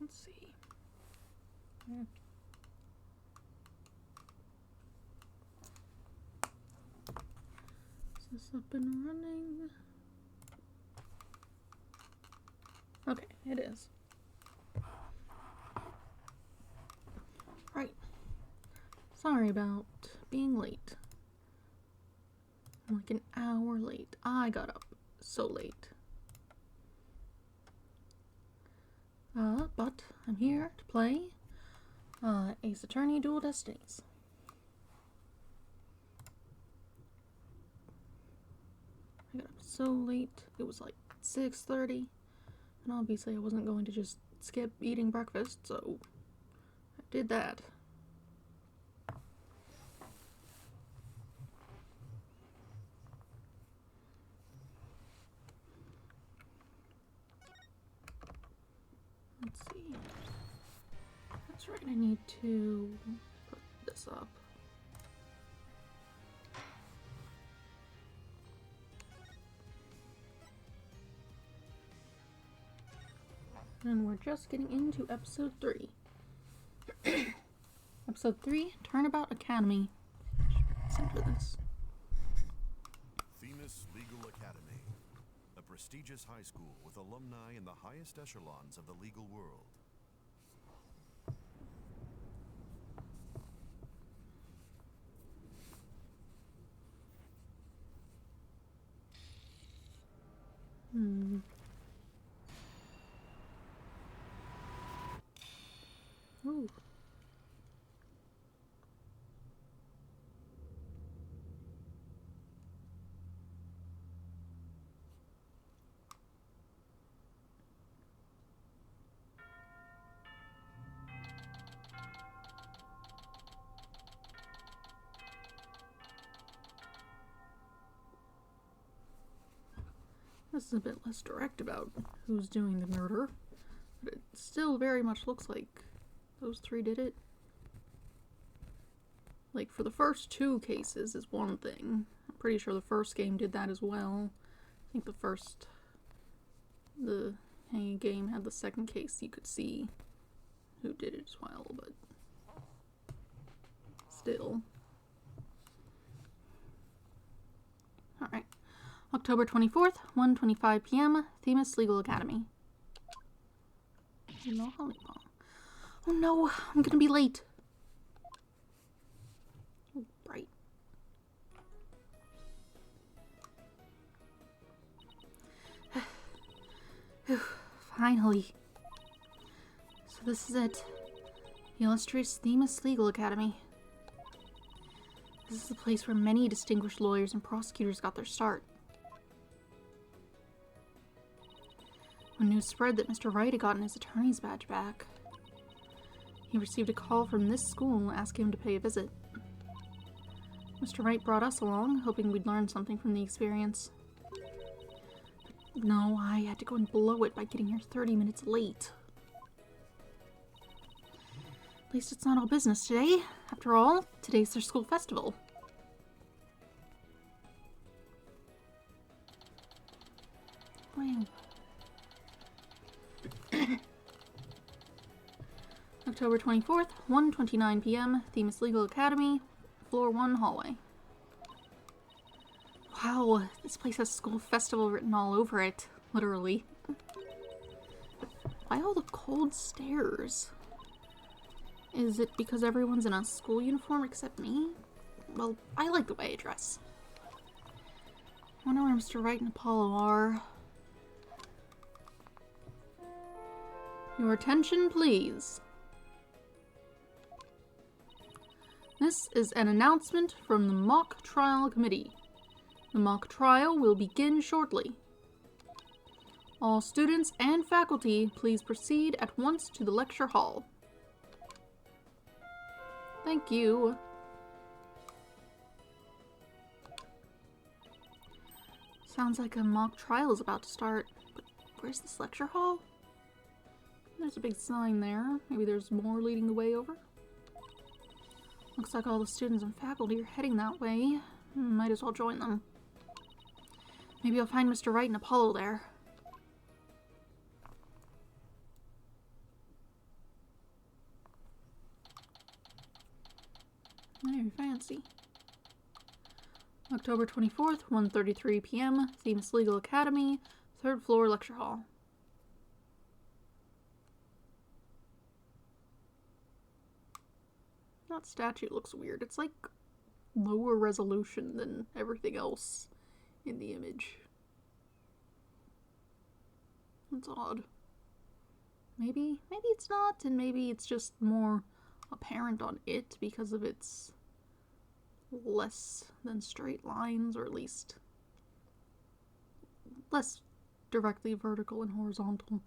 Let's see. Is this up and running? Okay, it is. Right. Sorry about being late. I'm like an hour late. I got up so late. But I'm here to play Ace Attorney Dual Destinies. I got up so late. It was like 6:30, and obviously I wasn't going to just skip eating breakfast, so I did that. Let's see. That's right, I need to put this up. And we're just getting into episode 3. Episode 3, Turnabout Academy. Center this. Themis Legal Academy, a prestigious high school with alumni in the highest echelons of the legal world. Ooh. This is a bit less direct about who's doing the murder, but it still very much looks like those 3 did it. Like, for the first 2 cases is one thing. I'm pretty sure the first game did that as well. I think the game had the second case, you could see who did it as well, but still. Alright. October 24th, 1:25 p.m., Themis Legal Academy. No honey bomb. Oh no, I'm gonna be late. Oh, Wright. Finally. So this is it. The illustrious Themis Legal Academy. This is the place where many distinguished lawyers and prosecutors got their start. When news spread that Mr. Wright had gotten his attorney's badge back, he received a call from this school asking him to pay a visit. Mr. Wright brought us along, hoping we'd learn something from the experience. But no, I had to go and blow it by getting here 30 minutes late. At least it's not all business today. After all, today's their school festival. Wow. October 24th, 1:29 p.m., Themis Legal Academy, floor 1 hallway. Wow, this place has school festival written all over it, literally. Why all the cold stares? Is it because everyone's in a school uniform except me? Well, I like the way I dress. I wonder where Mr. Wright and Apollo are. Your attention, please. This is an announcement from the Mock Trial Committee. The mock trial will begin shortly. All students and faculty, please proceed at once to the lecture hall. Thank you. Sounds like a mock trial is about to start. But where's this lecture hall? There's a big sign there. Maybe there's more leading the way over. Looks like all the students and faculty are heading that way. Might as well join them. Maybe I'll find Mr. Wright and Apollo there. Very fancy. October 24th, 1:33 p.m. Theme is Legal Academy, 3rd floor lecture hall. That statue looks weird. It's like lower resolution than everything else in the image. That's odd. Maybe it's not, and maybe it's just more apparent on it because of its less than straight lines, or at least less directly vertical and horizontal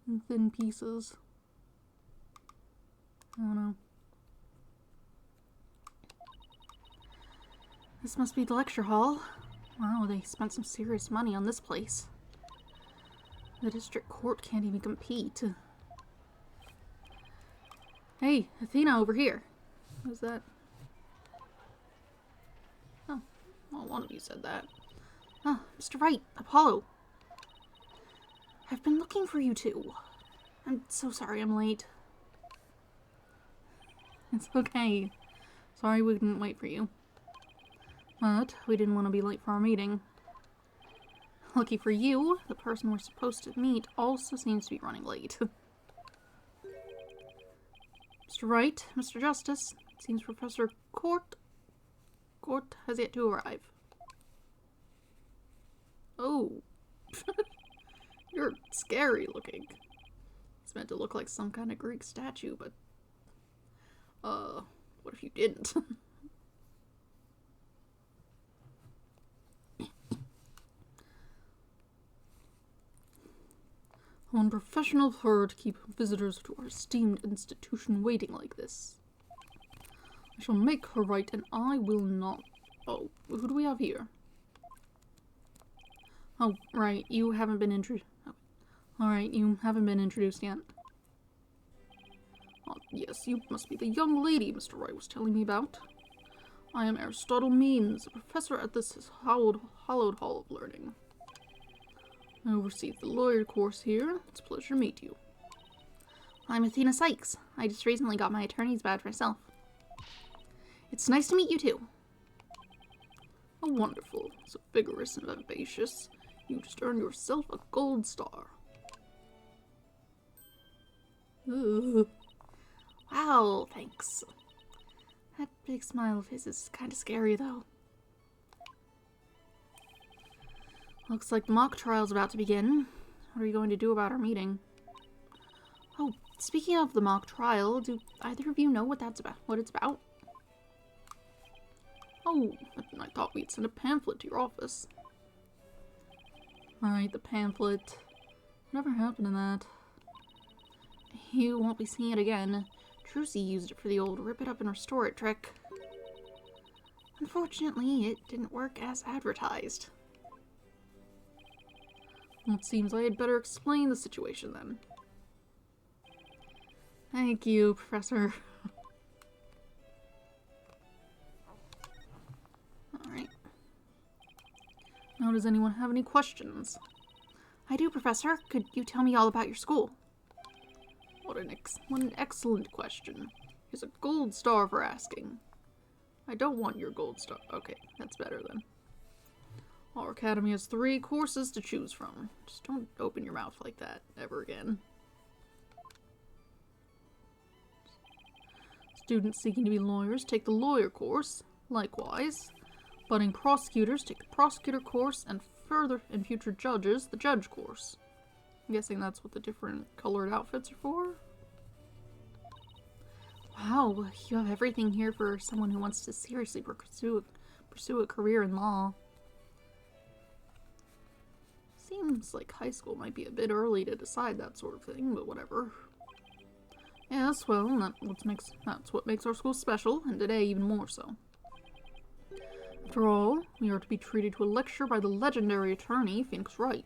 and thin pieces. I don't know. This must be the lecture hall. Wow, they spent some serious money on this place. The district court can't even compete. Hey, Athena, over here. Who's that? Oh, well, one of you said that. Oh, Mr. Wright, Apollo. I've been looking for you two. I'm so sorry I'm late. It's okay. Sorry we didn't wait for you. But we didn't want to be late for our meeting. Lucky for you, the person we're supposed to meet also seems to be running late. Mr. Wright, Mr. Justice, it seems Professor Court has yet to arrive. Oh. You're scary looking. It's meant to look like some kind of Greek statue, but what if you didn't? Unprofessional of her to keep visitors to our esteemed institution waiting like this. I shall make her right, and I will not. Oh, who do we have here? Oh, right, you haven't been introduced. Alright, you haven't been introduced yet. Oh, yes, you must be the young lady Mr. Wright was telling me about. I am Aristotle Means, a professor at this hallowed Hall of Learning. I oversee the lawyer course here. It's a pleasure to meet you. I'm Athena Sykes. I just recently got my attorney's badge myself. It's nice to meet you too. Oh, wonderful. So vigorous and vivacious. You just earned yourself a gold star. Ugh. Wow, thanks. That big smile of his is kind of scary, though. Looks like the mock trial's about to begin. What are you going to do about our meeting? Oh, speaking of the mock trial, do either of you know what it's about? Oh, I thought we'd send a pamphlet to your office. Alright, the pamphlet. Whatever happened to that? You won't be seeing it again. Trucy used it for the old rip it up and restore it trick. Unfortunately, it didn't work as advertised. Well, it seems I had better explain the situation then. Thank you, Professor. Alright. Now, does anyone have any questions? I do, Professor. Could you tell me all about your school? What an excellent question. Here's a gold star for asking. I don't want your gold star. Okay, that's better then. Our academy has 3 courses to choose from. Just don't open your mouth like that ever again. Students seeking to be lawyers take the lawyer course. Likewise, budding prosecutors take the prosecutor course, and future judges the judge course. I'm guessing that's what the different colored outfits are for. Wow, you have everything here for someone who wants to seriously pursue a career in law. Seems like high school might be a bit early to decide that sort of thing, but whatever. Yes, well, that's what makes our school special, and today even more so. After all, we are to be treated to a lecture by the legendary attorney, Phoenix Wright.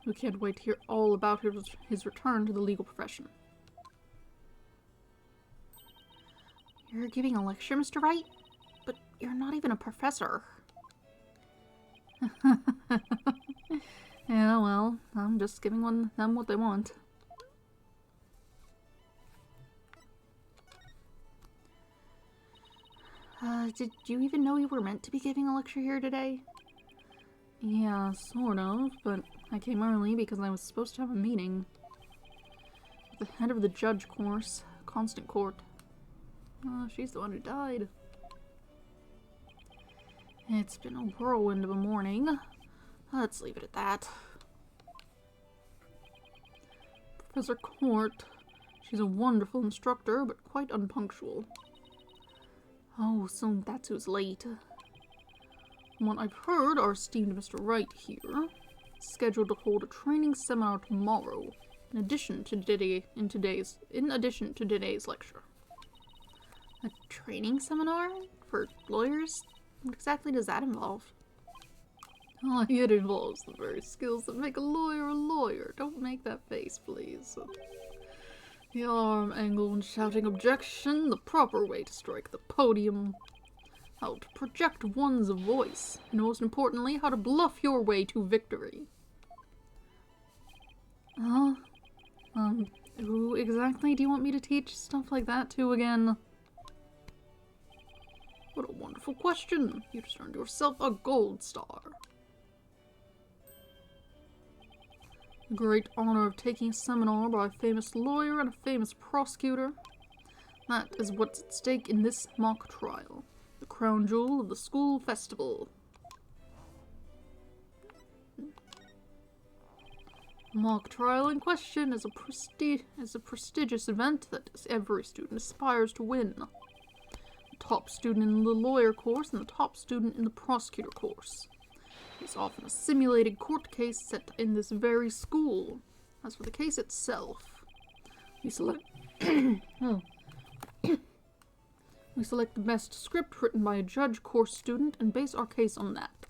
We can't wait to hear all about his return to the legal profession. You're giving a lecture, Mr. Wright? But you're not even a professor. Yeah, well, I'm just giving them what they want. Did you even know you were meant to be giving a lecture here today? Yeah, sort of, but I came early because I was supposed to have a meeting with the head of the judge course, Constant Court. She's the one who died. It's been a whirlwind of a morning. Let's leave it at that. Professor Court. She's a wonderful instructor, but quite unpunctual. Oh, so that's who's late. From what I've heard, our esteemed Mr. Wright here is scheduled to hold a training seminar tomorrow, in addition to today's lecture. A training seminar? For lawyers? What exactly does that involve? Oh, it involves the very skills that make a lawyer. Don't make that face, please. The arm angle and shouting objection, the proper way to strike the podium. How to project one's voice, and most importantly, how to bluff your way to victory. Who exactly do you want me to teach stuff like that to again? What a wonderful question. You just earned yourself a gold star. The great honor of taking a seminar by a famous lawyer and a famous prosecutor. That is what's at stake in this mock trial. The crown jewel of the school festival. The mock trial in question is a prestigious event that every student aspires to win. The top student in the lawyer course and the top student in the prosecutor course. It's often a simulated court case set in this very school. As for the case itself, we select we select the best script written by a judge course student and base our case on that.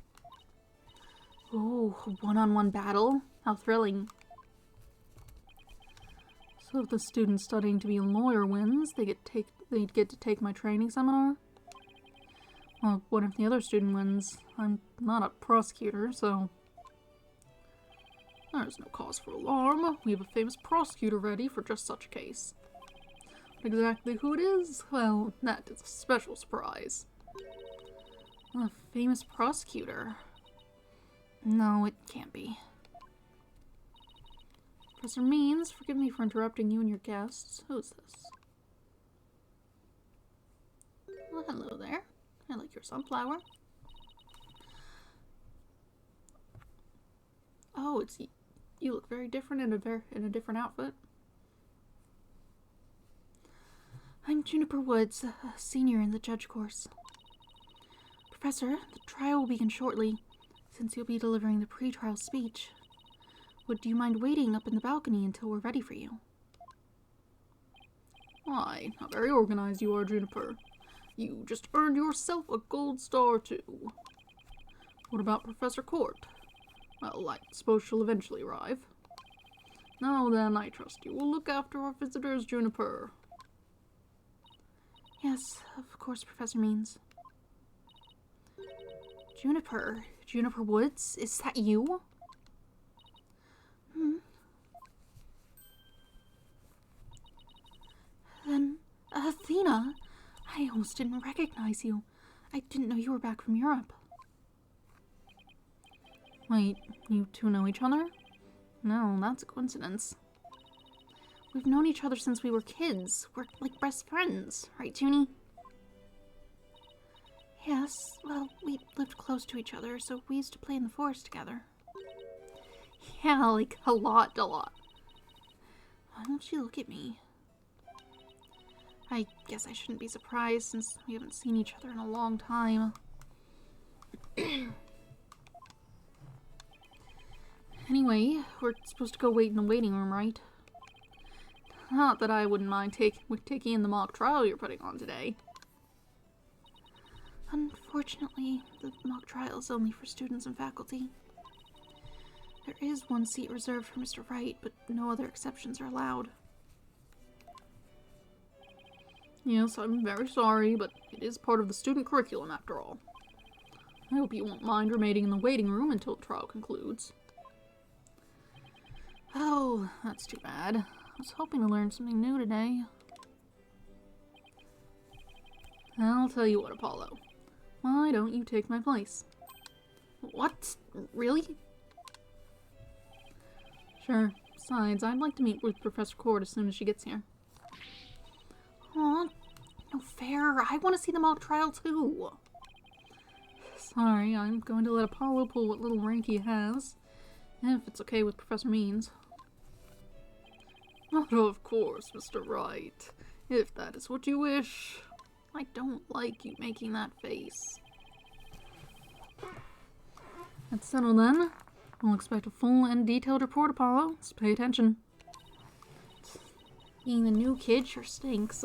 Oh, a one-on-one battle? How thrilling. So if the student studying to be a lawyer wins, they get to take my training seminar? Well, what if the other student wins? I'm not a prosecutor, so there's no cause for alarm. We have a famous prosecutor ready for just such a case. But exactly who it is? Well, that is a special surprise. A famous prosecutor? No, it can't be. Professor Means, forgive me for interrupting you and your guests. Who's this? Well, hello there. I like your sunflower. Oh, it's you look very different in a different outfit. I'm Juniper Woods, a senior in the judge course. Professor, the trial will begin shortly, since you'll be delivering the pre-trial speech. Do you mind waiting up in the balcony until we're ready for you? Why, how very organized you are, Juniper. You just earned yourself a gold star, too. What about Professor Court? Well, I suppose she'll eventually arrive. Now then, I trust you will look after our visitors, Juniper. Yes, of course, Professor Means. Juniper Woods? Is that you? Then, Athena, I almost didn't recognize you. I didn't know you were back from Europe. Wait, you two know each other? No, that's a coincidence. We've known each other since we were kids. We're like best friends, right, Junie? Yes, well, we lived close to each other, so we used to play in the forest together. Yeah, like a lot. Why don't you look at me? I guess I shouldn't be surprised since we haven't seen each other in a long time. Anyway, we're supposed to go wait in the waiting room, right? Not that I wouldn't mind taking in the mock trial you're putting on today. Unfortunately, the mock trial is only for students and faculty. There is one seat reserved for Mr. Wright, but no other exceptions are allowed. Yes, I'm very sorry, but it is part of the student curriculum after all. I hope you won't mind remaining in the waiting room until the trial concludes. Oh, that's too bad. I was hoping to learn something new today. I'll tell you what, Apollo. Why don't you take my place? What? Really? Sure. Besides, I'd like to meet with Professor Cord as soon as she gets here. Aw, no fair. I want to see the mock trial too. Sorry, I'm going to let Apollo pull what little rank he has. If it's okay with Professor Means. Oh, of course, Mr. Wright. If that is what you wish. I don't like you making that face. That's settled then. We'll expect a full and detailed report, Apollo. So pay attention. Being the new kid sure stinks.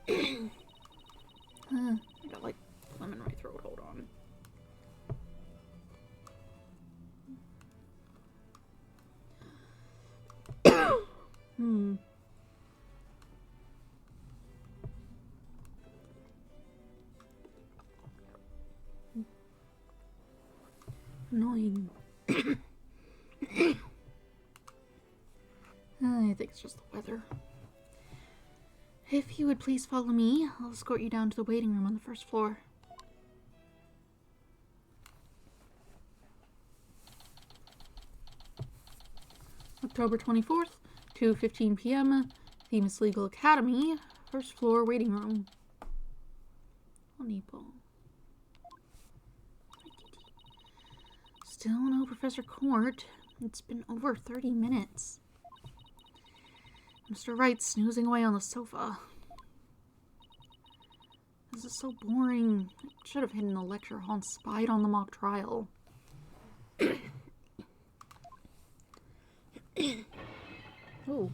I got like phlegm in my throat. Hold on. Annoying. I think it's just the weather. If you would please follow me, I'll escort you down to the waiting room on the first floor. October 24th, 2:15 p.m., Themis Legal Academy, first floor waiting room. Honeypole. Still no Professor Court. It's been over 30 minutes. Mr. Wright snoozing away on the sofa. This is so boring. I should have hidden the lecture hall and spied on the mock trial. Oh.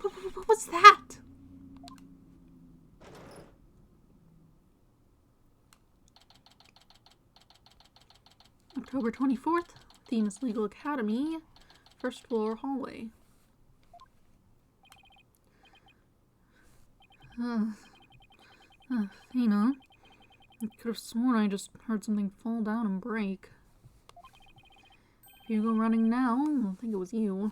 What was that? October 24th, Themis Legal Academy, first floor hallway. Athena, I could have sworn I just heard something fall down and break. If you go running now, I'll think it was you.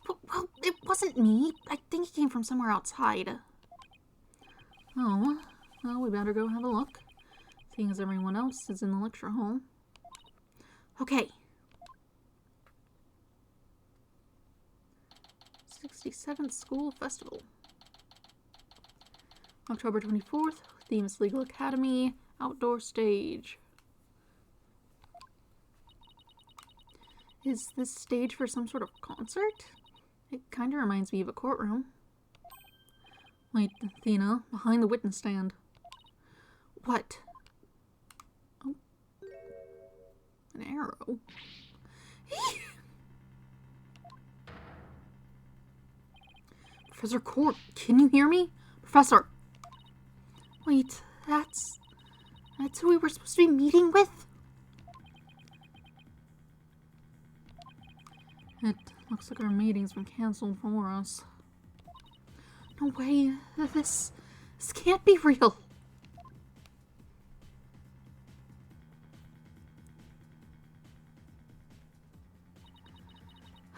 Well, it wasn't me. I think it came from somewhere outside. Oh, well, we better go have a look, seeing as everyone else is in the lecture hall. Okay. 67th School Festival. October 24th, Themis Legal Academy, outdoor stage. Is this stage for some sort of concert? It kind of reminds me of a courtroom. Wait, Athena, behind the witness stand. What? Oh. An arrow? Professor Court, can you hear me? Professor! Wait, that's who we were supposed to be meeting with? It looks like our meeting's been cancelled for us. No way, this can't be real.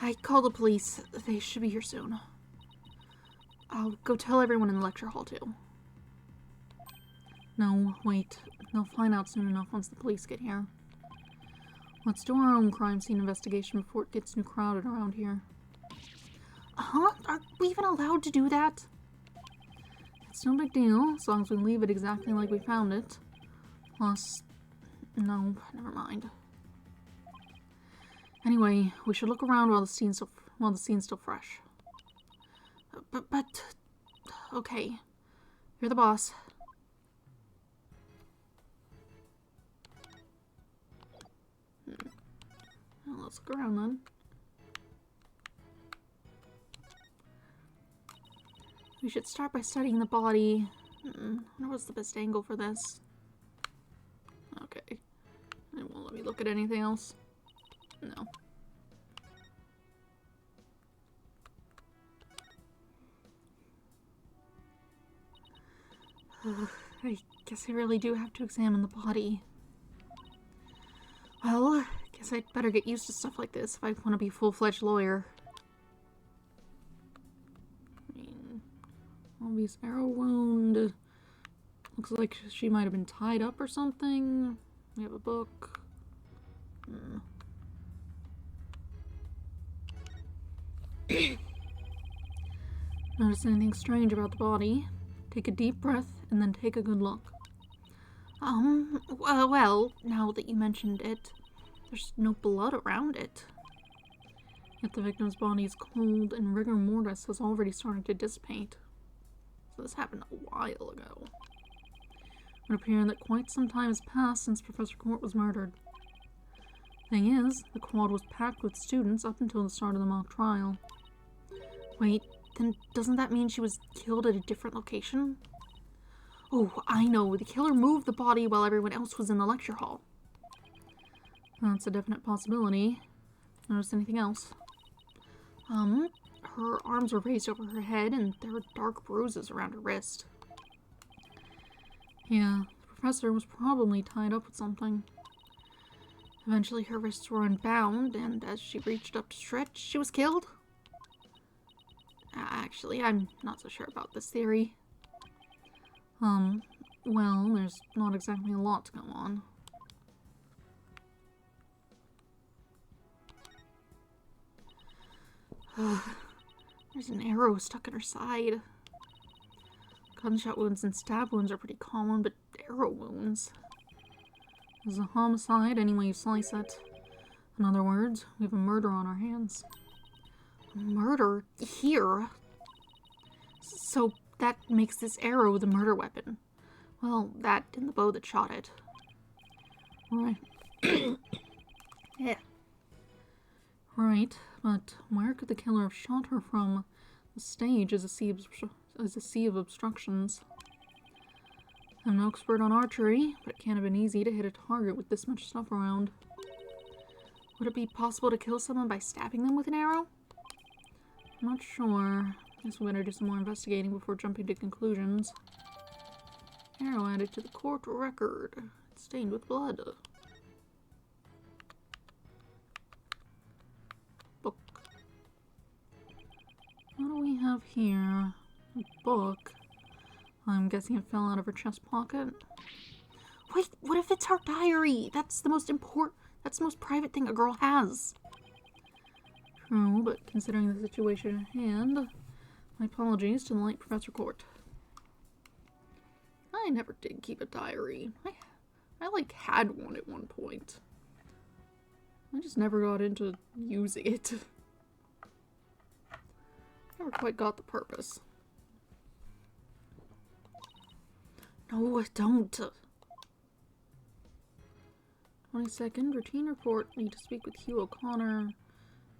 I called the police. They should be here soon. I'll go tell everyone in the lecture hall too. No, wait. They'll find out soon enough once the police get here. Let's do our own crime scene investigation before it gets too crowded around here. Huh? Are we even allowed to do that? It's no big deal, as long as we leave it exactly like we found it. Plus, no, never mind. Anyway, we should look around while the scene's still fresh. But, okay. You're the boss. Well, let's look around then. We should start by studying the body. I wonder what's the best angle for this. Okay. It won't let me look at anything else. No. I guess I really do have to examine the body. Well, guess I'd better get used to stuff like this if I want to be a full-fledged lawyer. I mean, Previous arrow wound. Looks like she might have been tied up or something. We have a book. Notice anything strange about the body? Take a deep breath and then take a good look. Well, now that you mentioned it, there's no blood around it. Yet the victim's body is cold and rigor mortis has already started to dissipate. So this happened a while ago. It would appear that quite some time has passed since Professor Court was murdered. Thing is, the quad was packed with students up until the start of the mock trial. Wait, then doesn't that mean she was killed at a different location? Oh, I know. The killer moved the body while everyone else was in the lecture hall. That's a definite possibility. Notice anything else? Her arms were raised over her head and there were dark bruises around her wrist. Yeah, the professor was probably tied up with something. Eventually her wrists were unbound, and as she reached up to stretch, she was killed? Actually, I'm not so sure about this theory. Well, there's not exactly a lot to go on. There's an arrow stuck in her side. Gunshot wounds and stab wounds are pretty common, but arrow wounds. This is a homicide any way you slice it. In other words, we have a murder on our hands. Murder? Here? So that makes this arrow the murder weapon. Well, that and the bow that shot it. Right. Yeah. Right, but where could the killer have shot her from? The stage is a sea of obstructions. I'm no expert on archery, but it can't have been easy to hit a target with this much stuff around. Would it be possible to kill someone by stabbing them with an arrow? I'm not sure. Guess we better do some more investigating before jumping to conclusions. Arrow added to the court record. It's stained with blood. Book. What do we have here? A book. I'm guessing it fell out of her chest pocket. Wait, what if it's her diary? That's the most private thing a girl has. True, but considering the situation at hand, my apologies to the late Professor Court. I never did keep a diary. I like had one at one point. I just never got into using it. Never quite got the purpose. No, don't. 22nd, routine report. Need to speak with Hugh O'Connor.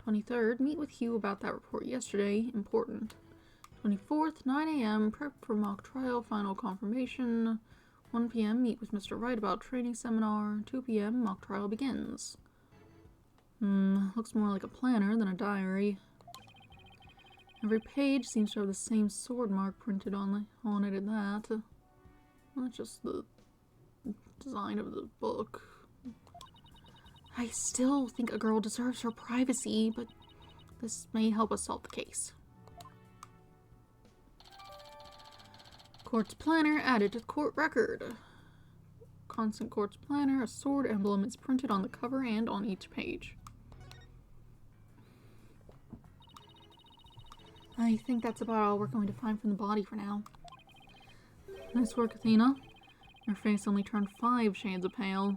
23rd, meet with Hugh about that report yesterday. Important. 24th, 9 a.m. Prep for mock trial. Final confirmation. 1 p.m. Meet with Mr. Wright about training seminar. 2 p.m. Mock trial begins. Looks more like a planner than a diary. Every page seems to have the same sword mark printed on it at that. Not just the design of the book. I still think a girl deserves her privacy, but this may help us solve the case. Court's planner added to the court record. Constant Court's planner, a sword emblem is printed on the cover and on each page. I think that's about all we're going to find from the body for now. Nice work, Athena. Your face only turned 5 shades of pale.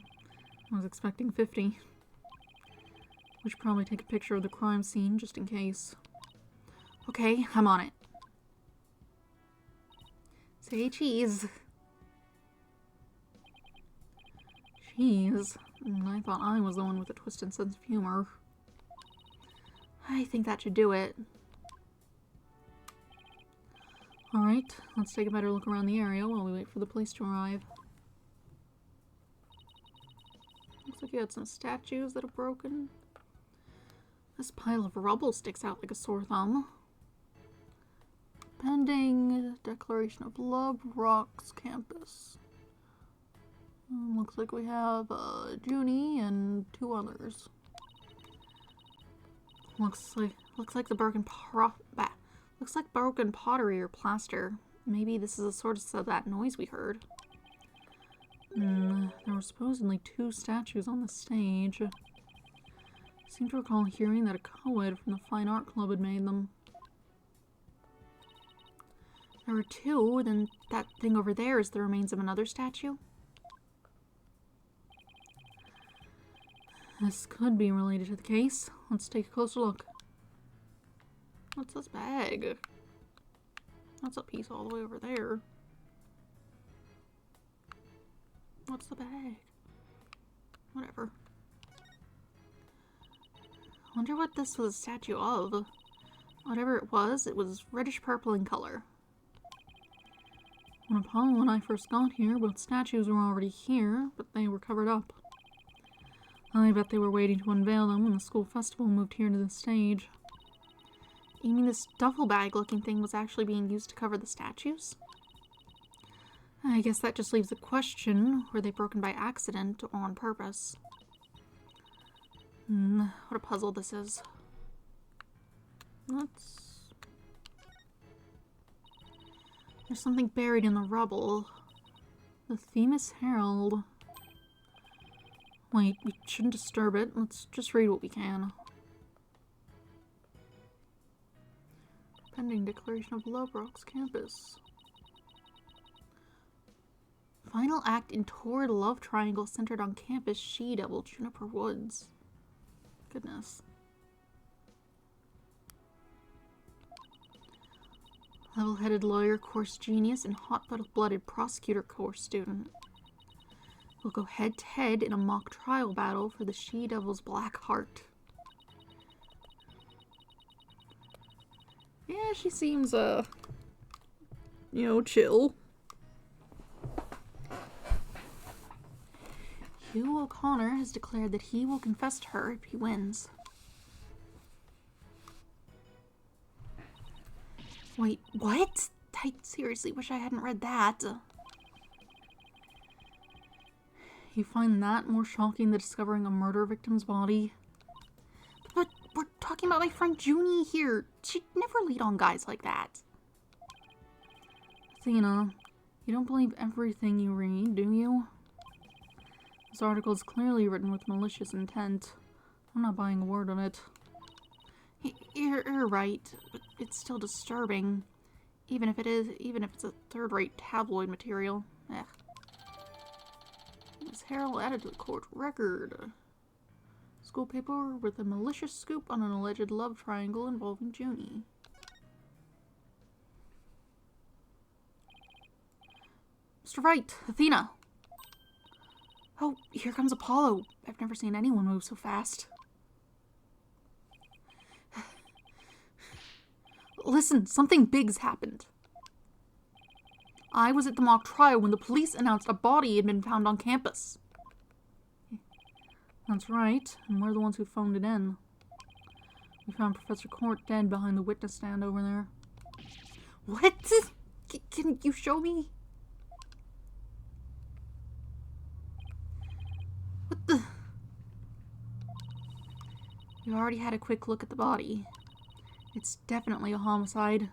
I was expecting 50. We should probably take a picture of the crime scene just in case. Okay, I'm on it. Say cheese. Cheese? I thought I was the one with a twisted sense of humor. I think that should do it. Alright, let's take a better look around the area while we wait for the police to arrive. Looks like you had some statues that have broken. This pile of rubble sticks out like a sore thumb. Pending declaration of love, Rocks campus. Looks like we have Junie and 2 others. Looks like the broken pottery or plaster. Maybe this is a source of that noise we heard. There were supposedly 2 statues on the stage. I seem to recall hearing that a co-ed from the Fine Art Club had made them. There were 2, then that thing over there is the remains of another statue. This could be related to the case. Let's take a closer look. What's this bag? That's a piece all the way over there. What's the bag? Whatever. Wonder what this was a statue of. Whatever it was reddish purple in color. When Apollo and I first got here, both statues were already here, but they were covered up. I bet they were waiting to unveil them when the school festival moved here to the stage. You mean this duffel bag looking thing was actually being used to cover the statues? I guess that just leaves the question, were they broken by accident or on purpose? What a puzzle this is. There's something buried in the rubble. The Themis Herald. Wait, we shouldn't disturb it. Let's just read what we can. Pending declaration of Love Rocks campus. Final act in torrid love triangle centered on campus She-Devil Juniper Woods. Goodness. Level-headed lawyer, course genius, and hot-blooded prosecutor course student will go head-to-head in a mock trial battle for the She-Devil's black heart. Yeah, she seems, chill. Hugh O'Connor has declared that he will confess to her if he wins. Wait, what? I seriously wish I hadn't read that. You find that more shocking than discovering a murder victim's body? But we're talking about my friend Junie here. She'd never lead on guys like that. Athena, you don't believe everything you read, do you? This article is clearly written with malicious intent. I'm not buying a word of it. You're right, but it's still disturbing. Even if it's a third-rate tabloid material. This Herald added to the court record. School paper with a malicious scoop on an alleged love triangle involving Junie. Mr. Wright, Athena! Oh, here comes Apollo. I've never seen anyone move so fast. Listen, something big's happened. I was at the mock trial when the police announced a body had been found on campus. That's right, and we're the ones who phoned it in. We found Professor Court dead behind the witness stand over there. What? Can you show me? What the? You already had a quick look at the body. It's definitely a homicide.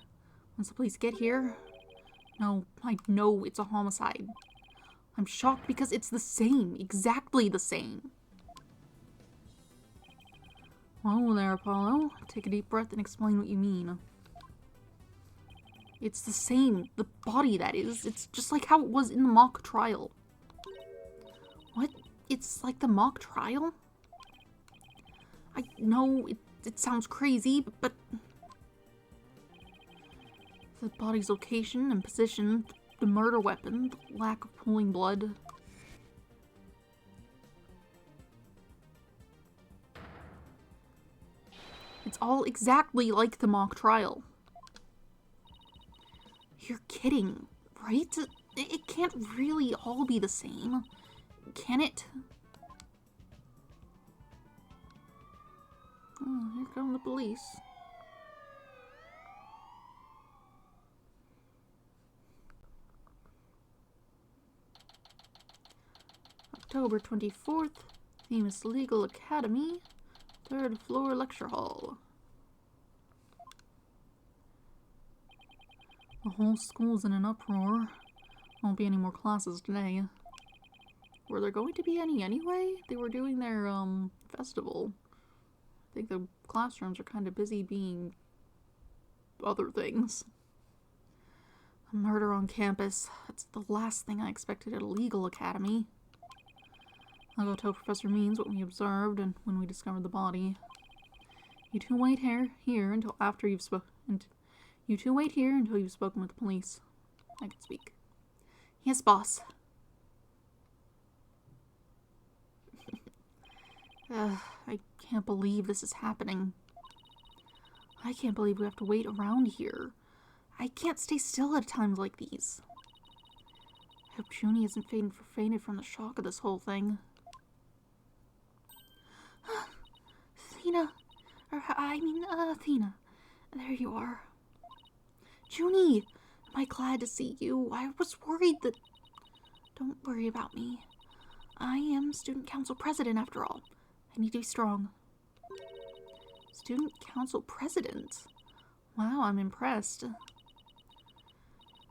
Once the police get here... No, I know it's a homicide. I'm shocked because it's the same. Exactly the same. Well there, Apollo. Take a deep breath and explain what you mean. It's the same. The body, that is. It's just like how it was in the mock trial. What? It's like the mock trial? I know it sounds crazy, but... The body's location and position, the murder weapon, the lack of pooling blood. It's all exactly like the mock trial. You're kidding, right? It can't really all be the same, can it? Oh, here come the police. October 24th, Themis Legal Academy, 3rd floor lecture hall. The whole school's in an uproar. Won't be any more classes today. Were there going to be any anyway? They were doing their, festival. I think the classrooms are kind of busy being other things. A murder on campus. That's the last thing I expected at a legal academy. I'll go tell Professor Means what we observed and when we discovered the body. You two wait here until after you've spoken. You two wait here until you've spoken with the police. I can speak. Yes, boss. I can't believe this is happening. I can't believe we have to wait around here. I can't stay still at times like these. I hope Junie hasn't fainted from the shock of this whole thing. Athena. There you are. Junie, am I glad to see you? I was worried that... Don't worry about me. I am student council president after all. I need to be strong. Student council president? Wow, I'm impressed.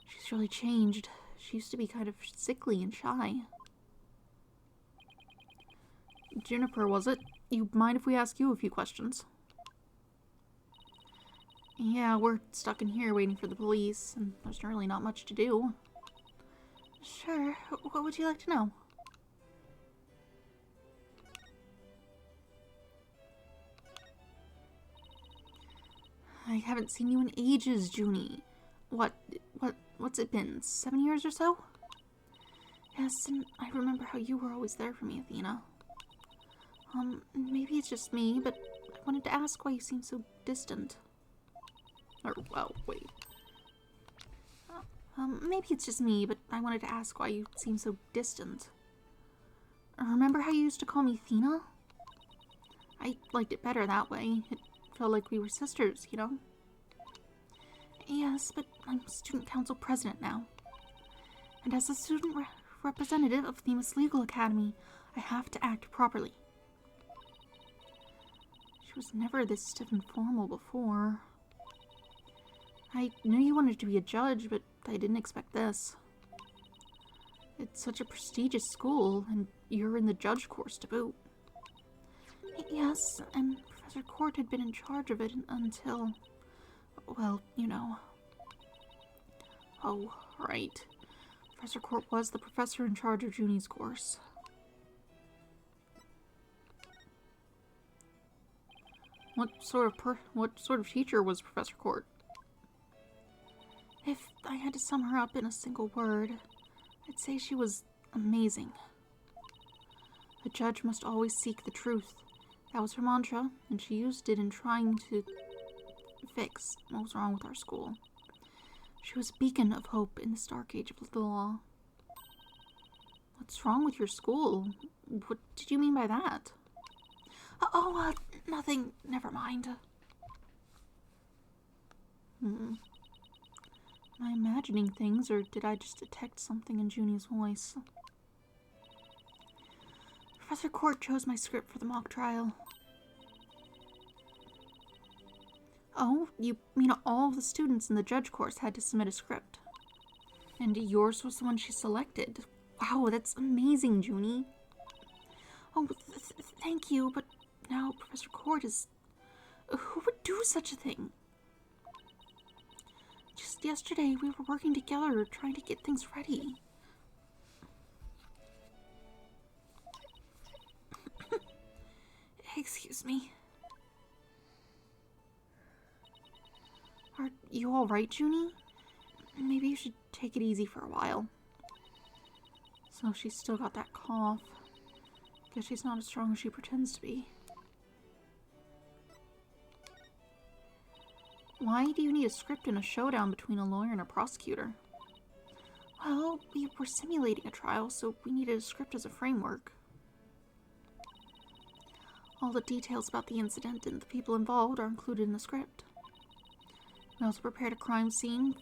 She's really changed. She used to be kind of sickly and shy. Juniper, was it? You mind if we ask you a few questions? Yeah, we're stuck in here waiting for the police, and there's really not much to do. Sure. What would you like to know? I haven't seen you in ages, Junie. What's it been? 7 years or so? Yes, and I remember how you were always there for me, Athena. Maybe it's just me, but I wanted to ask why you seem so distant. Or, well, wait. Maybe it's just me, but I wanted to ask why you seem so distant. Remember how you used to call me Athena? I liked it better that way. It felt like we were sisters, you know? Yes, but I'm student council president now. And as a student representative of Themis Legal Academy, I have to act properly. She was never this stiff and formal before. I knew you wanted to be a judge, but I didn't expect this. It's such a prestigious school, and you're in the judge course to boot. Yes, and Professor Court had been in charge of it until... well, you know. Oh, right. Professor Court was the professor in charge of Junie's course. What sort of teacher was Professor Court? If I had to sum her up in a single word, I'd say she was amazing. A judge must always seek the truth. That was her mantra, and she used it in trying to fix what was wrong with our school. She was a beacon of hope in this dark age of the law. What's wrong with your school? What did you mean by that? Nothing. Never mind. Am I imagining things, or did I just detect something in Junie's voice? Professor Court chose my script for the mock trial. Oh, you mean all of the students in the judge course had to submit a script? And yours was the one she selected. Wow, that's amazing, Junie. Oh, thank you, but now Professor Court is... Who would do such a thing? Just yesterday, we were working together, trying to get things ready. Excuse me. Are you alright, Junie? Maybe you should take it easy for a while. So she's still got that cough. Guess she's not as strong as she pretends to be. Why do you need a script in a showdown between a lawyer and a prosecutor? Well, we were simulating a trial, so we needed a script as a framework. All the details about the incident and the people involved are included in the script. We also prepared a crime scene,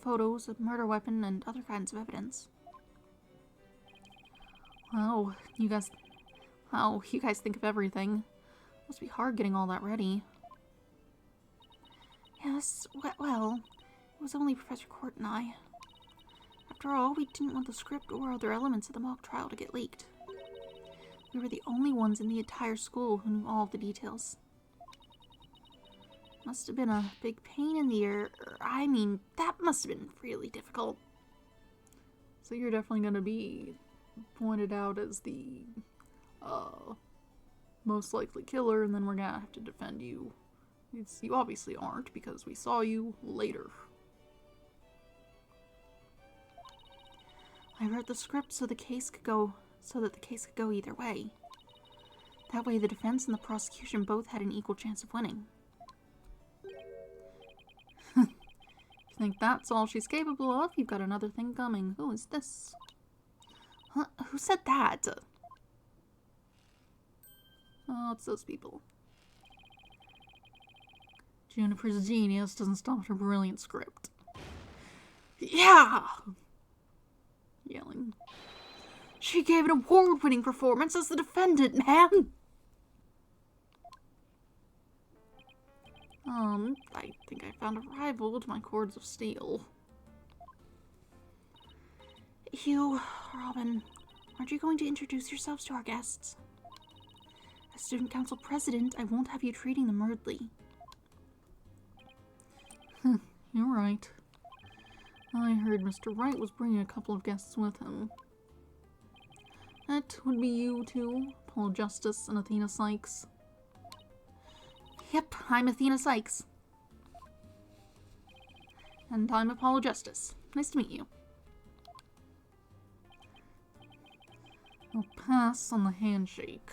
photos, a murder weapon, and other kinds of evidence. Wow, you guys think of everything. Must be hard getting all that ready. Yes, well, it was only Professor Court and I. After all, we didn't want the script or other elements of the mock trial to get leaked. We were the only ones in the entire school who knew all of the details. Must have been a big pain in the ear. I mean, that must have been really difficult. So you're definitely going to be pointed out as the most likely killer, and then we're going to have to defend you. You obviously aren't, because we saw you later. I wrote the script so that the case could go either way. That way the defense and the prosecution both had an equal chance of winning. You think that's all she's capable of? You've got another thing coming. Who is this? Huh? Who said that? Oh, it's those people. Juniper's genius doesn't stop her brilliant script. Yeah! Yelling. She gave an award-winning performance as the defendant, man! I think I found a rival to my cords of steel. Hugh, Robin, aren't you going to introduce yourselves to our guests? As student council president, I won't have you treating them rudely. You're right. I heard Mr. Wright was bringing a couple of guests with him. That would be you two, Paul Justice and Athena Sykes. Yep, I'm Athena Sykes. And I'm Apollo Justice. Nice to meet you. I'll pass on the handshake.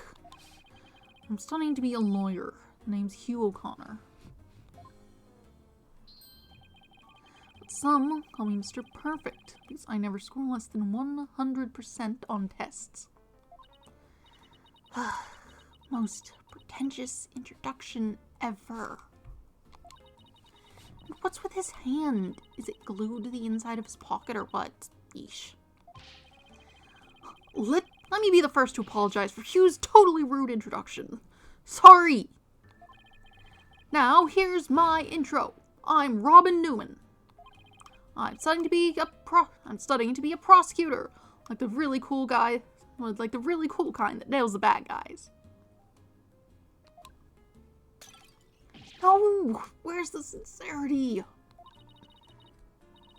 I'm studying to be a lawyer. The name's Hugh O'Connor. But some call me Mr. Perfect, because I never score less than 100% on tests. Most pretentious introduction ever. And what's with his hand? Is it glued to the inside of his pocket or what? Yeesh. Let me be the first to apologize for Hugh's totally rude introduction. Sorry. Now, here's my intro. I'm Robin Newman. I'm studying to be a prosecutor, like the really cool guy, like the really cool kind that nails the bad guys. No, where's the sincerity?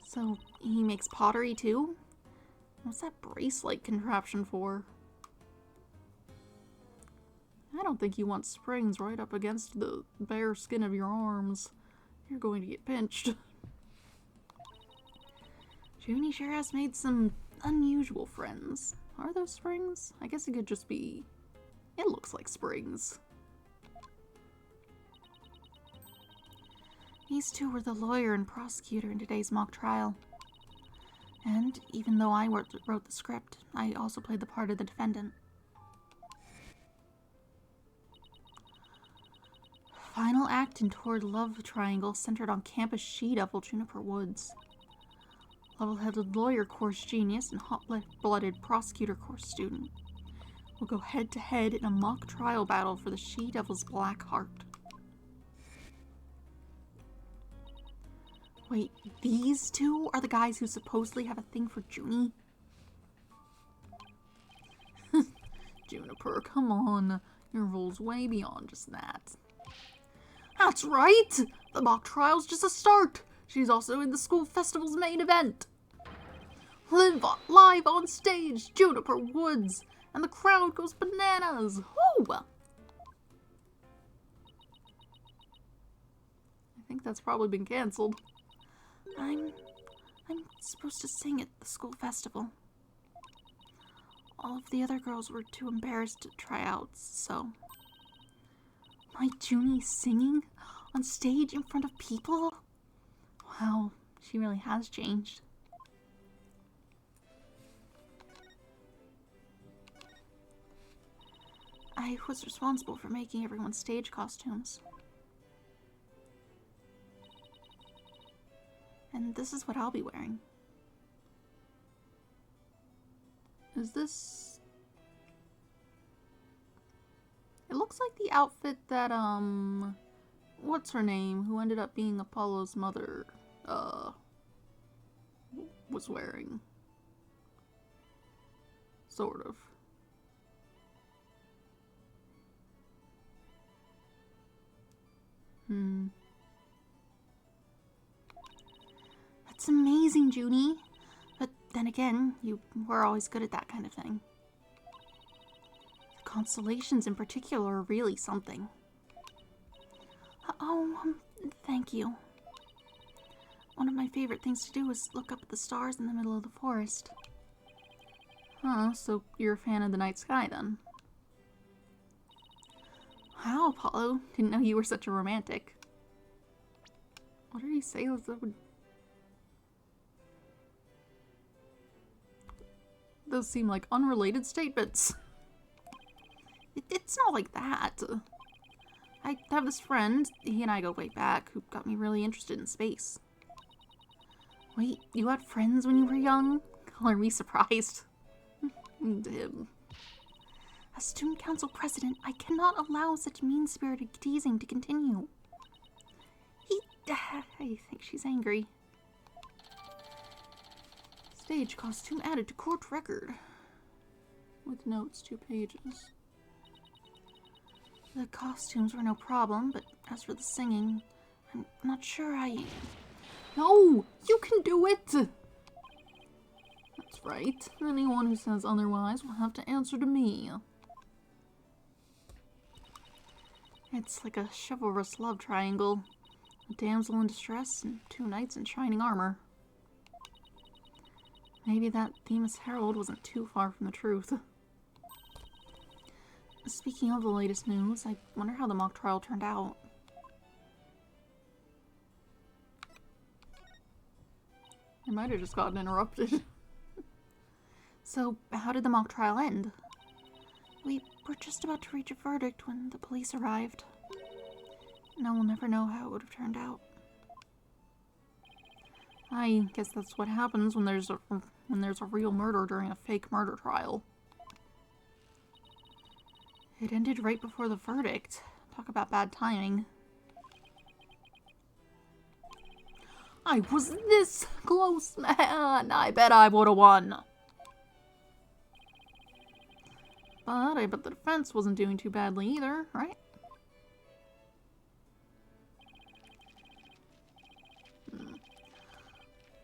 So, he makes pottery too? What's that brace-like contraption for? I don't think you want springs right up against the bare skin of your arms. You're going to get pinched. Junie sure has made some unusual friends. Are those springs? I guess it could just be... It looks like springs. These two were the lawyer and prosecutor in today's mock trial. And even though I wrote the script, I also played the part of the defendant. Final act in Toward Love Triangle centered on campus she-devil Juniper Woods. Level-headed lawyer course genius and hot-blooded prosecutor course student will go head-to-head in a mock trial battle for the she-devil's black heart. Wait, these two are the guys who supposedly have a thing for Junie? Juniper, come on. Your role's way beyond just that. That's right! The mock trial's just a start! She's also in the school festival's main event! Live on stage, Juniper Woods! And the crowd goes bananas! Woo! I think that's probably been cancelled. I'm supposed to sing at the school festival. All of the other girls were too embarrassed to try out, so... My Junie singing on stage in front of people? Wow, she really has changed. I was responsible for making everyone's stage costumes. And this is what I'll be wearing. Is this... It looks like the outfit that, what's her name, who ended up being Apollo's mother, was wearing. Sort of. That's amazing, Junie. But then again, you were always good at that kind of thing. The constellations in particular are really something. Oh, thank you. One of my favorite things to do is look up at the stars in the middle of the forest. Huh, so you're a fan of the night sky then? Wow, Apollo. Didn't know you were such a romantic. What did he say? Those seem like unrelated statements. It's not like that. I have this friend, he and I go way back, who got me really interested in space. Wait, you had friends when you were young? Color me surprised. Him. As student council president, I cannot allow such mean-spirited teasing to continue. I think she's angry. Stage costume added to court record. With notes, 2 pages. The costumes were no problem, but as for the singing, I'm not sure I... No! You can do it! That's right. Anyone who says otherwise will have to answer to me. It's like a chivalrous love triangle. A damsel in distress and 2 knights in shining armor. Maybe that Themis Herald wasn't too far from the truth. Speaking of the latest news, I wonder how the mock trial turned out. I might have just gotten interrupted. So, how did the mock trial end? We were just about to reach a verdict when the police arrived. Now we'll never know how it would have turned out. I guess that's what happens when there's a real murder during a fake murder trial. It ended right before the verdict. Talk about bad timing. I was this close, man. I bet I would have won. But I bet the defense wasn't doing too badly either, right?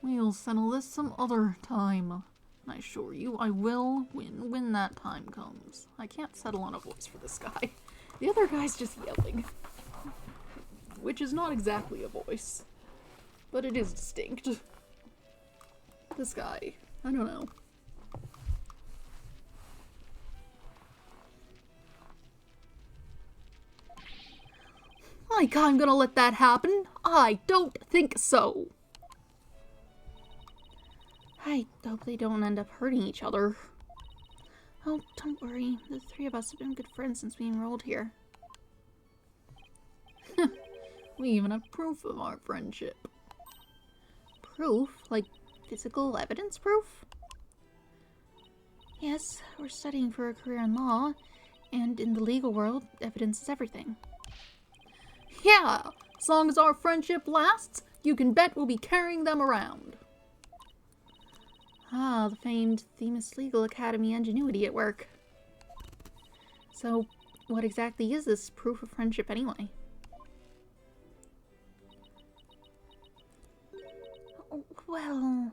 We'll settle this some other time. I assure you I will win when that time comes. I can't settle on a voice for this guy. The other guy's just yelling. Which is not exactly a voice. But it is distinct. This guy, I don't know. Like I'm gonna let that happen? I don't think so. I hope they don't end up hurting each other. Oh, don't worry. The 3 of us have been good friends since we enrolled here. We even have proof of our friendship. Proof? Like physical evidence proof? Yes, we're studying for a career in law, and in the legal world, evidence is everything. Yeah! As long as our friendship lasts, you can bet we'll be carrying them around. Ah, the famed Themis Legal Academy ingenuity at work. So, what exactly is this proof of friendship anyway? Well,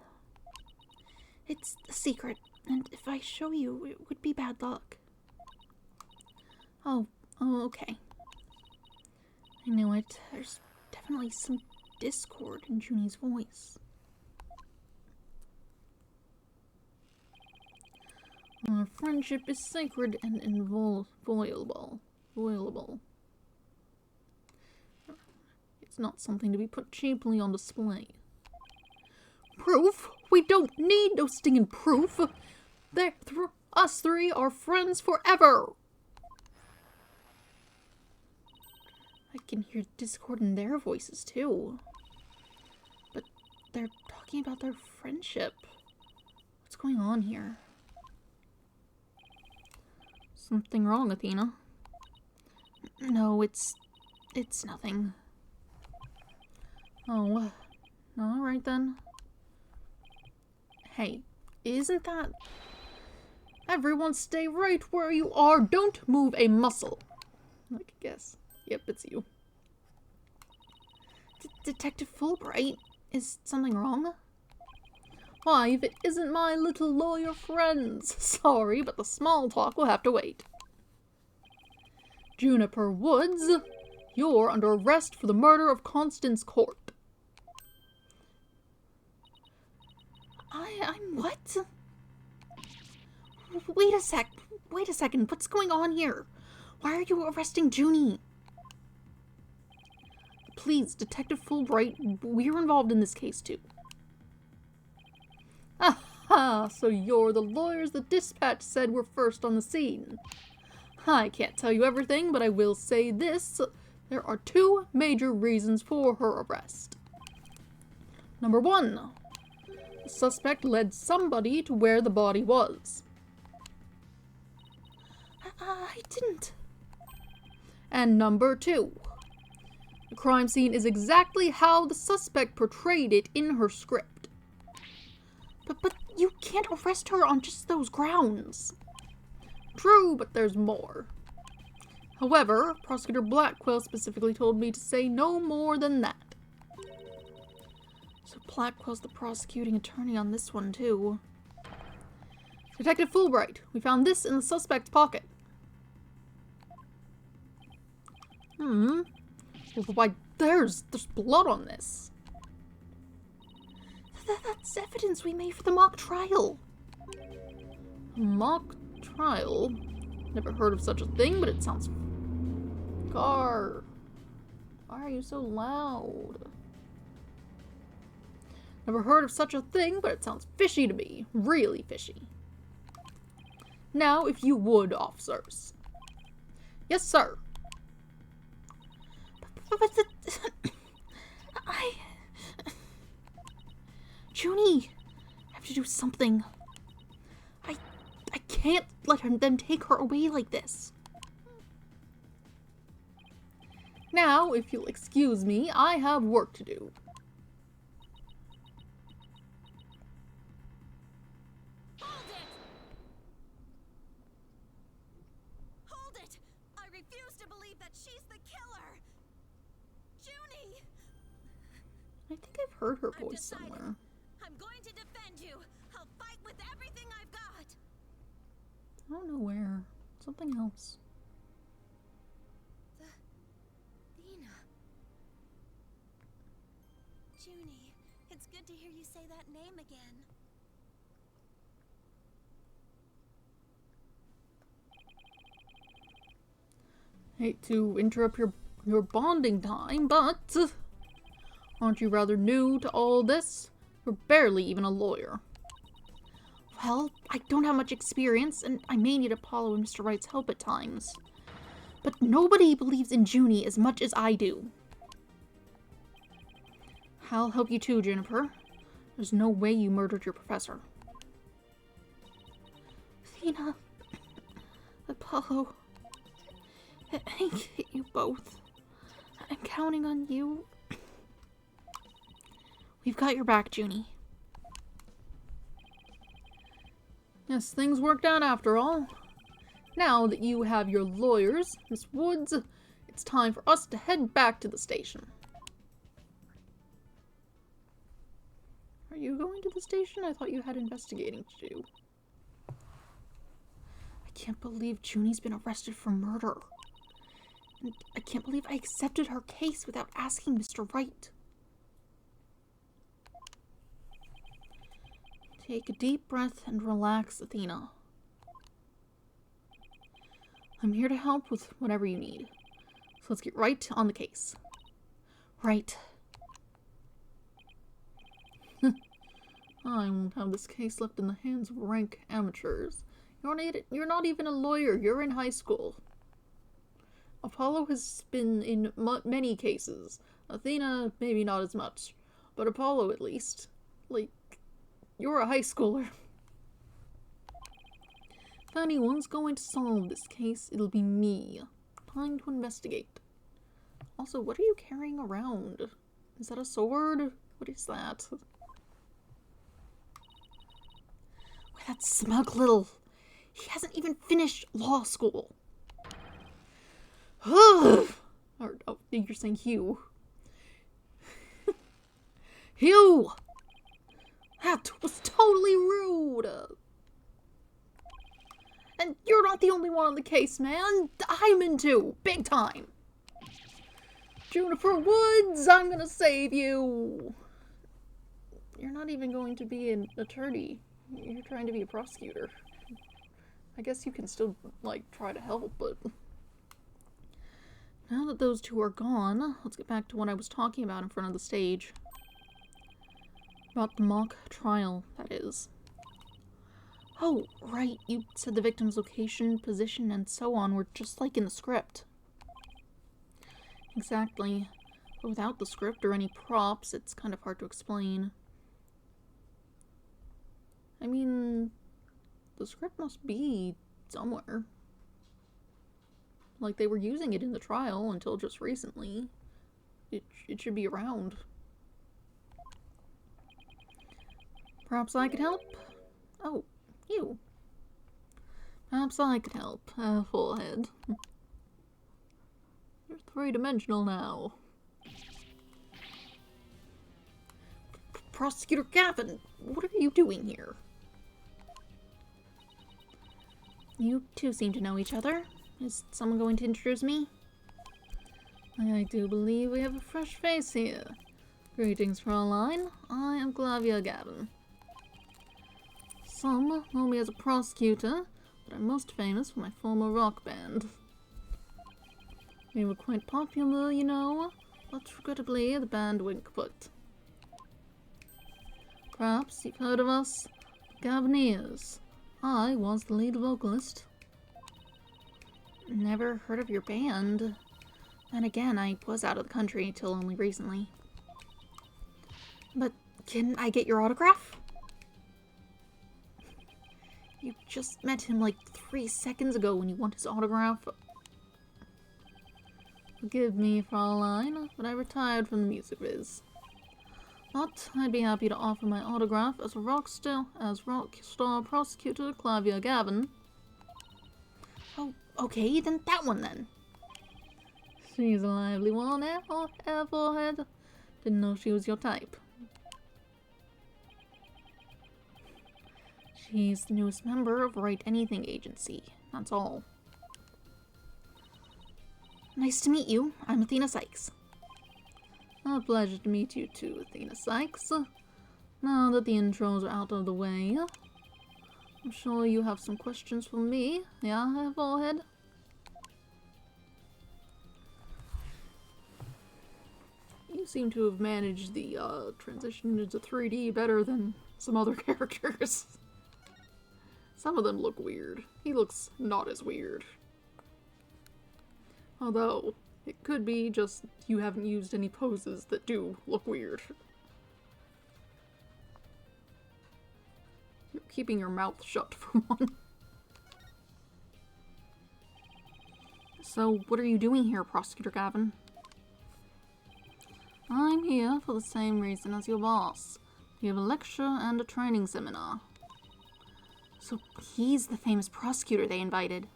it's a secret, and if I show you, it would be bad luck. Oh, okay. I knew it. There's definitely some discord in Junie's voice. Our friendship is sacred and inviolable. It's not something to be put cheaply on display. Proof? We don't need no stinging proof. Us 3 are friends forever. I can hear discord in their voices too. But they're talking about their friendship. What's going on here? Something wrong, Athena? No, it's nothing. Oh, alright then. Hey, isn't that... Everyone stay right where you are. Don't move a muscle. I guess. Yep, it's you. Detective Fulbright? Is something wrong? Why, if it isn't my little lawyer friends. Sorry, but the small talk will have to wait. Juniper Woods, you're under arrest for the murder of Constance Court. I'm what? Wait a second, what's going on here? Why are you arresting Junie? Please, Detective Fulbright, we're involved in this case too. Aha, so you're the lawyers the dispatch said were first on the scene. I can't tell you everything, but I will say this. There are two major reasons for her arrest. Number one, the suspect led somebody to where the body was. I didn't. And number two, the crime scene is exactly how the suspect portrayed it in her script. But you can't arrest her on just those grounds. True, but there's more. However, Prosecutor Blackwell specifically told me to say no more than that. So Blackwell's the prosecuting attorney on this one, too. Detective Fulbright, we found this in the suspect's pocket. Why, there's blood on this. That's evidence we made for the mock trial. A mock trial? Never heard of such a thing, but it sounds... Gar. Why are you so loud? Never heard of such a thing, but it sounds fishy to me. Really fishy. Now, if you would, officers. Yes, sir. But Junie, I have to do something. I can't let them take her away like this. Now, if you'll excuse me, I have work to do. Hold it! I refuse to believe that she's the killer! Junie! I think I've heard her I've voice decided. somewhere. I'm going to defend you. I'll fight with everything I've got. I don't know where. Something else. Athena. Junie, it's good to hear you say that name again. Hate to interrupt your bonding time, but aren't you rather new to all this? You're barely even a lawyer. Well, I don't have much experience, and I may need Apollo and Mr. Wright's help at times. But nobody believes in Junie as much as I do. I'll help you too, Juniper. There's no way you murdered your professor. Athena, Apollo, I get you both. I'm counting on you. We've got your back, Junie. Yes, things worked out after all. Now that you have your lawyers, Miss Woods, it's time for us to head back to the station. Are you going to the station? I thought you had investigating to do. I can't believe Junie's been arrested for murder. And I can't believe I accepted her case without asking Mr. Wright. Take a deep breath and relax, Athena. I'm here to help with whatever you need. So let's get right on the case. Right. I won't have this case left in the hands of rank amateurs. You're not even a lawyer. You're in high school. Apollo has been in many cases. Athena, maybe not as much. But Apollo, at least. Like, you're a high schooler. If anyone's going to solve this case, it'll be me. Time to investigate. Also, what are you carrying around? Is that a sword? What is that? Why, that smug little... He hasn't even finished law school. Or, oh, you're saying Hugh. Hugh! That was totally rude! And you're not the only one on the case, man. I'm in too. Big time. Juniper Woods, I'm gonna save you. You're not even going to be an attorney. You're trying to be a prosecutor. I guess you can still, like, try to help, but... Now that those two are gone, let's get back to what I was talking about in front of the stage. About the mock trial, that is. Oh, right, you said the victim's location, position, and so on were just like in the script. Exactly. But without the script or any props, it's kind of hard to explain. I mean, the script must be somewhere. Like, they were using it in the trial until just recently. It should be around. Perhaps I could help? Oh, you. Perhaps I could help. Forehead. You're three-dimensional now. Prosecutor Gavin, what are you doing here? You two seem to know each other. Is someone going to introduce me? I do believe we have a fresh face here. Greetings, Fraulein. I am Clavia Gavin. Some know me as a prosecutor, but I'm most famous for my former rock band. We were quite popular, you know, but regrettably the band went kaput. Perhaps you've heard of us? Destinies. I was the lead vocalist. Never heard of your band. And again, I was out of the country till only recently. But can I get your autograph? You just met him like 3 seconds ago when you want his autograph. Forgive me, Fraulein, but I retired from the music biz. But I'd be happy to offer my autograph as rock star prosecutor Clavia Gavin. Oh, okay, then that one then. She's a lively one, Forehead. Didn't know she was your type. She's the newest member of Wright Anything Agency. That's all. Nice to meet you. I'm Athena Sykes. A pleasure to meet you too, Athena Sykes. Now that the intros are out of the way, I'm sure you have some questions for me. Yeah, Forehead? You seem to have managed the transition into 3D better than some other characters. Some of them look weird. He looks not as weird. Although, it could be just you haven't used any poses that do look weird. You're keeping your mouth shut for one. So, what are you doing here, Prosecutor Gavin? I'm here for the same reason as your boss. We have a lecture and a training seminar. So he's the famous prosecutor they invited.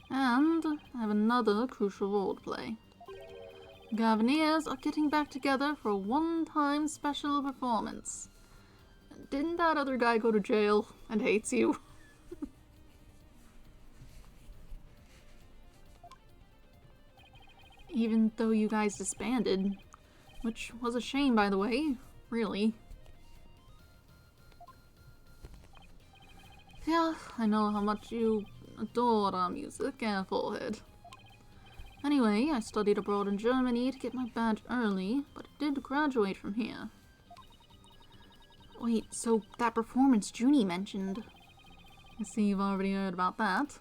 And I have another crucial role to play. Gavineers are getting back together for a one-time special performance. Didn't that other guy go to jail and hates you? Even though you guys disbanded. Which was a shame, by the way. Really. Yeah, I know how much you adore our music, Forehead. Anyway, I studied abroad in Germany to get my badge early, but I did graduate from here. Wait, so that performance Junie mentioned. I see you've already heard about that.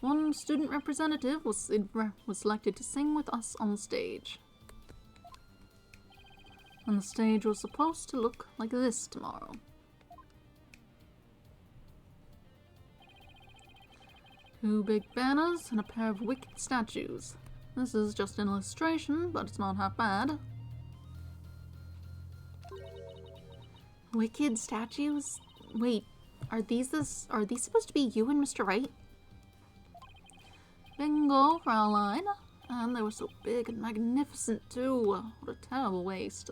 One student representative was selected to sing with us on stage. And the stage was supposed to look like this tomorrow. Two big banners and a pair of wicked statues. This is just an illustration, but it's not half bad. Wicked statues? Wait, are these supposed to be you and Mr. Wright? Bingo, Fraulein. And they were so big and magnificent, too. What a terrible waste.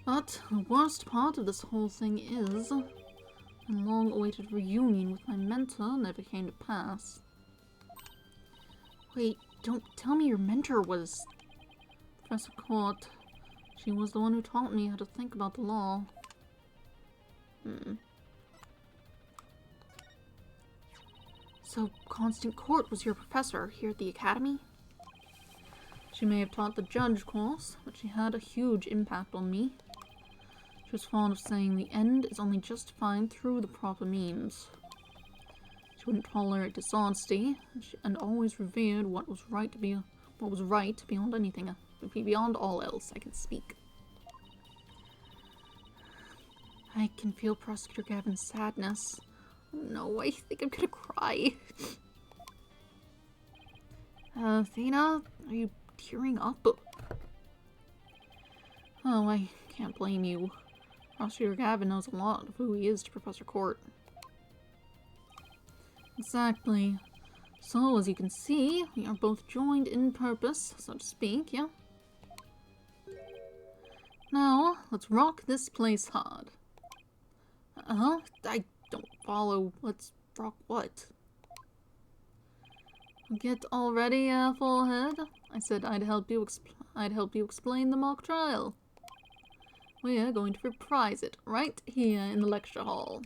But the worst part of this whole thing is, a long-awaited reunion with my mentor never came to pass. Wait, don't tell me your mentor was Professor Court. She was the one who taught me how to think about the law. So, Constant Court was your professor here at the academy? She may have taught the judge course, but she had a huge impact on me. She was fond of saying the end is only justified through the proper means. She wouldn't tolerate dishonesty, and always revered what was right beyond anything, beyond all else I can speak. I can feel Prosecutor Gavin's sadness. Oh no, I think I'm gonna cry. Athena, are you tearing up? Oh, I can't blame you. Prosecutor Gavin knows a lot of who he is to Professor Court. Exactly. So, as you can see, we are both joined in purpose, so to speak, yeah? Now, let's rock this place hard. I don't follow. Let's rock what? Get all ready, forehead. I said I'd help you explain the mock trial. We're going to reprise it right here in the lecture hall.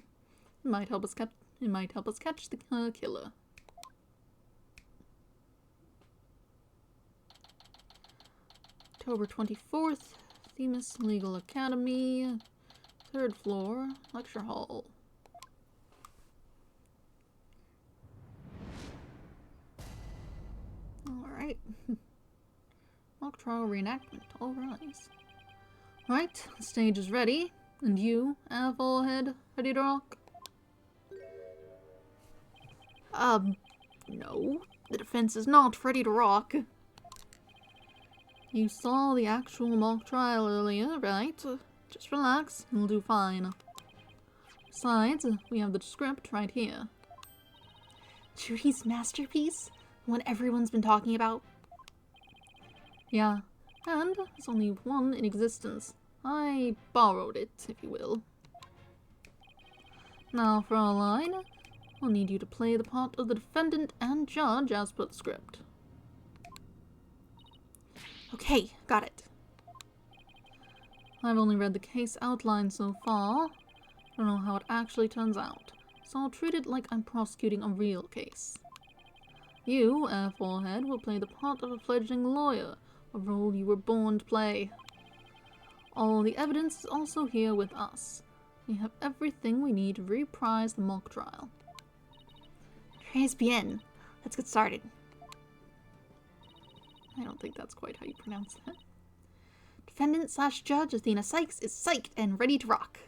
It might help us catch the killer. October 24th, Themis Legal Academy, 3rd floor, lecture hall. Alright. Mock trial reenactment, all rise. Right, the stage is ready. And you, forehead, ready to rock? No. The defense is not ready to rock. You saw the actual mock trial earlier, right? Just relax, and we'll do fine. Besides, we have the script right here. Judy's masterpiece? The one everyone's been talking about? Yeah, and there's only one in existence. I borrowed it, if you will. Now, Fraulein, I'll need you to play the part of the defendant and judge as per the script. Okay, got it. I've only read the case outline so far. Don't know how it actually turns out, so I'll treat it like I'm prosecuting a real case. You, forehead, will play the part of a fledgling lawyer, a role you were born to play. All the evidence is also here with us. We have everything we need to reprise the mock trial. Très bien. Let's get started. I don't think that's quite how you pronounce that. Defendant/Judge Athena Sykes is psyched and ready to rock.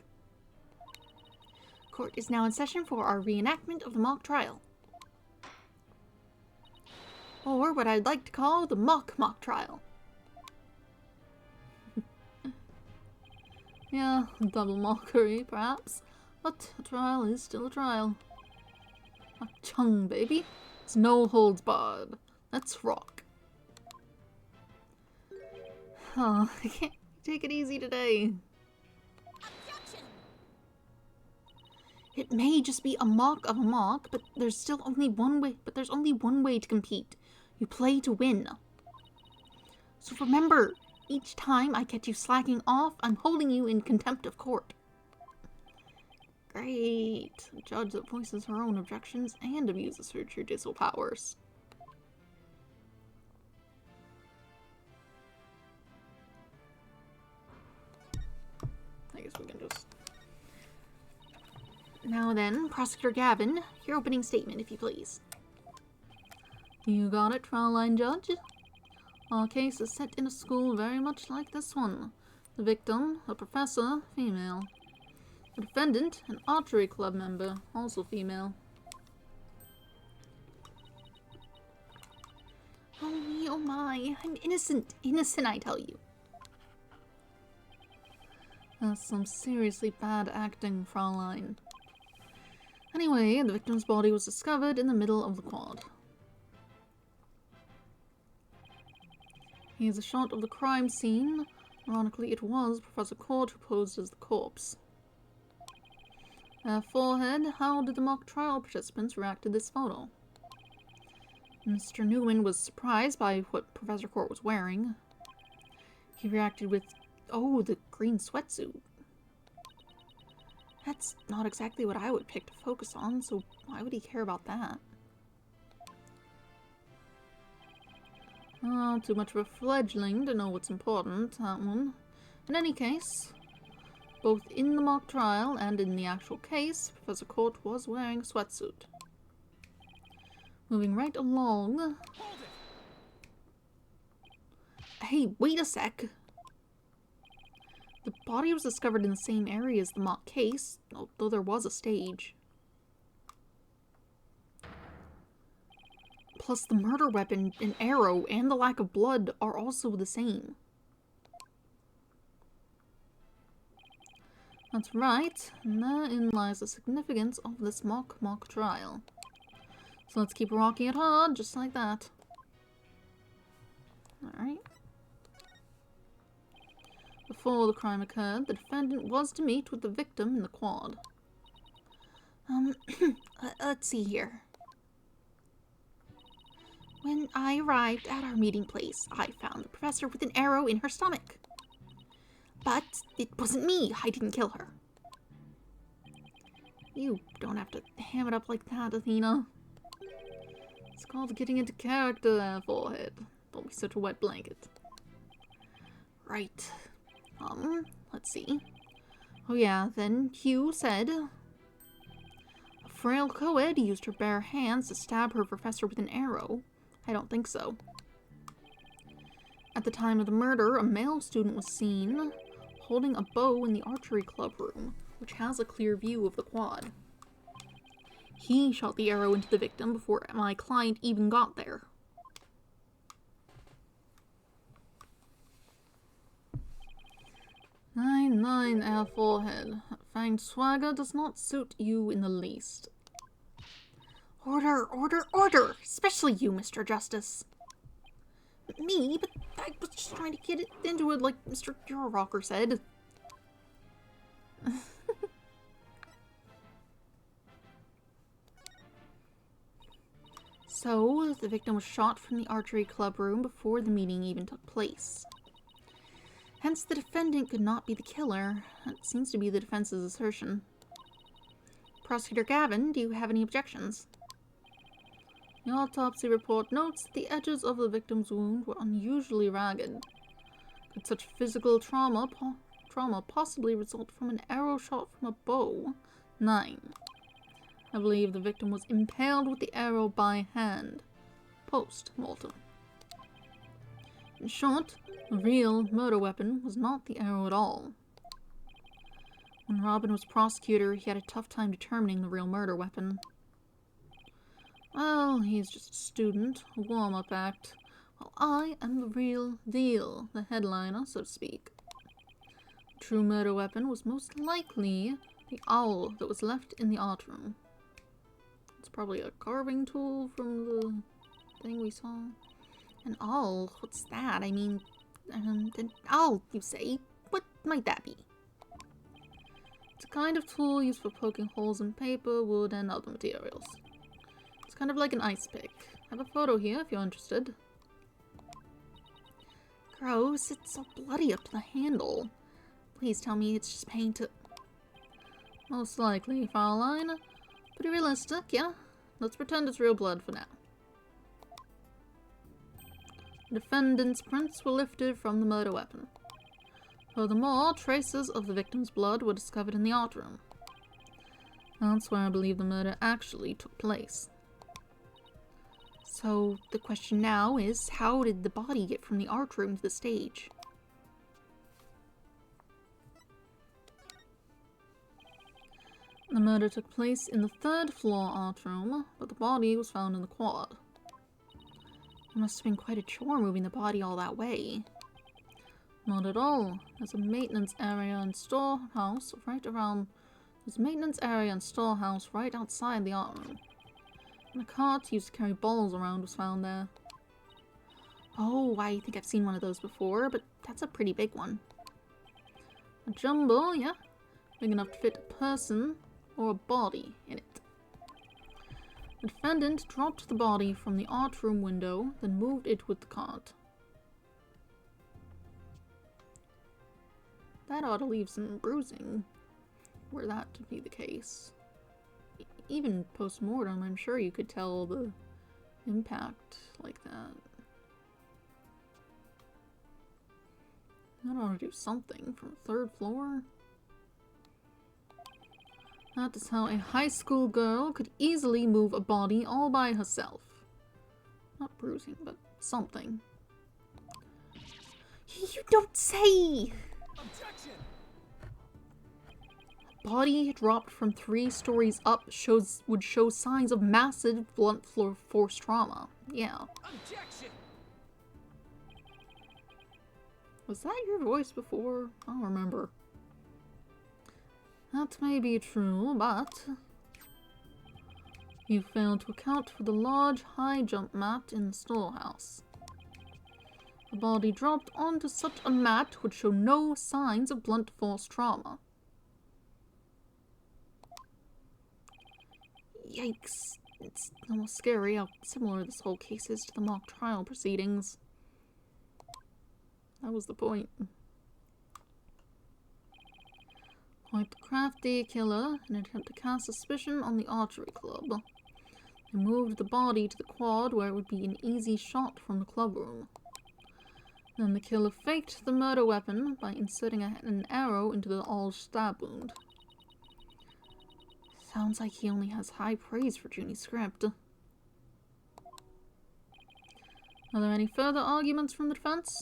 Court is now in session for our reenactment of the mock trial. Or what I'd like to call the mock trial. Yeah, double mockery, perhaps. But a trial is still a trial. A chung, baby. It's no holds barred. Let's rock. Oh, I can't take it easy today. Objection! It may just be a mock of a mock, but there's only one way to compete. You play to win. So remember, each time I catch you slacking off, I'm holding you in contempt of court. Great. A judge that voices her own objections and abuses her judicial powers. I guess we can just... Now then, Prosecutor Gavin, your opening statement, if you please. You got it, Fraulein Judge. Our case is set in a school very much like this one. The victim, a professor, female. The defendant, an archery club member, also female. Oh me, oh my, I'm innocent. Innocent, I tell you. That's some seriously bad acting, Fraulein. Anyway, the victim's body was discovered in the middle of the quad. Here's a shot of the crime scene. Ironically, it was Professor Court who posed as the corpse. Forehead, how did the mock trial participants react to this photo? Mr. Newman was surprised by what Professor Court was wearing. He reacted with, "Oh, the green sweatsuit." That's not exactly what I would pick to focus on, so why would he care about that? Oh, too much of a fledgling to know what's important, that one. In any case, both in the mock trial and in the actual case, Professor Court was wearing a sweatsuit. Moving right along. Hey, wait a sec! The body was discovered in the same area as the mock case, although there was a stage. Plus, the murder weapon, an arrow, and the lack of blood are also the same. That's right, and therein lies the significance of this mock trial. So let's keep rocking it hard, just like that. Alright. Before the crime occurred, the defendant was to meet with the victim in the quad. Let's see here. When I arrived at our meeting place, I found the professor with an arrow in her stomach. But it wasn't me. I didn't kill her. You don't have to ham it up like that, Athena. It's called getting into character there, Forehead. Don't be such a wet blanket. Right. Let's see. Oh yeah, then Hugh said a frail co-ed used her bare hands to stab her professor with an arrow. I don't think so. At the time of the murder, a male student was seen holding a bow in the archery club room, which has a clear view of the quad. He shot the arrow into the victim before my client even got there. Nine, our Forehead. Fine swagger does not suit you in the least. Order, order, order! Especially you, Mr. Justice. Me? But I was just trying to get it into it like Mr. Rocker said. So, the victim was shot from the archery club room before the meeting even took place. Hence, the defendant could not be the killer. That seems to be the defense's assertion. Prosecutor Gavin, do you have any objections? The autopsy report notes that the edges of the victim's wound were unusually ragged. Could such physical trauma possibly result from an arrow shot from a bow? 9. I believe the victim was impaled with the arrow by hand. Post-mortem. In short, the real murder weapon was not the arrow at all. When Robin was prosecutor, he had a tough time determining the real murder weapon. Well, he's just a student, a warm-up act, while I am the real deal, the headliner, so to speak. The true murder weapon was most likely the owl that was left in the art room. It's probably a carving tool from the thing we saw. An owl? What's that? I mean, an owl, you say? What might that be? It's a kind of tool used for poking holes in paper, wood, and other materials. It's kind of like an ice pick. I have a photo here if you're interested. Gross, it's so bloody up to the handle. Please tell me it's just paint. Most likely, Fraulein. Pretty realistic, yeah? Let's pretend it's real blood for now. The defendant's prints were lifted from the murder weapon. Furthermore, traces of the victim's blood were discovered in the art room. That's where I believe the murder actually took place. So, the question now is, how did the body get from the art room to the stage? The murder took place in the third floor art room, but the body was found in the quad. It must have been quite a chore moving the body all that way. Not at all. There's a maintenance area and storehouse right around. There's a maintenance area and storehouse right outside the art room. And a cart used to carry balls around was found there. Oh, I think I've seen one of those before, but that's a pretty big one. A jumbo, yeah. Big enough to fit a person or a body in it. The defendant dropped the body from the art room window, then moved it with the cart. That ought to leave some bruising, were that to be the case. Even post-mortem, I'm sure you could tell the impact like that. That ought to do something from the 3rd floor. That is how a high school girl could easily move a body all by herself. Not bruising, but something. You don't say! Objection! A body dropped from 3 stories up would show signs of massive blunt force trauma. Yeah. Objection! Was that your voice before? I don't remember. That may be true, but you failed to account for the large high jump mat in the storehouse. A body dropped onto such a mat would show no signs of blunt force trauma. Yikes. It's almost scary how similar this whole case is to the mock trial proceedings. That was the point. Quite the crafty killer in an attempt to cast suspicion on the archery club. They moved the body to the quad where it would be an easy shot from the club room. Then the killer faked the murder weapon by inserting an arrow into the all stab wound. Sounds like he only has high praise for Junie's script. Are there any further arguments from the defense?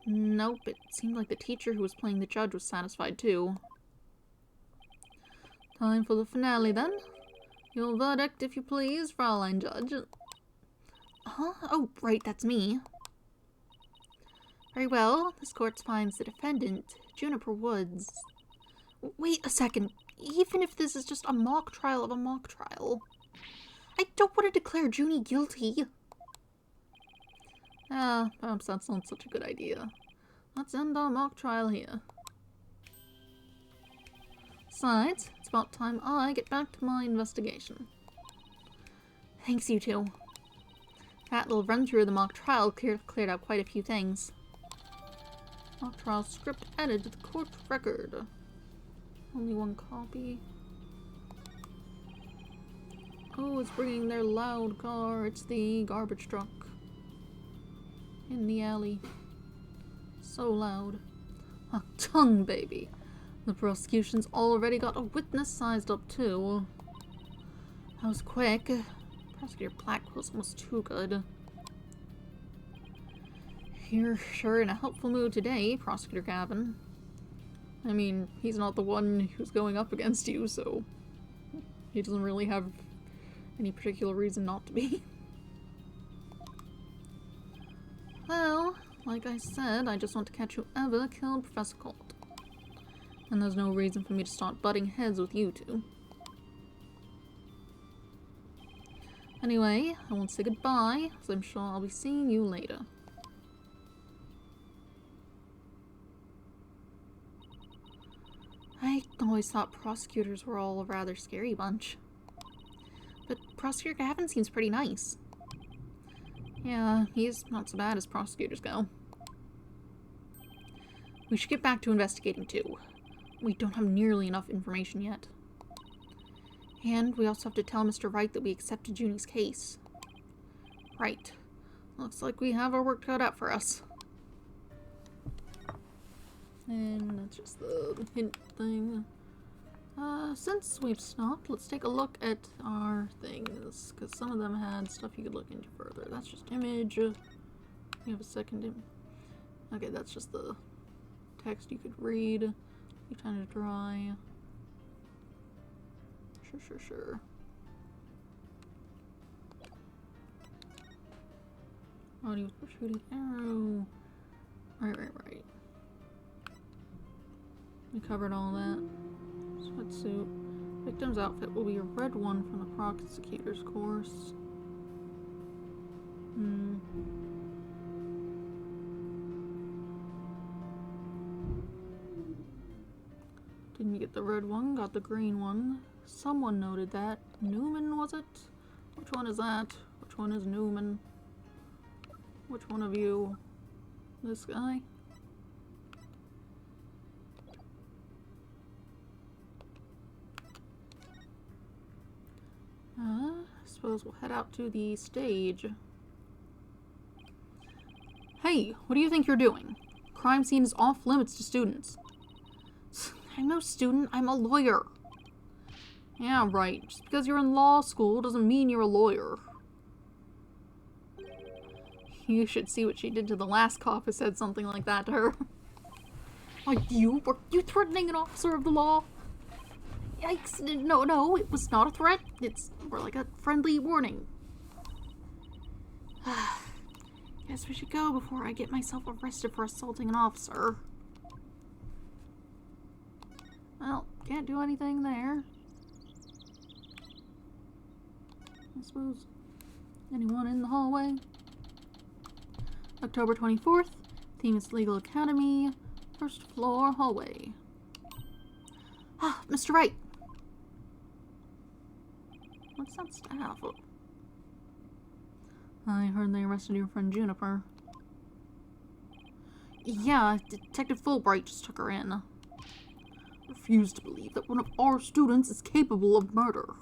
Nope, it seemed like the teacher who was playing the judge was satisfied too. Time for the finale then. Your verdict, if you please, Fraulein Judge. Huh? Oh, right, that's me. Very well, this court finds the defendant, Juniper Woods. Wait a second. Even if this is just a mock trial of a mock trial, I don't want to declare Junie guilty. Perhaps that's not such a good idea. Let's end our mock trial here. Besides, it's about time I get back to my investigation. Thanks, you two. That little run-through of the mock trial cleared out quite a few things. Mock trial script added to the court record. Only 1 copy. Oh, it's bringing their loud car. It's the garbage truck. In the alley. So loud. A tongue, baby. The prosecution's already got a witness sized up, too. That was quick. Prosecutor Blackwell's almost too good. You're sure in a helpful mood today, Prosecutor Gavin. I mean, he's not the one who's going up against you, so he doesn't really have any particular reason not to be. Well, like I said, I just want to catch whoever killed Professor Colt. And there's no reason for me to start butting heads with you two. Anyway, I won't say goodbye, as I'm sure I'll be seeing you later. I always thought prosecutors were all a rather scary bunch. But Prosecutor Gavin seems pretty nice. Yeah, he's not so bad as prosecutors go. We should get back to investigating too. We don't have nearly enough information yet. And we also have to tell Mr. Wright that we accepted Junie's case. Right. Looks like we have our work cut out for us. And that's just the hint thing. Since we've stopped, let's take a look at our things, because some of them had stuff you could look into further. That's just image. You have a second image. Okay, that's just the text you could read. You kind of dry. Sure. Audio protruding arrow. Right. We covered all that. Sweatsuit. Victim's outfit will be a red one from the prosecutor's course. Didn't get the red one, got the green one. Someone noted that. Newman, was it? Which one is that? Which one is Newman? Which one of you? This guy? I suppose we'll head out to the stage. Hey, what do you think you're doing? Crime scene is off limits to students. I'm no student, I'm a lawyer. Yeah, right. Just because you're in law school doesn't mean you're a lawyer. You should see what she did to the last cop who said something like that to her. Were you threatening an officer of the law? Yikes, no, it was not a threat. It's more like a friendly warning. Guess we should go before I get myself arrested for assaulting an officer. Well, can't do anything there. I suppose. Anyone in the hallway? October 24th. Theme is Legal Academy. First floor hallway. Ah, Mr. Wright. What's that staff? I heard they arrested your friend Juniper. Yeah, Detective Fulbright just took her in. Refuse to believe that one of our students is capable of murder.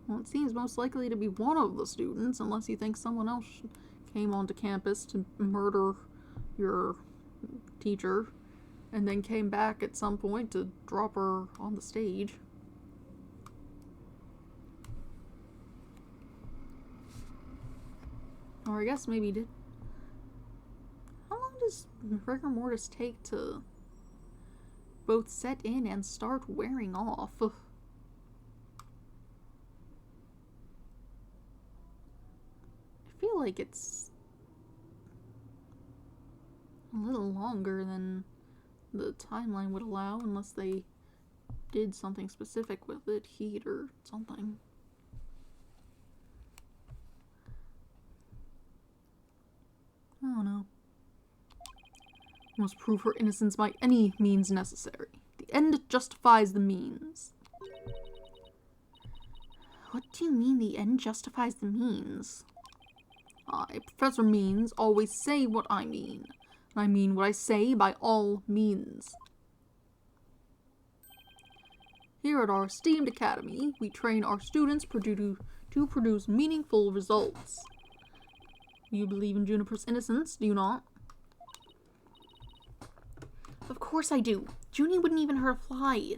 Well, it seems most likely to be one of the students, unless you think someone else came onto campus to murder your teacher, and then came back at some point to drop her on the stage. Or I guess maybe did. How long does rigor mortis take to both set in and start wearing off? I feel like it's a little longer than the timeline would allow, unless they did something specific with it, heat or something. I don't know. Must prove her innocence by any means necessary. The end justifies the means. What do you mean the end justifies the means? I, Professor Means, always say what I mean. And I mean what I say by all means. Here at our esteemed academy, we train our students to produce meaningful results. You believe in Juniper's innocence, do you not? Of course I do. Junie wouldn't even hurt a fly.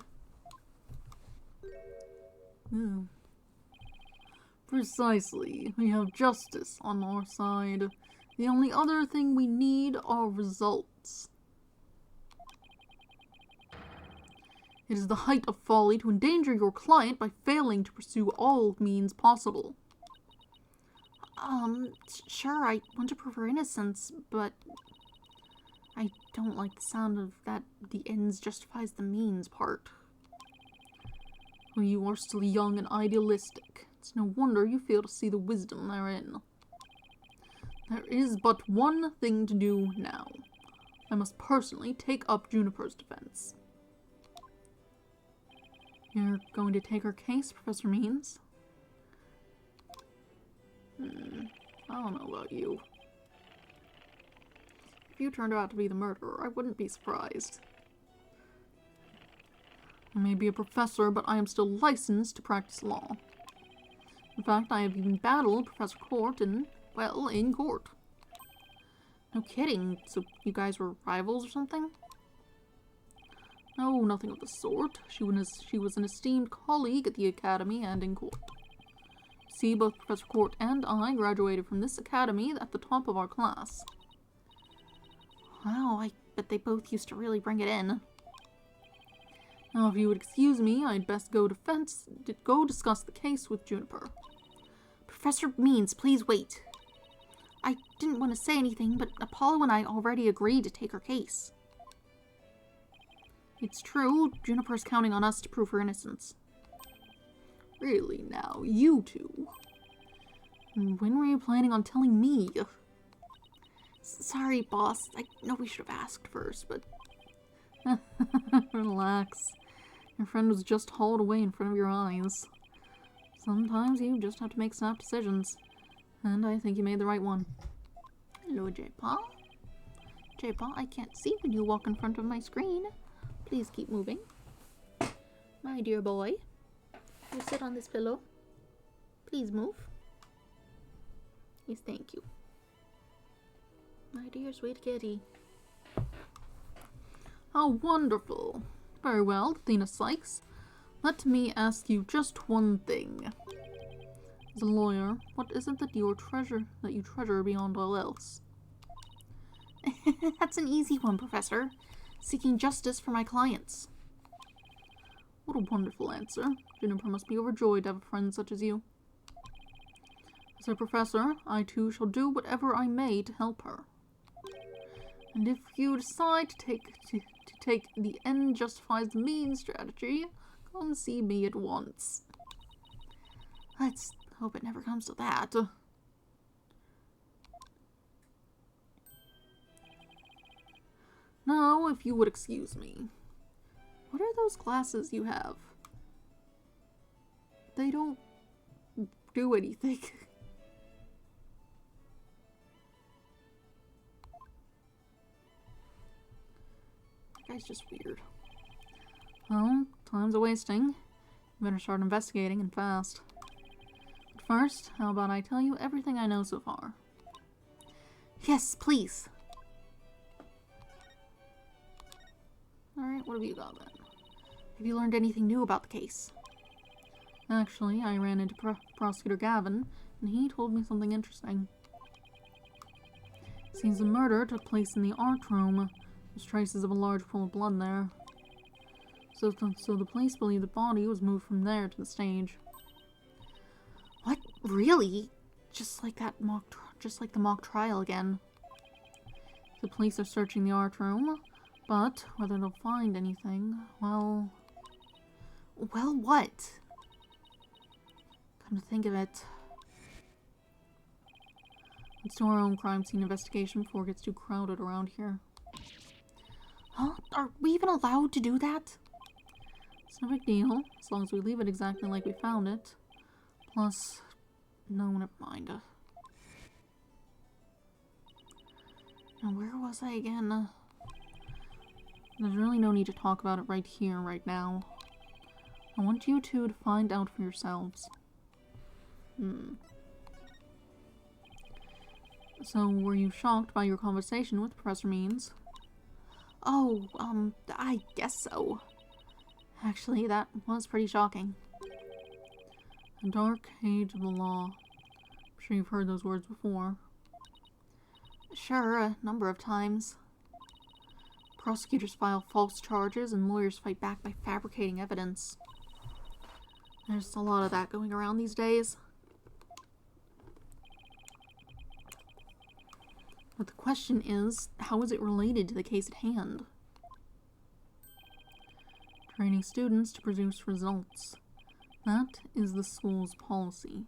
Precisely. We have justice on our side. The only other thing we need are results. It is the height of folly to endanger your client by failing to pursue all means possible. Sure, I want to prove her innocence, but I don't like the sound of that the ends justifies the means part. Well, you are still young and idealistic. It's no wonder you fail to see the wisdom therein. There is but one thing to do now. I must personally take up Juniper's defense. You're going to take her case, Professor Means? I don't know about you. If you turned out to be the murderer, I wouldn't be surprised. I may be a professor, but I am still licensed to practice law. In fact, I have even battled Professor Court in court. No kidding. So you guys were rivals or something? No, nothing of the sort. She was an esteemed colleague at the academy and in court. See, both Professor Court and I graduated from this academy at the top of our class. Wow, I bet they both used to really bring it in. Now, if you would excuse me, I'd best go discuss the case with Juniper. Professor Means, please wait. I didn't want to say anything, but Apollo and I already agreed to take her case. It's true, Juniper's counting on us to prove her innocence. Really now, you two? When were you planning on telling me? Sorry, boss. I know we should have asked first, but... Relax. Your friend was just hauled away in front of your eyes. Sometimes you just have to make snap decisions. And I think you made the right one. Hello, J-Paw. J-Paw, I can't see when you walk in front of my screen. Please keep moving. My dear boy, you sit on this pillow. Please move. Yes, thank you. My dear sweet kitty. How wonderful. Very well, Athena Sykes. Let me ask you just one thing. As a lawyer, what is it that you treasure beyond all else? That's an easy one, Professor. Seeking justice for my clients. What a wonderful answer. Juniper must be overjoyed to have a friend such as you. As a professor, I too shall do whatever I may to help her. And if you decide to take the end justifies the means strategy, come see me at once. Let's hope it never comes to that. Now, if you would excuse me. What are those glasses you have? They don't do anything. That guy's just weird. Well, time's a wasting. You better start investigating and fast. But first, how about I tell you everything I know so far? Yes, please. Alright, what have you got then? Have you learned anything new about the case? Actually, I ran into Prosecutor Gavin, and he told me something interesting. Seems the murder took place in the art room. There's traces of a large pool of blood there. So the police believe the body was moved from there to the stage. What? Really? Just like the mock trial again. The police are searching the art room. But whether they'll find anything, well, what? Come to think of it. Let's do our own crime scene investigation before it gets too crowded around here. Huh? Are we even allowed to do that? It's no big deal, as long as we leave it exactly like we found it. Plus, no, never mind. Now, where was I again? There's really no need to talk about it right here, right now. I want you two to find out for yourselves. So, were you shocked by your conversation with Professor Means? Oh, I guess so. Actually, that was pretty shocking. A dark age of the law. I'm sure you've heard those words before. Sure, a number of times. Prosecutors file false charges and lawyers fight back by fabricating evidence. There's a lot of that going around these days. But the question is, how is it related to the case at hand? Training students to produce results. That is the school's policy.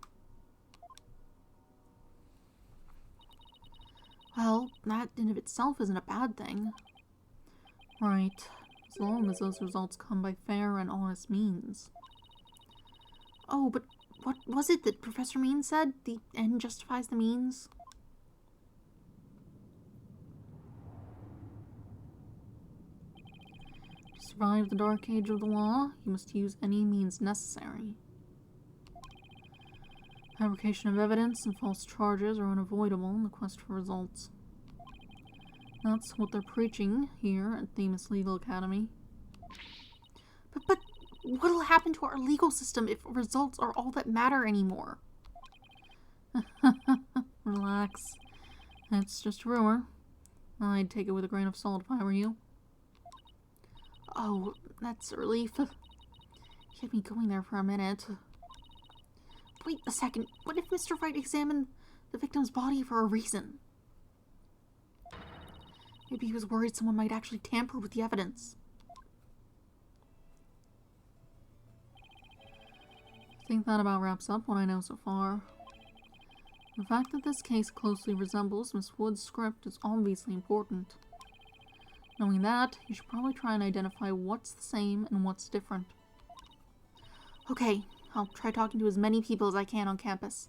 Well, that in of itself isn't a bad thing. Right, as long as those results come by fair and honest means. Oh, but what was it that Professor Means said? The end justifies the means? To survive the dark age of the law, you must use any means necessary. Fabrication of evidence and false charges are unavoidable in the quest for results. That's what they're preaching here at Themis Legal Academy. But what'll happen to our legal system if results are all that matter anymore? Relax. That's just a rumor. I'd take it with a grain of salt if I were you. Oh, that's a relief. You had me going there for a minute. Wait a second. What if Mr. Wright examined the victim's body for a reason. Maybe he was worried someone might actually tamper with the evidence. I think that about wraps up what I know so far. The fact that this case closely resembles Miss Wood's script is obviously important. Knowing that, you should probably try and identify what's the same and what's different. Okay, I'll try talking to as many people as I can on campus.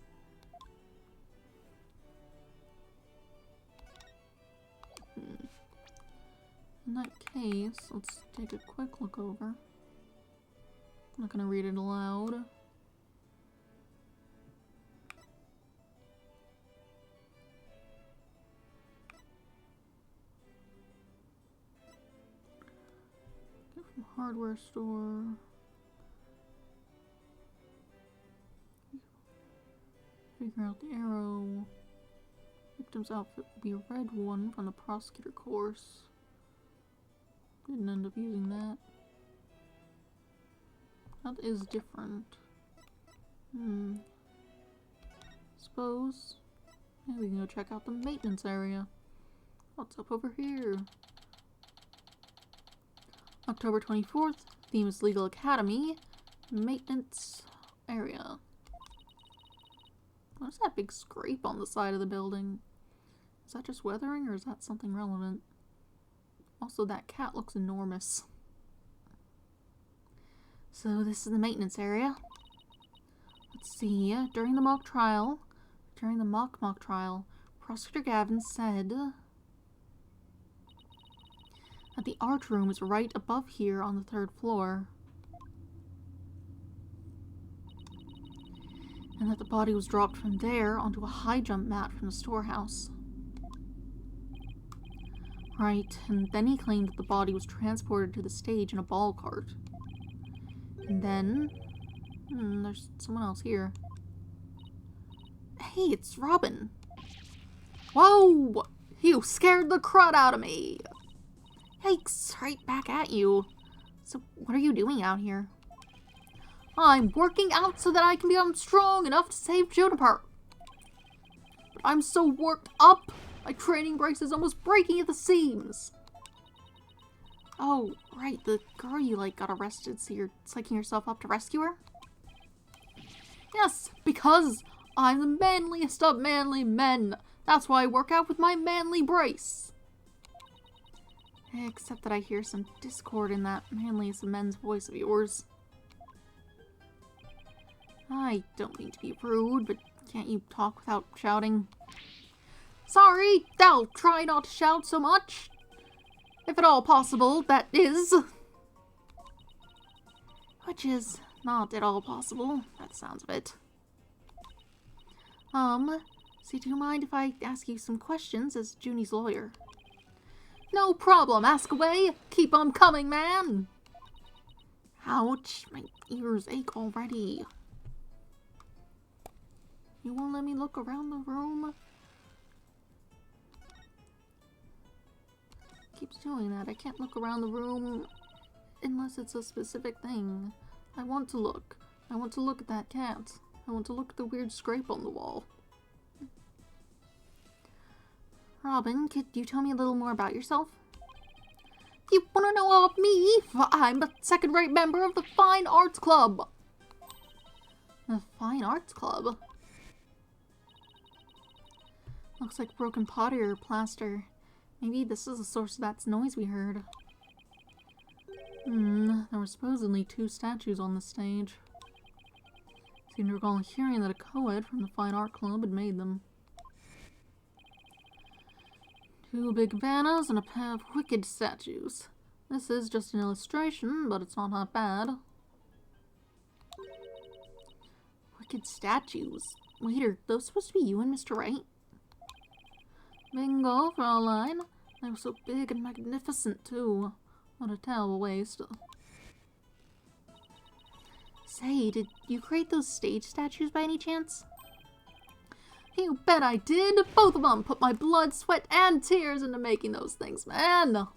In that case, let's take a quick look over. I'm not gonna read it aloud. Get from hardware store. Figure out the arrow. Victim's outfit will be a red one from the prosecutor course. Didn't end up using that. That is different. Suppose maybe we can go check out the maintenance area. What's up over here? October 24th, theme is Legal Academy, maintenance area. What's that big scrape on the side of the building? Is that just weathering or is that something relevant? Also, that cat looks enormous. So this is the maintenance area. Let's see, during the mock trial, Prosecutor Gavin said that the art room is right above here on the 3rd floor. And that the body was dropped from there onto a high jump mat from the storehouse. Right, and then he claimed that the body was transported to the stage in a ball cart. And then... there's someone else here. Hey, it's Robin! Whoa! You scared the crud out of me! Yikes, right back at you. So, what are you doing out here? I'm working out so that I can become strong enough to save Juniper. But I'm so worked up! My training brace is almost breaking at the seams. Oh, right, the girl you got arrested, so you're psyching yourself up to rescue her? Yes, because I'm the manliest of manly men. That's why I work out with my manly brace. Except that I hear some discord in that manliest of men's voice of yours. I don't mean to be rude, but can't you talk without shouting? Sorry, I'll try not to shout so much. If at all possible, that is. Which is not at all possible, by the sounds of it. So do you mind if I ask you some questions as Junie's lawyer? No problem, ask away. Keep 'em coming, man. Ouch, my ears ache already. You won't let me look around the room? Keeps doing that. I can't look around the room unless it's a specific thing. I want to look. I want to look at that cat. I want to look at the weird scrape on the wall. Robin, could you tell me a little more about yourself? You want to know about me? I'm a second-rate member of the Fine Arts Club. The Fine Arts Club? Looks like broken pottery or plaster. Maybe this is the source of that noise we heard. There were supposedly 2 statues on the stage. Seem to recall hearing that a co-ed from the Fine Art Club had made them. 2 big banners and a pair of wicked statues. This is just an illustration, but it's not that bad. Wicked statues? Wait, are those supposed to be you and Mr. Wright? Bingo, Fraulein. They were so big and magnificent, too. What a terrible waste. Say, did you create those stage statues by any chance? You bet I did! Both of them! Put my blood, sweat, and tears into making those things, man!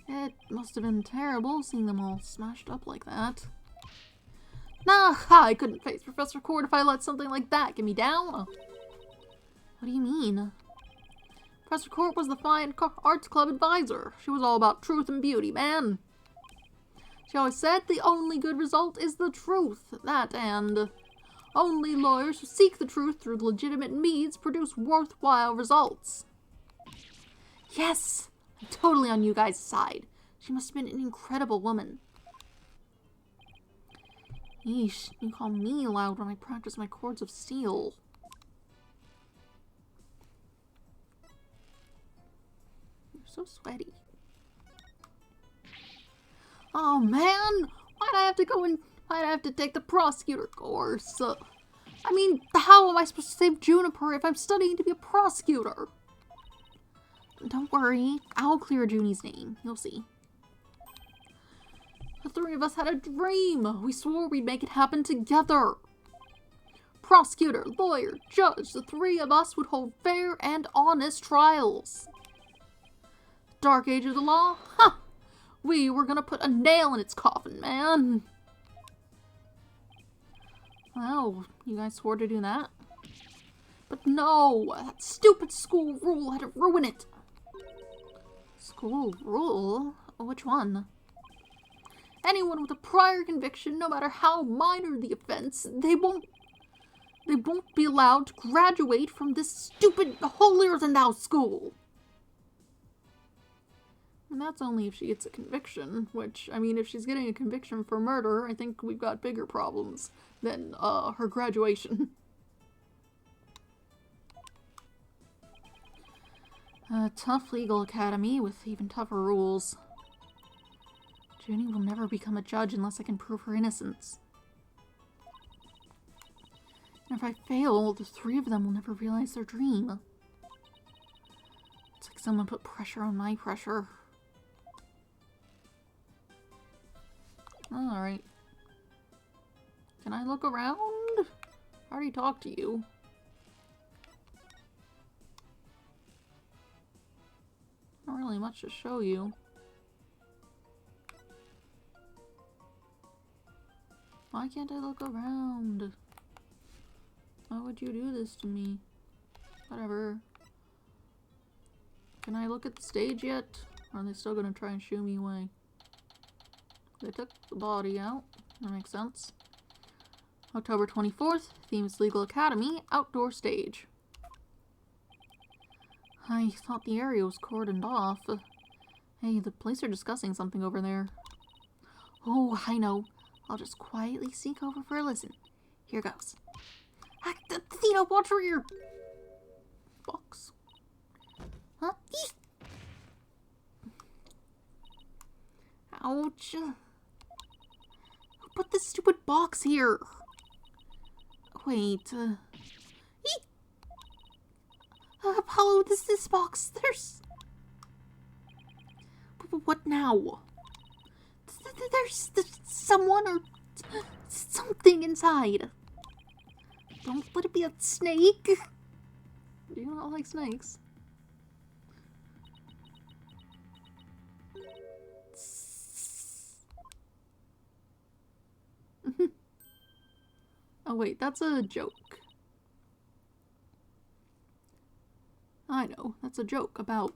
It must have been terrible seeing them all smashed up like that. Nah, I couldn't face Professor Cord if I let something like that get me down. What do you mean? Professor Cord was the Fine Arts Club advisor. She was all about truth and beauty, man. She always said the only good result is the truth. That and only lawyers who seek the truth through legitimate means produce worthwhile results. Yes, I'm totally on you guys' side. She must have been an incredible woman. Yeesh, you call me loud when I practice my chords of steel. You're so sweaty. Oh man, why'd I have to take the prosecutor course? I mean, how am I supposed to save Juniper if I'm studying to be a prosecutor? Don't worry, I'll clear Junie's name. You'll see. The three of us had a dream. We swore we'd make it happen together. Prosecutor, lawyer, judge, the three of us would hold fair and honest trials. Dark age of the law? Huh! We were gonna put a nail in its coffin, man. Well, you guys swore to do that? But no, that stupid school rule had to ruin it. School rule? Which one? Anyone with a prior conviction, no matter how minor the offense, they won't be allowed to graduate from this stupid holier-than-thou school. And that's only if she gets a conviction, which, I mean, if she's getting a conviction for murder, I think we've got bigger problems than, her graduation. A tough legal academy with even tougher rules. Junie will never become a judge unless I can prove her innocence. And if I fail, the three of them will never realize their dream. It's like someone put pressure on my pressure. Alright. Can I look around? I already talked to you. Not really much to show you. Why can't I look around? Why would you do this to me? Whatever. Can I look at the stage yet? Or are they still gonna try and shoo me away? They took the body out. That makes sense. October 24th, theme is Legal Academy, outdoor stage. I thought the area was cordoned off. Hey, the police are discussing something over there. Oh, I know. I'll just quietly sneak over for a listen. Here goes. Athena, watch for your box. Huh? Eek. Ouch. Who put this stupid box here? Wait. Eek. Apollo, this box. There's... What now? There's someone or something inside. Don't let it be a snake. Do you not like snakes? Oh wait, that's a joke. I know, that's a joke about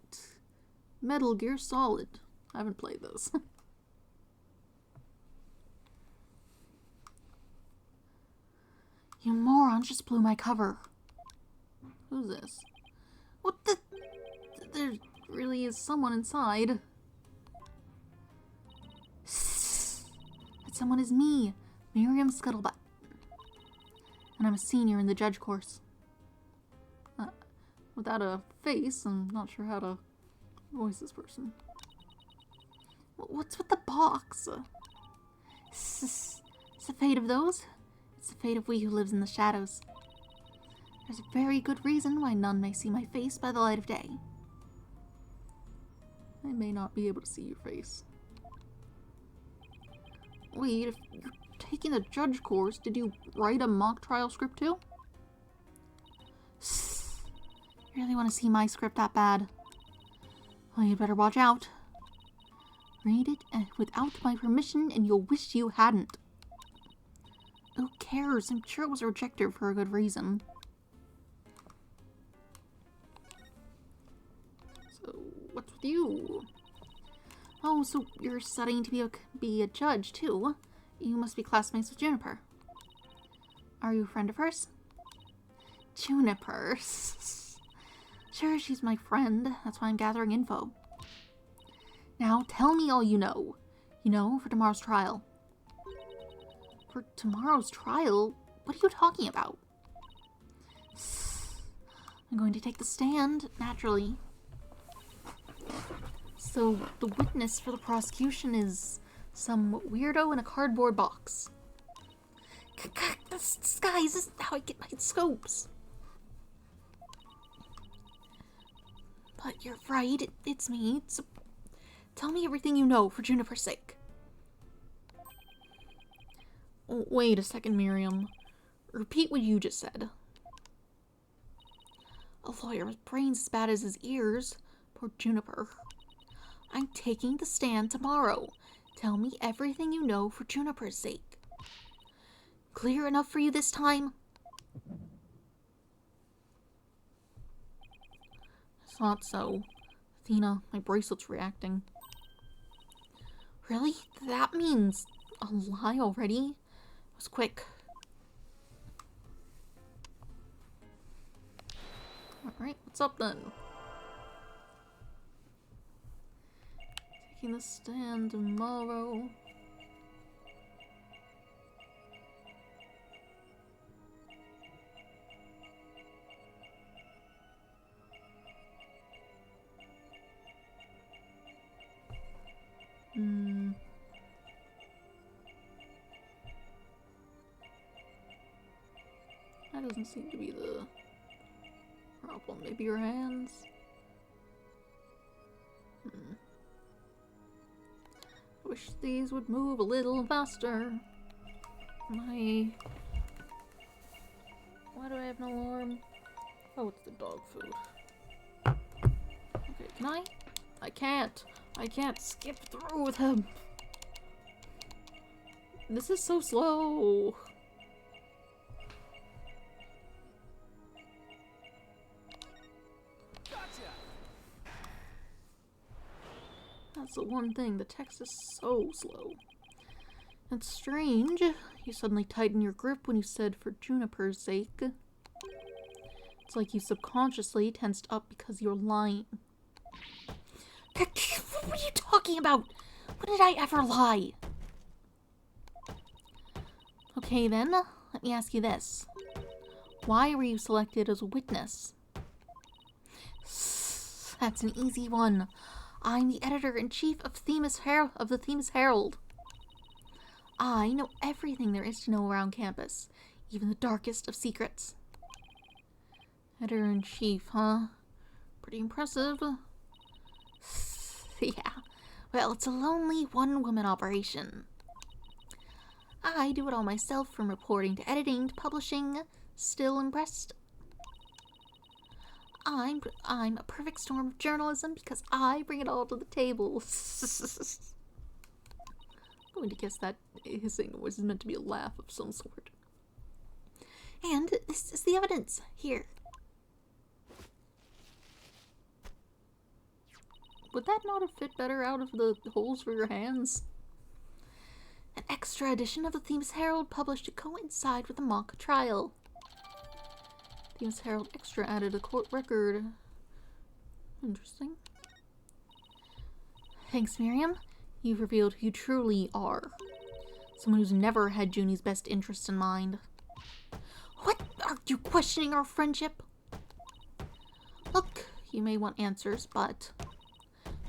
Metal Gear Solid. I haven't played those. You morons just blew my cover. Who's this? What the? There really is someone inside. That someone is me, Miriam Scuttlebutt. And I'm a senior in the judge course. Without a face, I'm not sure how to voice this person. What's with the box? It's the fate of those. It's the fate of we who lives in the shadows. There's a very good reason why none may see my face by the light of day. I may not be able to see your face. Wait, if you're taking the judge course, did you write a mock trial script too? You really want to see my script that bad? Well, you'd better watch out. Read it without my permission and you'll wish you hadn't. Who cares? I'm sure it was rejected for a good reason. So, what's with you? Oh, so you're studying to be a judge, too. You must be classmates with Juniper. Are you a friend of hers? Juniper? Sure, she's my friend. That's why I'm gathering info. Now, tell me all you know. You know, for tomorrow's trial. For tomorrow's trial? What are you talking about? I'm going to take the stand, naturally. So, the witness for the prosecution is some weirdo in a cardboard box. Disguise isn't how I get my scopes. But you're right, it's me. So tell me everything you know for Juniper's sake. Oh, wait a second, Miriam. Repeat what you just said. A lawyer with brains as bad as his ears. Poor Juniper. I'm taking the stand tomorrow. Tell me everything you know for Juniper's sake. Clear enough for you this time? It's not so. Athena, my bracelet's reacting. Really? That means a lie already? It was quick. Alright, what's up then? Taking the stand tomorrow. That doesn't seem to be the problem. Maybe your hands? Wish these would move a little faster. Why do I have an alarm? Oh, it's the dog food. Okay, can I? I can't. I can't skip through with him. This is so slow. That's the one thing, the text is so slow. That's strange. You suddenly tightened your grip when you said for Juniper's sake. It's like you subconsciously tensed up because you're lying. What are you talking about? When did I ever lie? Okay then, let me ask you this. Why were you selected as a witness? That's an easy one. I'm the editor-in-chief of the Themis Herald. I know everything there is to know around campus, even the darkest of secrets. Editor-in-chief, huh? Pretty impressive. Yeah, well, it's a lonely one-woman operation. I do it all myself, from reporting to editing to publishing. Still impressed? I'm a perfect storm of journalism because I bring it all to the table. I'm going to guess that hissing was meant to be a laugh of some sort. And this is the evidence. Here. Would that not have fit better out of the holes for your hands? An extra edition of the Themis Herald published to coincide with the mock trial. Themis Herald Extra added a court record. Interesting. Thanks, Miriam. You've revealed who you truly are. Someone who's never had Junie's best interest in mind. What? Are you questioning our friendship? Look, you may want answers, but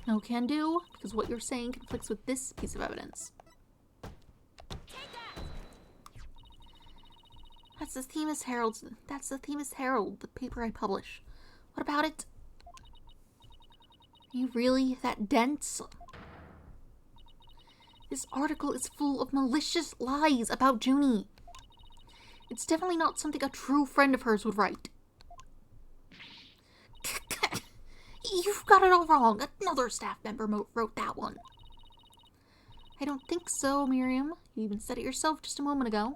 no can do, because what you're saying conflicts with this piece of evidence. That's the Themis Herald. That's the Themis Herald, the paper I publish. What about it? Are you really that dense? This article is full of malicious lies about Junie. It's definitely not something a true friend of hers would write. You've got it all wrong. Another staff member wrote that one. I don't think so, Miriam. You even said it yourself just a moment ago.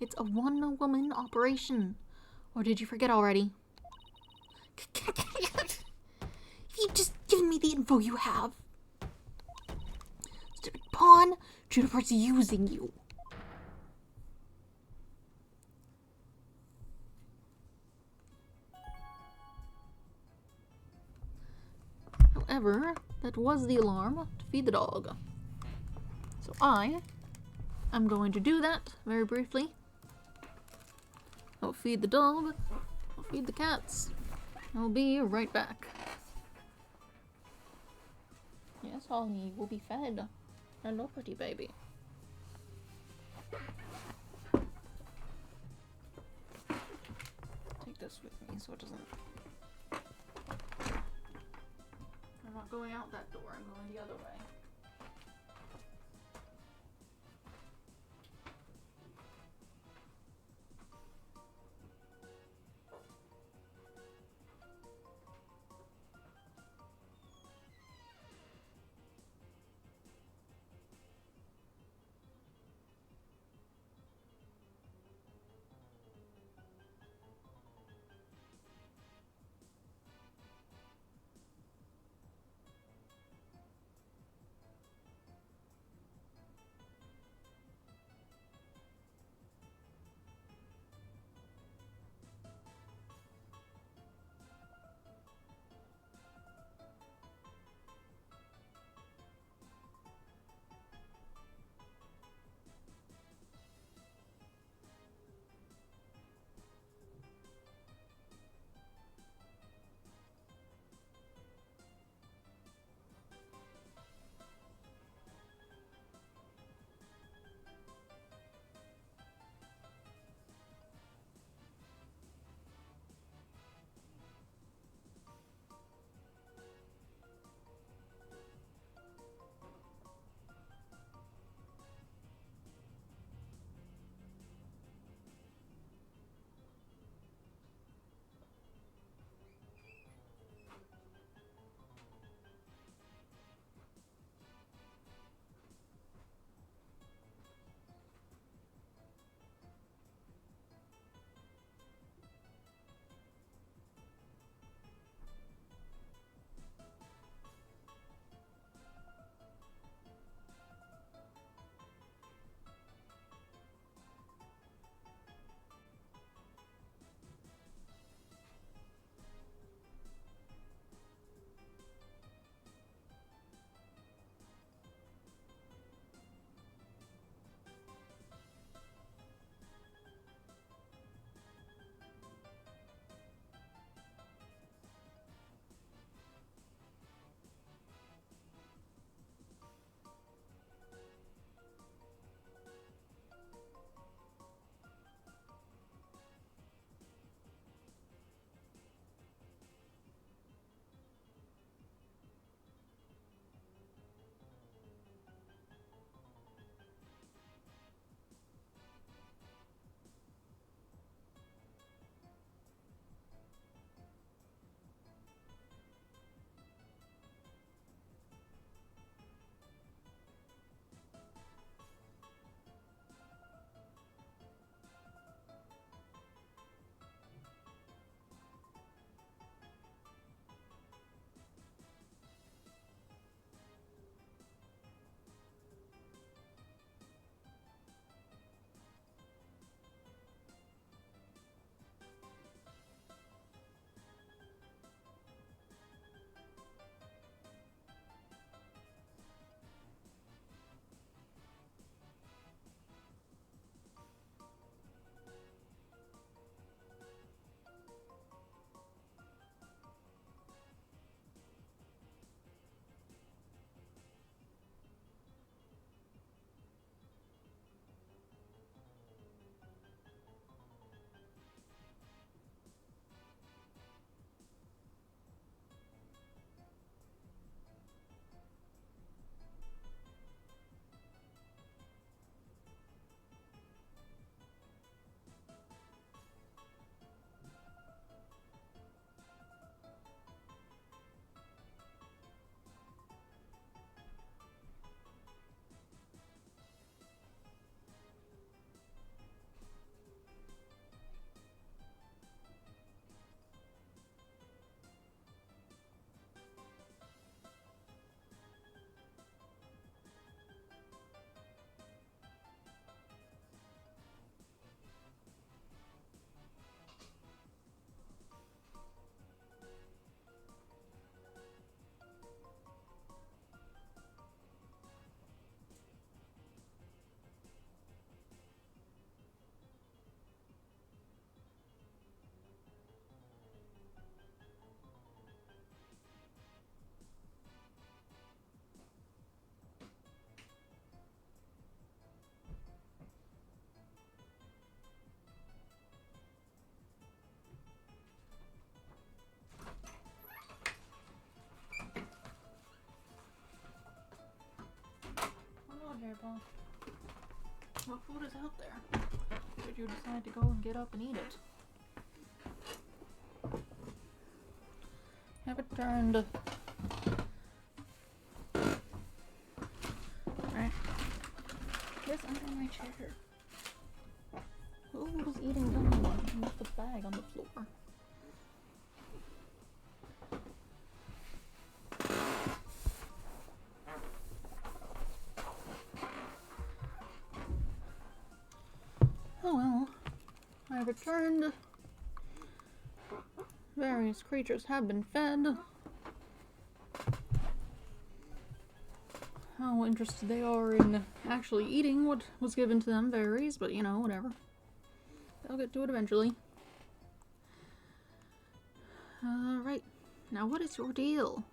It's a one-woman operation. Or did you forget already? You've just given me the info you have. Stupid pawn, Juniper's using you. However, that was the alarm to feed the dog. So I am going to do that very briefly. I'll feed the dog, I'll feed the cats. I'll be right back. Yes, Holly, you will be fed. Hello, pretty baby. Take this with me so it doesn't... I'm not going out that door, I'm going the other way. there, Bob? What food is out there? Did you decide to go and get up and eat it? Have it turned. Right. This under my chair. Who was eating gummy and left the bag on the floor? Oh well. I returned. Various creatures have been fed. How interested they are in actually eating what was given to them varies, but you know, whatever. They'll get to it eventually. Right. Now what is your deal?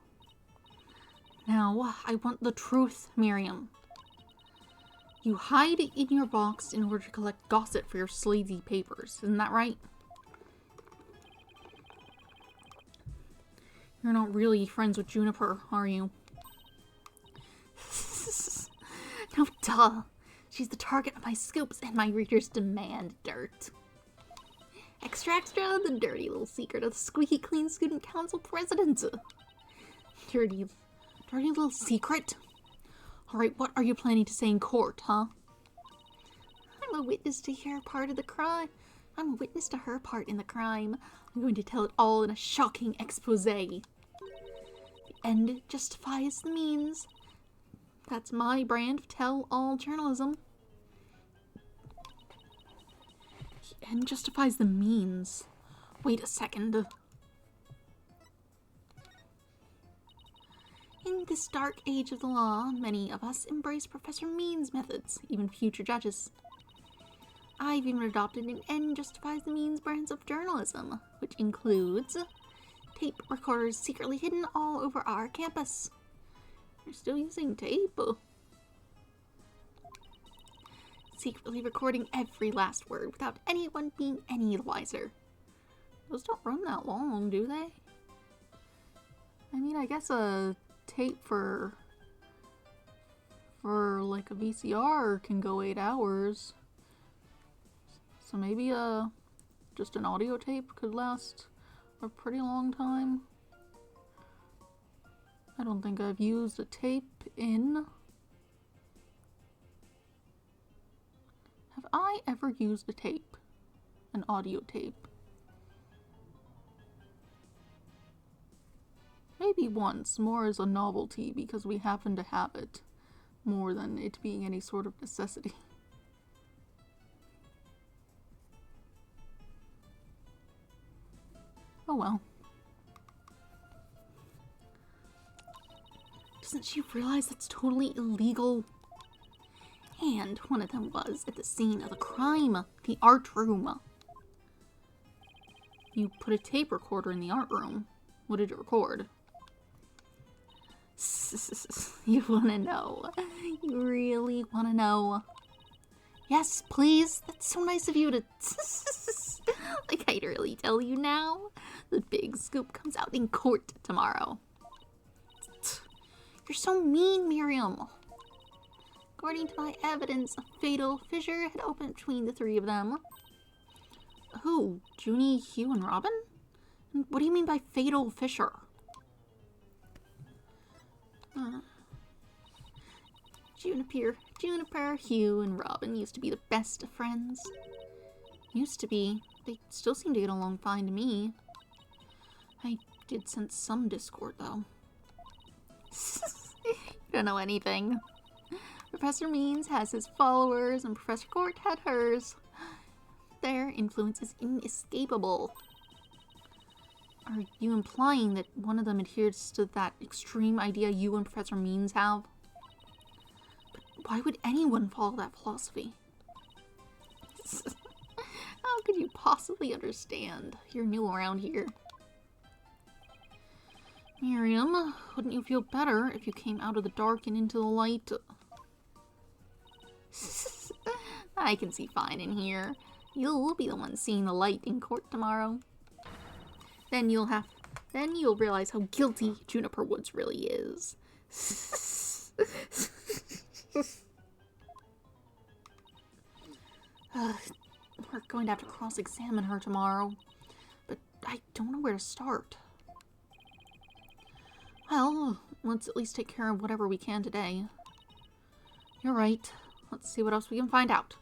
Now, I want the truth, Miriam. You hide it in your box in order to collect gossip for your sleazy papers. Isn't that right? You're not really friends with Juniper, are you? No, duh. She's the target of my scoops and my readers demand dirt. Extra, the dirty little secret of the squeaky clean student council president. Dirty little secret? Alright, what are you planning to say in court, huh? I'm a witness to her part of the crime. I'm a witness to her part in the crime. I'm going to tell it all in a shocking expose. The end justifies the means. That's my brand of tell-all journalism. The end justifies the means. Wait a second. In this dark age of the law, many of us embrace Professor Means methods, even future judges. I've even adopted an end justifies the means branch of journalism, which includes tape recorders secretly hidden all over our campus. You're still using tape? Secretly recording every last word without anyone being any the wiser. Those don't run that long, do they? I mean, I guess a tape for like a VCR can go 8 hours. So maybe just an audio tape could last a pretty long time. I don't think I've used a tape in... Have I ever used a tape? An audio tape? Maybe once, more as a novelty because we happen to have it, more than it being any sort of necessity. Oh well. Doesn't she realize that's totally illegal? And one of them was at the scene of the crime, the art room. You put a tape recorder in the art room. What did it record? You wanna know? You really wanna know? Yes, please. That's so nice of you to... Like, I'd really tell you now. The big scoop comes out in court tomorrow. You're so mean, Miriam. According to my evidence, a fatal fissure had opened between the three of them. Who? Junie, Hugh, and Robin? What do you mean by fatal fissure? Juniper, Hugh, and Robin used to be the best of friends. Used to be. They still seem to get along fine to me. I did sense some discord, though. You don't know anything. Professor Means has his followers, and Professor Court had hers. Their influence is inescapable. Are you implying that one of them adheres to that extreme idea you and Professor Means have? But why would anyone follow that philosophy? How could you possibly understand? You're new around here. Miriam, wouldn't you feel better if you came out of the dark and into the light? I can see fine in here. You'll be the one seeing the light in court tomorrow. Then you'll realize how guilty Juniper Woods really is. We're going to have to cross-examine her tomorrow, but I don't know where to start. Well, let's at least take care of whatever we can today. You're right. Let's see what else we can find out.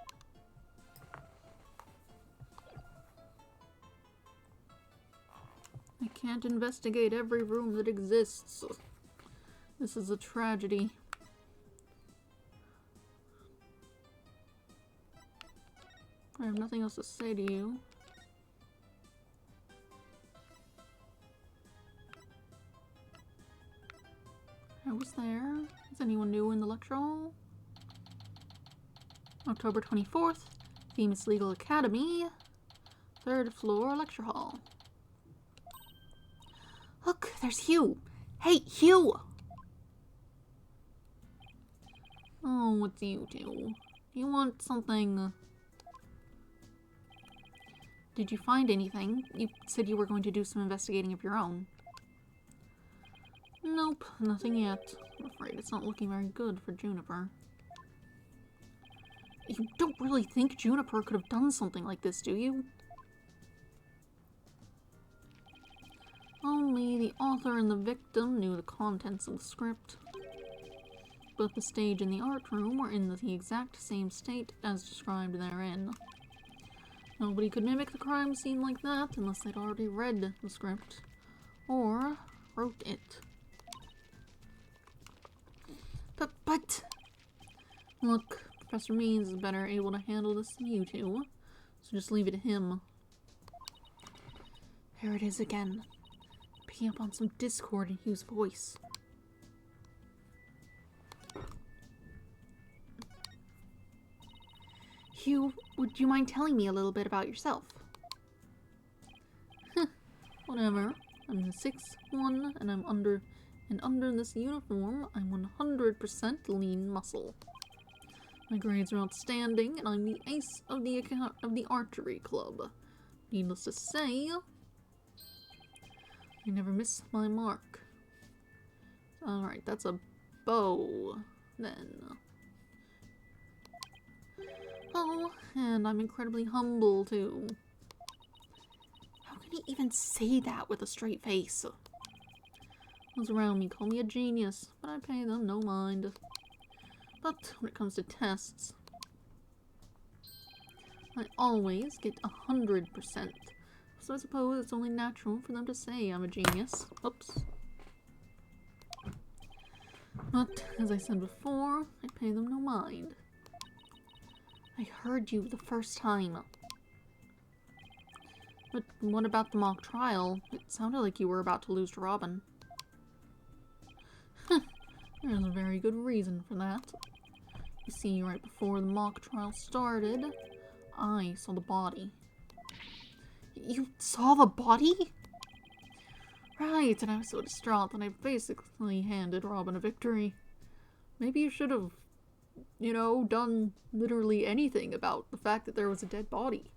I can't investigate every room that exists. This is a tragedy. I have nothing else to say to you. I was there. Is anyone new in the lecture hall? October 24th, Famous Legal Academy, 3rd floor lecture hall. Look, there's Hugh. Hey, Hugh! Oh, what's you two? You want something? Did you find anything? You said you were going to do some investigating of your own. Nope, nothing yet. I'm afraid it's not looking very good for Juniper. You don't really think Juniper could have done something like this, do you? Only the author and the victim knew the contents of the script. Both the stage and the art room were in the exact same state as described therein. Nobody could mimic the crime scene like that unless they'd already read the script or wrote it. But look, Professor Means is better able to handle this than you two, so just leave it to him. There it is again, picking up on some discord in Hugh's voice. Hugh, would you mind telling me a little bit about yourself? Whatever. I'm the 6'1", and under this uniform, I'm 100% lean muscle. My grades are outstanding, and I'm the ace of the archery club. Needless to say, I never miss my mark. Alright, that's a bow, then. Oh, and I'm incredibly humble, too. How can he even say that with a straight face? Those around me call me a genius, but I pay them no mind. But when it comes to tests, I always get 100%. So I suppose it's only natural for them to say I'm a genius. Oops. But, as I said before, I pay them no mind. I heard you the first time. But what about the mock trial? It sounded like you were about to lose to Robin. There's a very good reason for that. You see, right before the mock trial started, I saw the body. You saw the body? Right, and I was so distraught that I basically handed Robin a victory. Maybe you should have, you know, done literally anything about the fact that there was a dead body.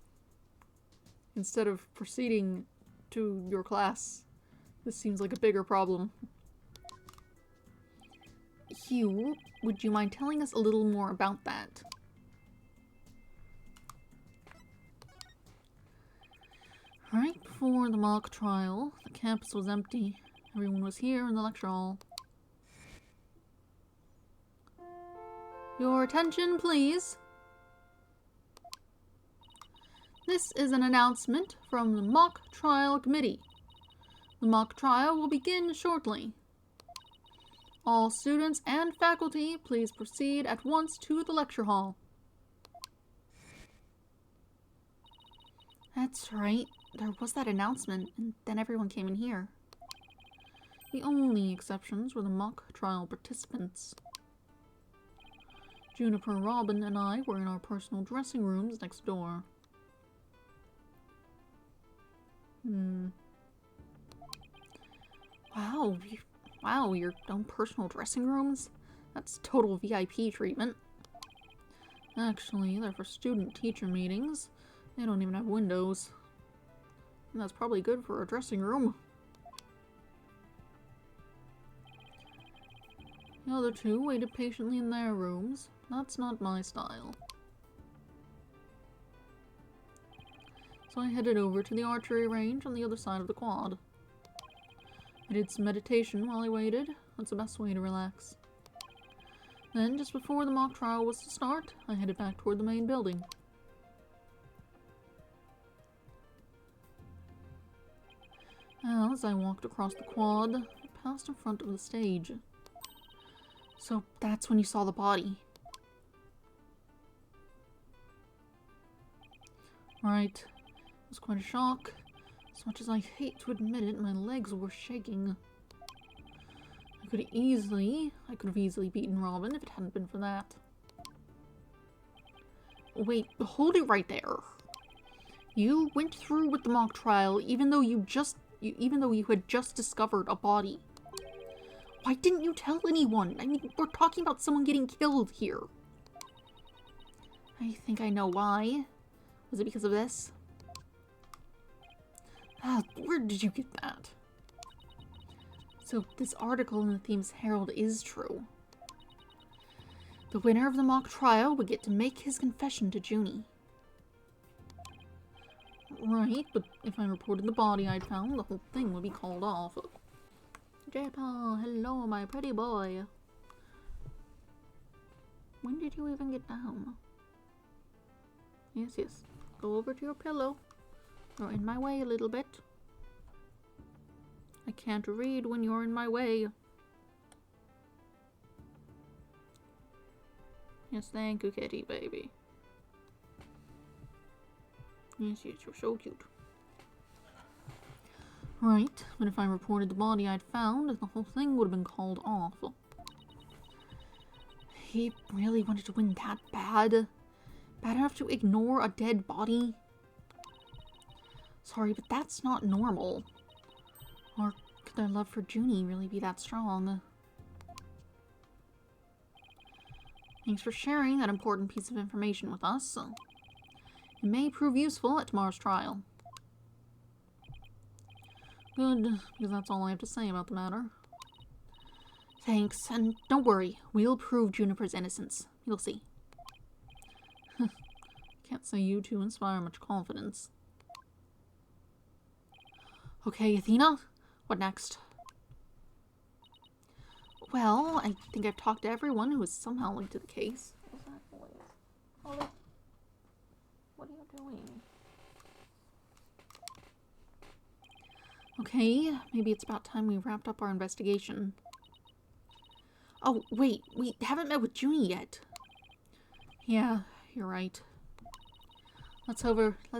Instead of proceeding to your class. This seems like a bigger problem. Hugh, would you mind telling us a little more about that? Right before the mock trial, the campus was empty. Everyone was here in the lecture hall. Your attention, please. This is an announcement from the mock trial committee. The mock trial will begin shortly. All students and faculty, please proceed at once to the lecture hall. That's right. There was that announcement, and then everyone came in here. The only exceptions were the mock trial participants. Juniper, Robin, and I were in our personal dressing rooms next door. Wow, your own personal dressing rooms? That's total VIP treatment. Actually, they're for student-teacher meetings. They don't even have windows. And that's probably good for a dressing room. The other two waited patiently in their rooms. That's not my style. So I headed over to the archery range on the other side of the quad. I did some meditation while I waited. That's the best way to relax. Then, just before the mock trial was to start, I headed back toward the main building. As I walked across the quad, I passed in front of the stage. So that's when you saw the body. Right. It was quite a shock. As much as I hate to admit it, my legs were shaking. I could have easily beaten Robin if it hadn't been for that. Wait, hold it right there. You went through with the mock trial even though you had just discovered a body. Why didn't you tell anyone? I mean, we're talking about someone getting killed here. I think I know why. Was it because of this? Where did you get that? So this article in the Themes Herald is true. The winner of the mock trial would get to make his confession to Junie. Right, but if I reported the body I'd found, the whole thing would be called off. J-Paul, hello, my pretty boy. When did you even get down? Yes, yes. Go over to your pillow. You're in my way a little bit. I can't read when you're in my way. Yes, thank you, kitty baby. Yes, yes, you're so cute. Right, but if I reported the body I'd found, the whole thing would have been called off. He really wanted to win that bad? Bad enough to ignore a dead body? Sorry, but that's not normal. Or could their love for Junie really be that strong? Thanks for sharing that important piece of information with us. It may prove useful at tomorrow's trial. Good, because that's all I have to say about the matter. Thanks, and don't worry, we'll prove Juniper's innocence. You'll see. Can't say you two inspire much confidence. Okay, Athena, what next? Well, I think I've talked to everyone who is somehow linked to the case. What's that noise? Ollie? What are you doing? Okay, maybe it's about time we wrapped up our investigation. Oh, wait, we haven't met with Junie yet. Yeah, you're right. Let's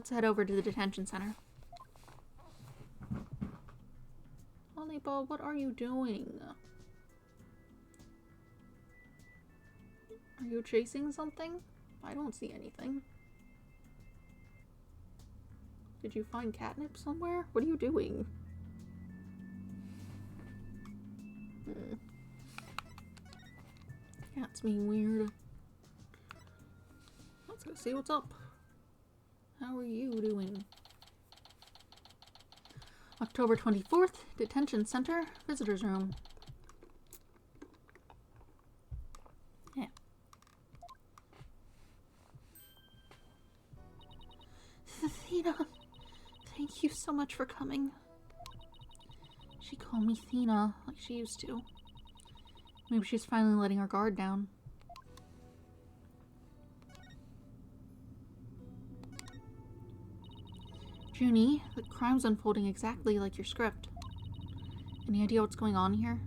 head over to the detention center. Volleyball, what are you doing? Are you chasing something? I don't see anything. Did you find catnip somewhere? What are you doing? Cat's being weird. Let's go see what's up. How are you doing? October 24th, Detention Center, Visitors Room. Yeah. Athena, thank you so much for coming. She called me Thena, like she used to. Maybe she's finally letting her guard down. Junie, the crime's unfolding exactly like your script. Any idea what's going on here?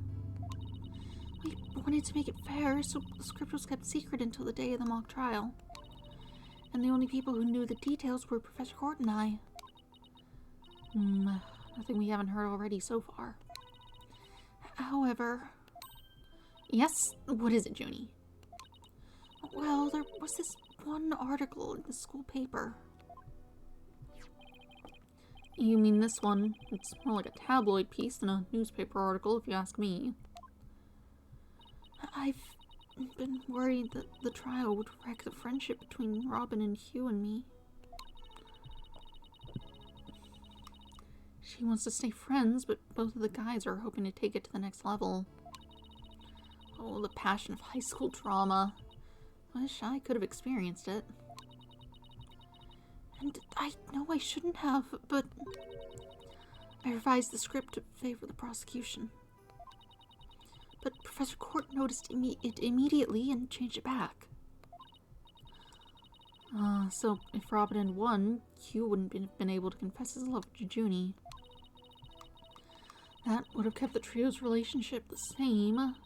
We wanted to make it fair, so the script was kept secret until the day of the mock trial. And the only people who knew the details were Professor Court and I. Nothing we haven't heard already so far. However... Yes? What is it, Junie? Well, there was this one article in the school paper. You mean this one? It's more like a tabloid piece than a newspaper article, if you ask me. I've been worried that the trial would wreck the friendship between Robin and Hugh and me. She wants to stay friends, but both of the guys are hoping to take it to the next level. Oh, the passion of high school drama. Wish I could have experienced it. And I know I shouldn't have, but I revised the script to favor the prosecution. But Professor Court noticed it immediately and changed it back. So if Robin had won, Q wouldn't have been able to confess his love to Junie. That would have kept the trio's relationship the same.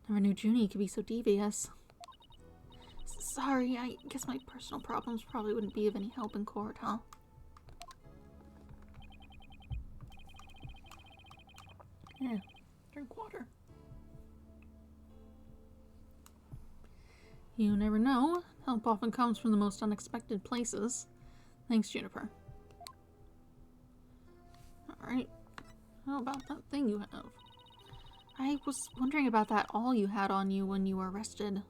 Never knew Junie could be so devious. Sorry, I guess my personal problems probably wouldn't be of any help in court, huh? Yeah, drink water. You never know. Help often comes from the most unexpected places. Thanks, Juniper. Alright. How about that thing you have? I was wondering about that awl you had on you when you were arrested.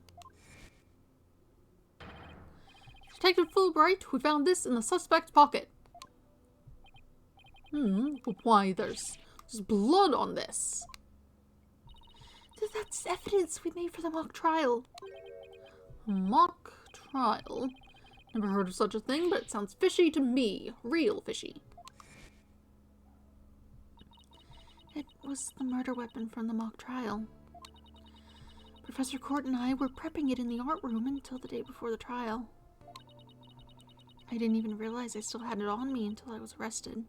Detective Fulbright, we found this in the suspect's pocket. But why there's blood on this? That's evidence we made for the mock trial. Mock trial? Never heard of such a thing, but it sounds fishy to me. Real fishy. It was the murder weapon from the mock trial. Professor Court and I were prepping it in the art room until the day before the trial. I didn't even realize I still had it on me until I was arrested.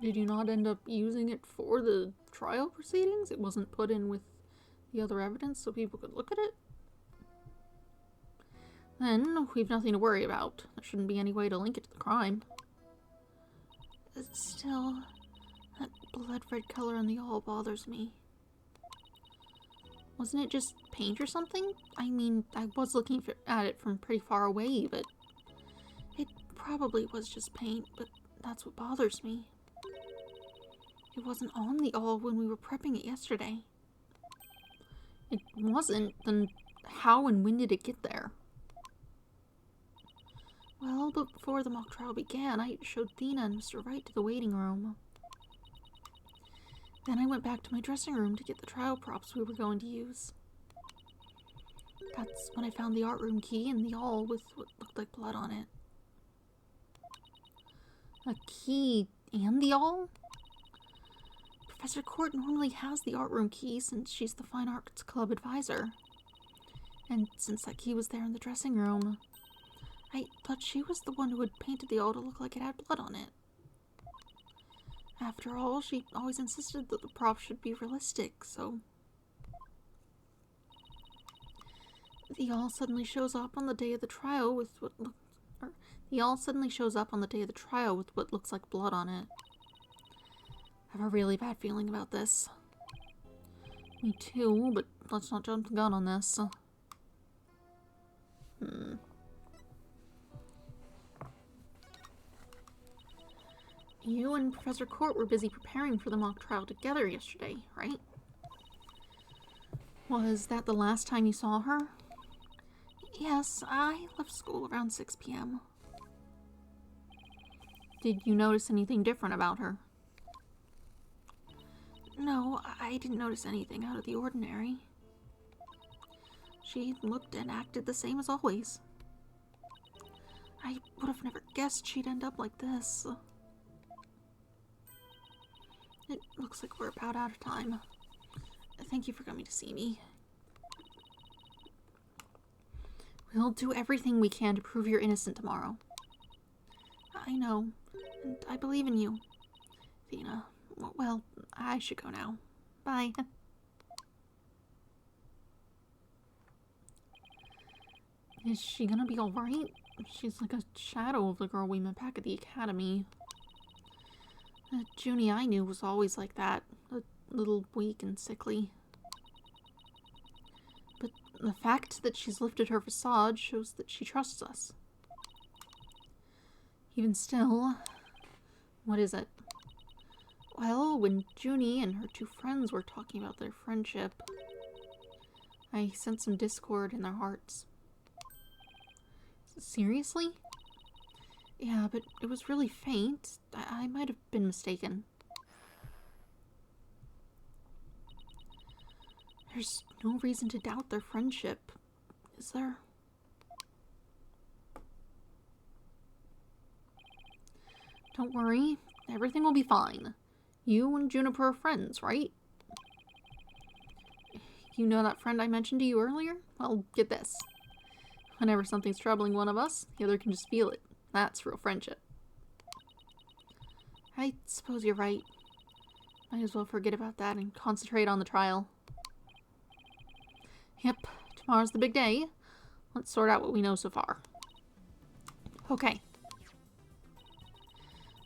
Did you not end up using it for the trial proceedings? It wasn't put in with the other evidence so people could look at it? Then we've nothing to worry about. There shouldn't be any way to link it to the crime. Still, that blood red color on the awl bothers me. Wasn't it just paint or something? I mean, I was looking at it from pretty far away, but it probably was just paint, but that's what bothers me. It wasn't on the awl when we were prepping it yesterday. It wasn't, then how and when did it get there? Well, but before the mock trial began, I showed Thena and Mr. Wright to the waiting room. Then I went back to my dressing room to get the trial props we were going to use. That's when I found the art room key and the awl with what looked like blood on it. A key and the awl? Professor Court normally has the art room key since she's the Fine Arts Club advisor. And since that key was there in the dressing room, I thought she was the one who had painted the awl to look like it had blood on it. After all, she always insisted that the props should be realistic, so... The awl suddenly shows up on the day of the trial with what looks like blood on it. I have a really bad feeling about this. Me too, but let's not jump the gun on this. You and Professor Court were busy preparing for the mock trial together yesterday, right? Was that the last time you saw her? Yes, I left school around 6 p.m. Did you notice anything different about her? No, I didn't notice anything out of the ordinary. She looked and acted the same as always. I would have never guessed she'd end up like this. It looks like we're about out of time. Thank you for coming to see me. We'll do everything we can to prove you're innocent tomorrow. I know, and I believe in you. Thena, well, I should go now. Bye. Is she gonna be alright? She's like a shadow of the girl we met back at the academy. The Junie I knew was always like that, a little weak and sickly. But the fact that she's lifted her facade shows that she trusts us. Even still, what is it? Well, when Junie and her two friends were talking about their friendship, I sensed some discord in their hearts. Seriously? Yeah, but it was really faint. I might have been mistaken. There's no reason to doubt their friendship, is there? Don't worry. Everything will be fine. You and Juniper are friends, right? You know that friend I mentioned to you earlier? Well, get this. Whenever something's troubling one of us, the other can just feel it. That's real friendship. I suppose you're right. Might as well forget about that and concentrate on the trial. Yep, tomorrow's the big day. Let's sort out what we know so far. Okay.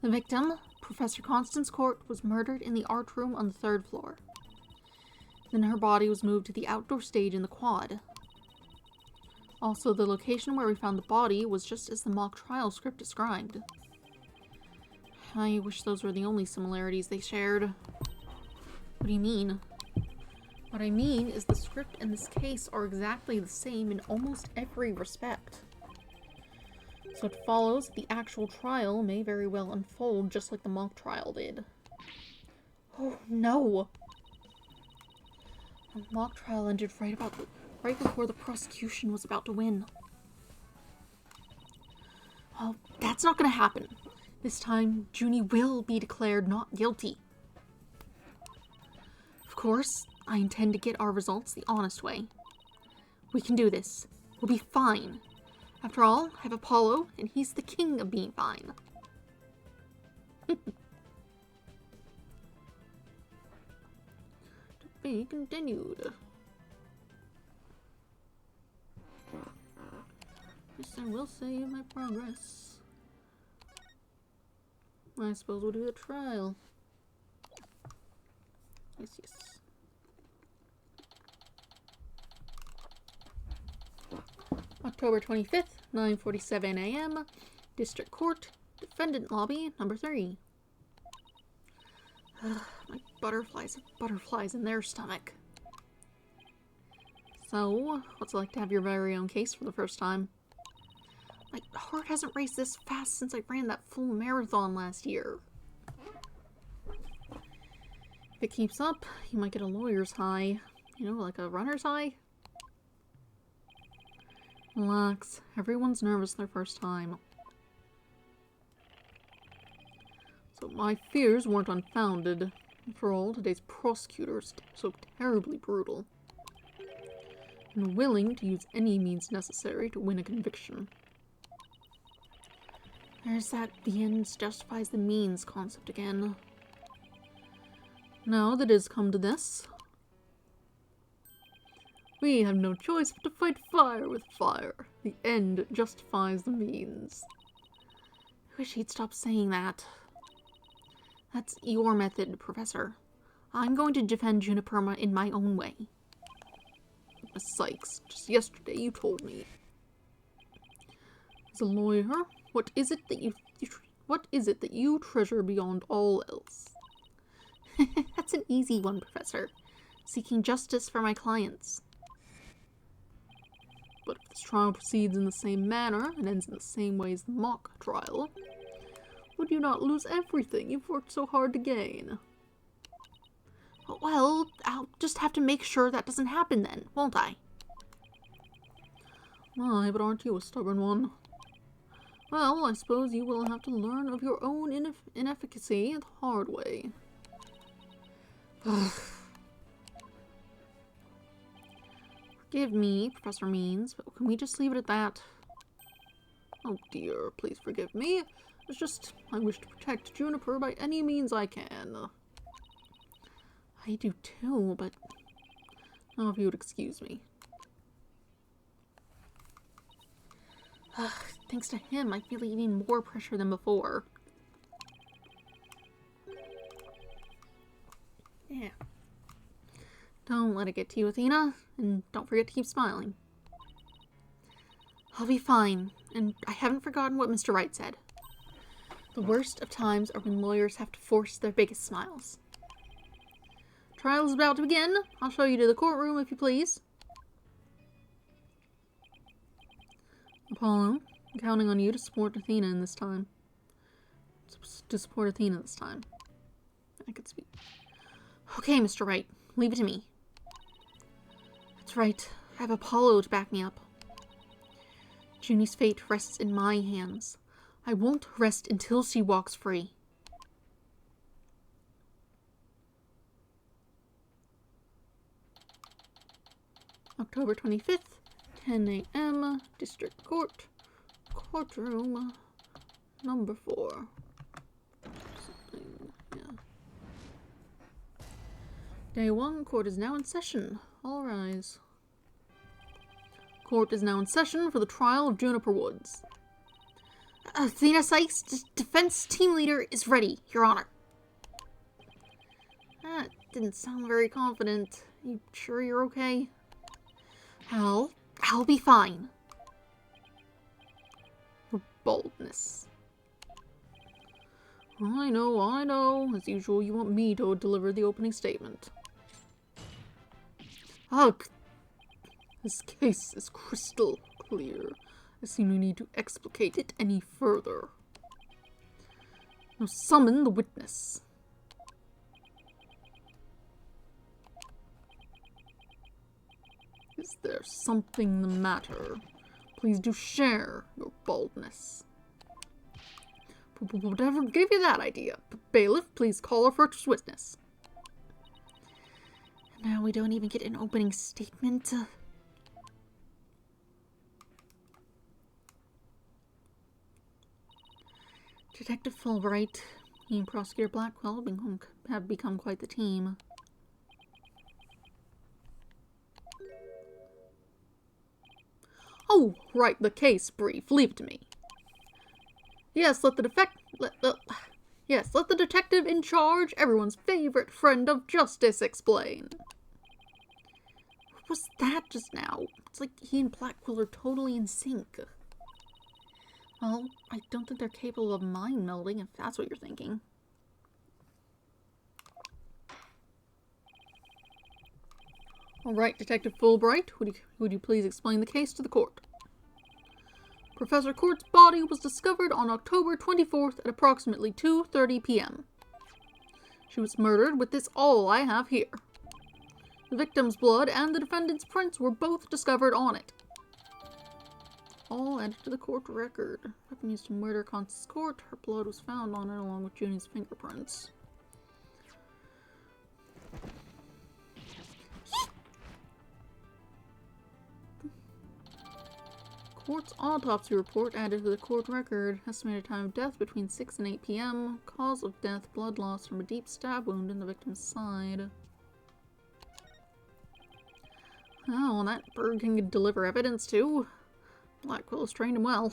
The victim, Professor Constance Court, was murdered in the art room on the 3rd floor. Then her body was moved to the outdoor stage in the quad. Also, the location where we found the body was just as the mock trial script described. I wish those were the only similarities they shared. What do you mean? What I mean is the script and this case are exactly the same in almost every respect. So it follows that the actual trial may very well unfold just like the mock trial did. Oh no! The mock trial ended right before the prosecution was about to win. Oh, that's not gonna happen. This time, Junie will be declared not guilty. Of course, I intend to get our results the honest way. We can do this. We'll be fine. After all, I have Apollo, and he's the king of being fine. To be continued. Yes, I will save my progress. I suppose we'll do the trial. Yes, yes. October 25th, 9:47 a.m. District Court, Defendant Lobby, number 3. My butterflies have butterflies in their stomach. So, what's it like to have your very own case for the first time? My heart hasn't raced this fast since I ran that full marathon last year. If it keeps up, you might get a lawyer's high. You know, like a runner's high. Relax. Everyone's nervous their first time. So my fears weren't unfounded. After all, today's prosecutor is so terribly brutal. And willing to use any means necessary to win a conviction. There's that the ends justifies the means concept again. Now that it has come to this, we have no choice but to fight fire with fire. The end justifies the means. I wish he'd stop saying that. That's your method, Professor. I'm going to defend Juniper in my own way. Sykes, just yesterday you told me. As a lawyer, what is it that you treasure beyond all else? That's an easy one, Professor. Seeking justice for my clients. But if this trial proceeds in the same manner and ends in the same way as the mock trial, would you not lose everything you've worked so hard to gain? Well, I'll just have to make sure that doesn't happen then, won't I? Why, but aren't you a stubborn one? Well, I suppose you will have to learn of your own inefficacy the hard way. Forgive me, Professor Means, but can we just leave it at that? Oh dear, please forgive me. It's just, I wish to protect Juniper by any means I can. I do too, but now if you would excuse me. Thanks to him, I feel even more pressure than before. Yeah. Don't let it get to you, Athena, and don't forget to keep smiling. I'll be fine, and I haven't forgotten what Mr. Wright said. The worst of times are when lawyers have to force their biggest smiles. Trial is about to begin. I'll show you to the courtroom if you please. Apollo, I'm counting on you to support Athena in this time. To support Athena this time. I could speak. Okay, Mr. Wright, leave it to me. That's right. I have Apollo to back me up. Junie's fate rests in my hands. I won't rest until she walks free. October 25th, 10 a.m., District Court, courtroom, number 4. Something, yeah. Day 1, court is now in session. All rise. Court is now in session for the trial of Juniper Woods. Athena Sykes, defense team leader, is ready, Your Honor. That didn't sound very confident. You sure you're okay? I'll be fine. Your boldness. I know. As usual, you want me to deliver the opening statement. Ugh. This case is crystal clear. I see no need to explicate it any further. Now summon the witness. Is there something the matter? Please do share your boldness. Whatever gave you that idea? Bailiff, please call our first witness. Now we don't even get an opening statement. Detective Fulbright, he and Prosecutor Blackwell have become quite the team. Oh, right, the case brief. Leave it to me. Yes, let the detective in charge, everyone's favorite friend of justice, explain. What was that just now? It's like he and Blackwell are totally in sync. Well, I don't think they're capable of mind melding, if that's what you're thinking. Alright, Detective Fulbright, would you please explain the case to the court? Professor Court's body was discovered on October 24th at approximately 2:30 p.m. She was murdered with this all I have here. The victim's blood and the defendant's prints were both discovered on it. All added to the court record. Weapon used to murder Constance Court. Her blood was found on it along with Junie's fingerprints. Court's autopsy report added to the court record. Estimated time of death between 6 and 8 p.m. Cause of death, blood loss from a deep stab wound in the victim's side. Oh, well, that bird can deliver evidence too. Blackwell's trained him well.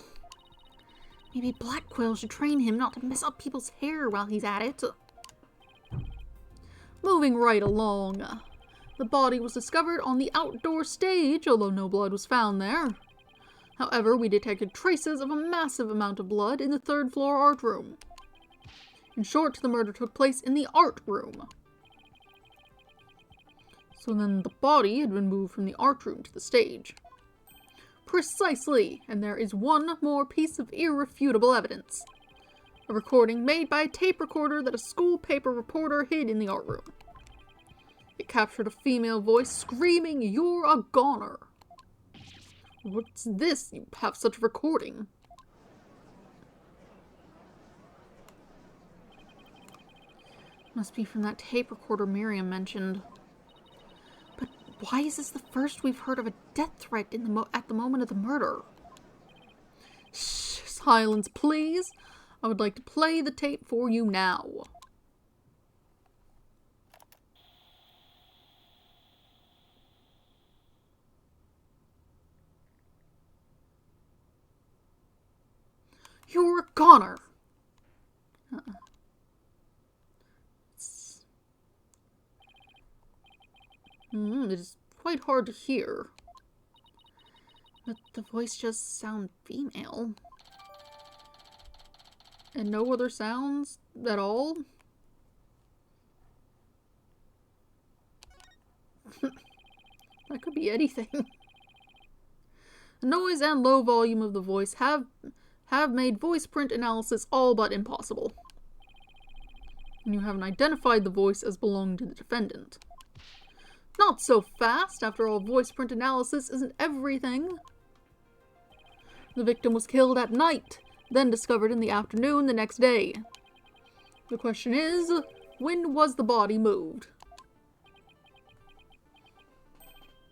Maybe Blackwell should train him not to mess up people's hair while he's at it. Moving right along. The body was discovered on the outdoor stage, although no blood was found there. However, we detected traces of a massive amount of blood in the third-floor art room. In short, the murder took place in the art room. So then the body had been moved from the art room to the stage. Precisely, and there is one more piece of irrefutable evidence. A recording made by a tape recorder that a school paper reporter hid in the art room. It captured a female voice screaming, "You're a goner!" What's this? You have such a recording. Must be from that tape recorder Miriam mentioned. But why is this the first we've heard of a death threat at the moment of the murder? Shh, silence, please. I would like to play the tape for you now. You're a goner. It is quite hard to hear. But the voice just sounds female. And no other sounds at all? That could be anything. The noise and low volume of the voice have made voice print analysis all but impossible. And you haven't identified the voice as belonging to the defendant. Not so fast, after all, voice print analysis isn't everything. The victim was killed at night, then discovered in the afternoon the next day. The question is, when was the body moved?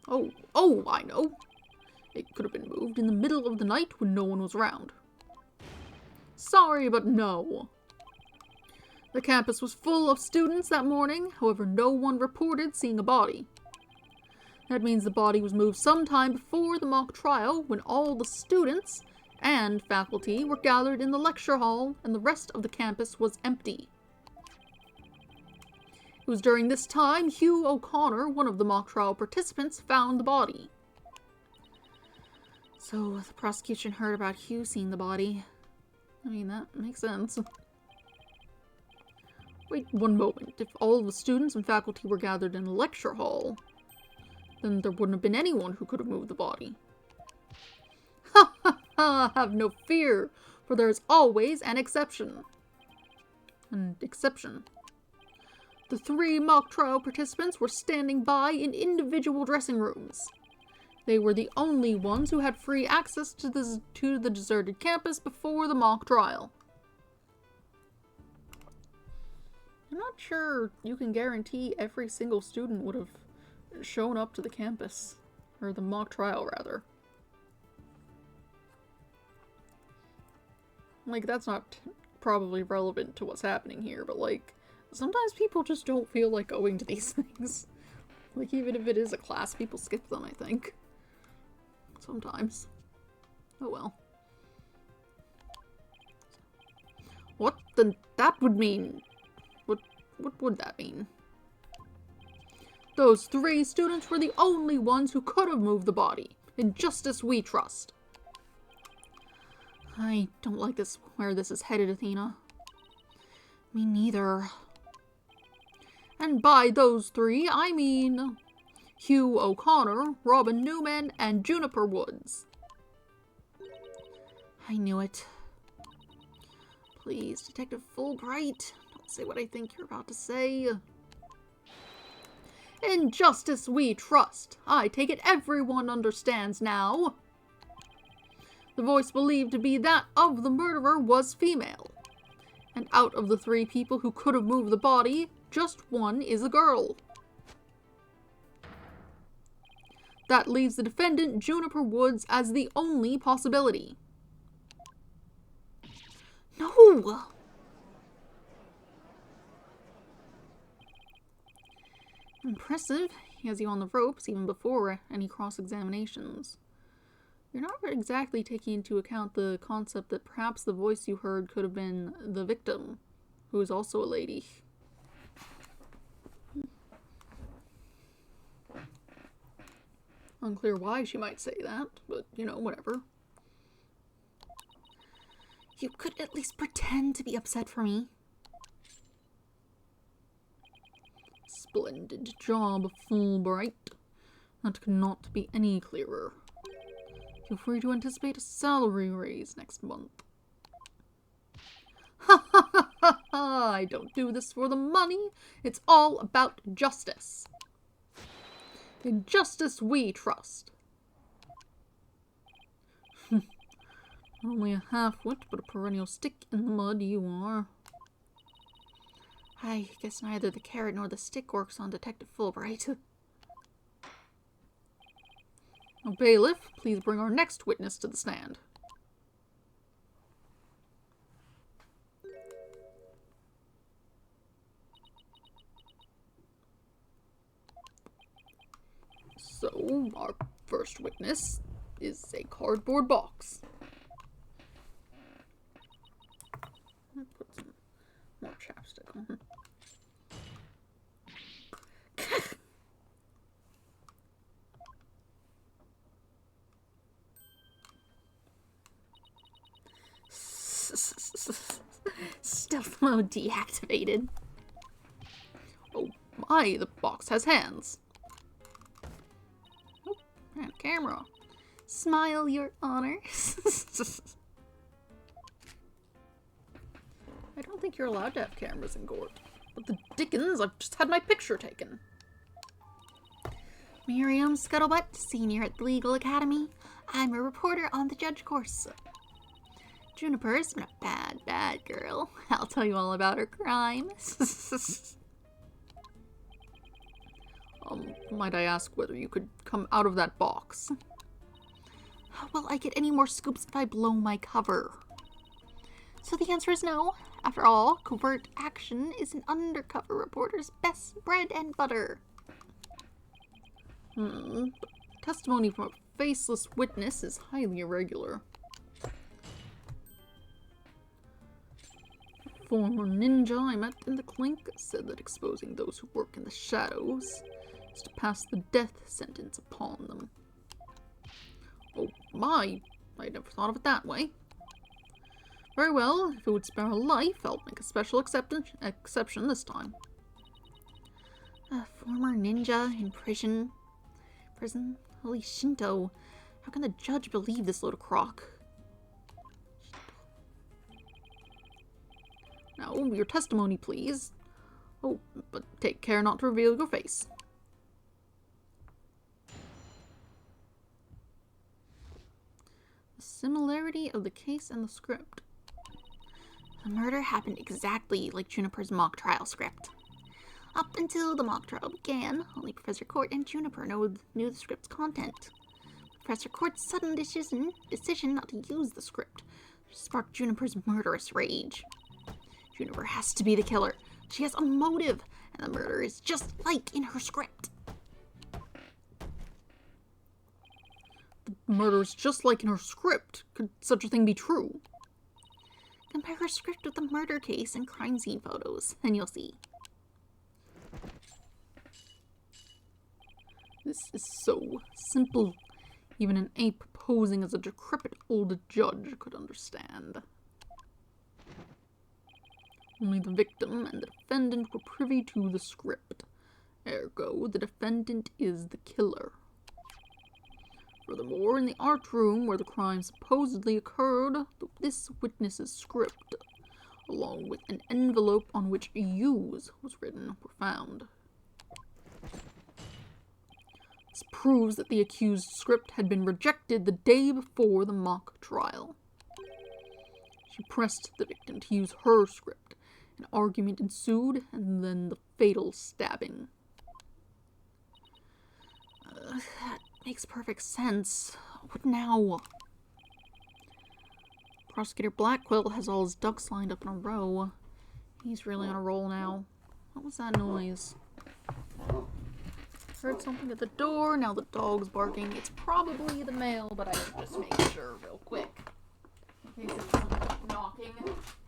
Oh, I know. It could have been moved in the middle of the night when no one was around. Sorry, but no. The campus was full of students that morning, however no one reported seeing a body. That means the body was moved sometime before the mock trial when all the students and faculty were gathered in the lecture hall and the rest of the campus was empty. It was during this time Hugh O'Connor, one of the mock trial participants, found the body. So the prosecution heard about Hugh seeing the body. I mean, that makes sense. Wait one moment. If all the students and faculty were gathered in the lecture hall, then there wouldn't have been anyone who could have moved the body. Ha ha ha! Have no fear, for there is always an exception. An exception. The 3 mock trial participants were standing by in individual dressing rooms. They were the only ones who had free access to the deserted campus before the mock trial. I'm not sure you can guarantee every single student would have shown up to the campus. Or the mock trial, rather. Like, that's not probably relevant to what's happening here, but like, sometimes people just don't feel like going to these things. Like, even if it is a class, people skip them, I think. Sometimes. Oh well. What then that would mean? What would that mean? Those 3 students were the only ones who could have moved the body. In justice we trust. I don't like this, where this is headed, Athena. Me neither. And by those 3, I mean Hugh O'Connor, Robin Newman, and Juniper Woods. I knew it. Please, Detective Fulbright, don't say what I think you're about to say. In justice we trust. I take it everyone understands now. The voice believed to be that of the murderer was female. And out of the 3 people who could have moved the body, just one is a girl. That leaves the defendant, Juniper Woods, as the only possibility. No! Impressive. He has you on the ropes even before any cross-examinations. You're not exactly taking into account the concept that perhaps the voice you heard could have been the victim, who is also a lady. Unclear why she might say that, but, you know, whatever. You could at least pretend to be upset for me. Splendid job, Fulbright. That could not be any clearer. Feel free to anticipate a salary raise next month. Ha ha ha ha ha! I don't do this for the money. It's all about justice. In justice we trust. Only a half-wit, but a perennial stick in the mud you are. I guess neither the carrot nor the stick works on Detective Fulbright. Now, bailiff, please bring our next witness to the stand. So, our first witness is a cardboard box. I'll put some more chapstick on. Stealth mode deactivated. Oh my, the box has hands. Oh, and camera. Smile, Your Honor. I don't think you're allowed to have cameras in court. But the dickens, I've just had my picture taken. Miriam Scuttlebutt, senior at the Legal Academy. I'm a reporter on the judge course. Juniper's been a bad, bad girl. I'll tell you all about her crime. Might I ask whether you could come out of that box? How will I get any more scoops if I blow my cover? So the answer is no. After all, covert action is an undercover reporter's best bread and butter. Testimony from a faceless witness is highly irregular. A former ninja I met in the clink said that exposing those who work in the shadows is to pass the death sentence upon them. Oh my, I never thought of it that way. Very well, if it would spare a life, I'll make a special exception this time. A former ninja in prison? Holy Shinto. How can the judge believe this load of crock? Now, your testimony, please. Oh, but take care not to reveal your face. The similarity of the case and the script. The murder happened exactly like Juniper's mock trial script. Up until the mock trial began, only Professor Court and Juniper knew the script's content. Professor Court's sudden decision not to use the script sparked Juniper's murderous rage. Juniper has to be the killer. She has a motive, and the murder is just like in her script. The murder is just like in her script. Could such a thing be true? Compare her script with the murder case and crime scene photos, and you'll see. This is so simple. Even an ape posing as a decrepit old judge could understand. Only the victim and the defendant were privy to the script. Ergo, the defendant is the killer. Furthermore, in the art room where the crime supposedly occurred, this witness's script, along with an envelope on which "use" was written, were found. This proves that the accused's script had been rejected the day before the mock trial. She pressed the victim to use her script. An argument ensued, and then the fatal stabbing. That makes perfect sense. What now? Prosecutor Blackwell has all his ducks lined up in a row. He's really on a roll now. What was that noise? Heard something at the door, now the dog's barking. It's probably the mail, but I should just make sure real quick. In case it's someone knocking.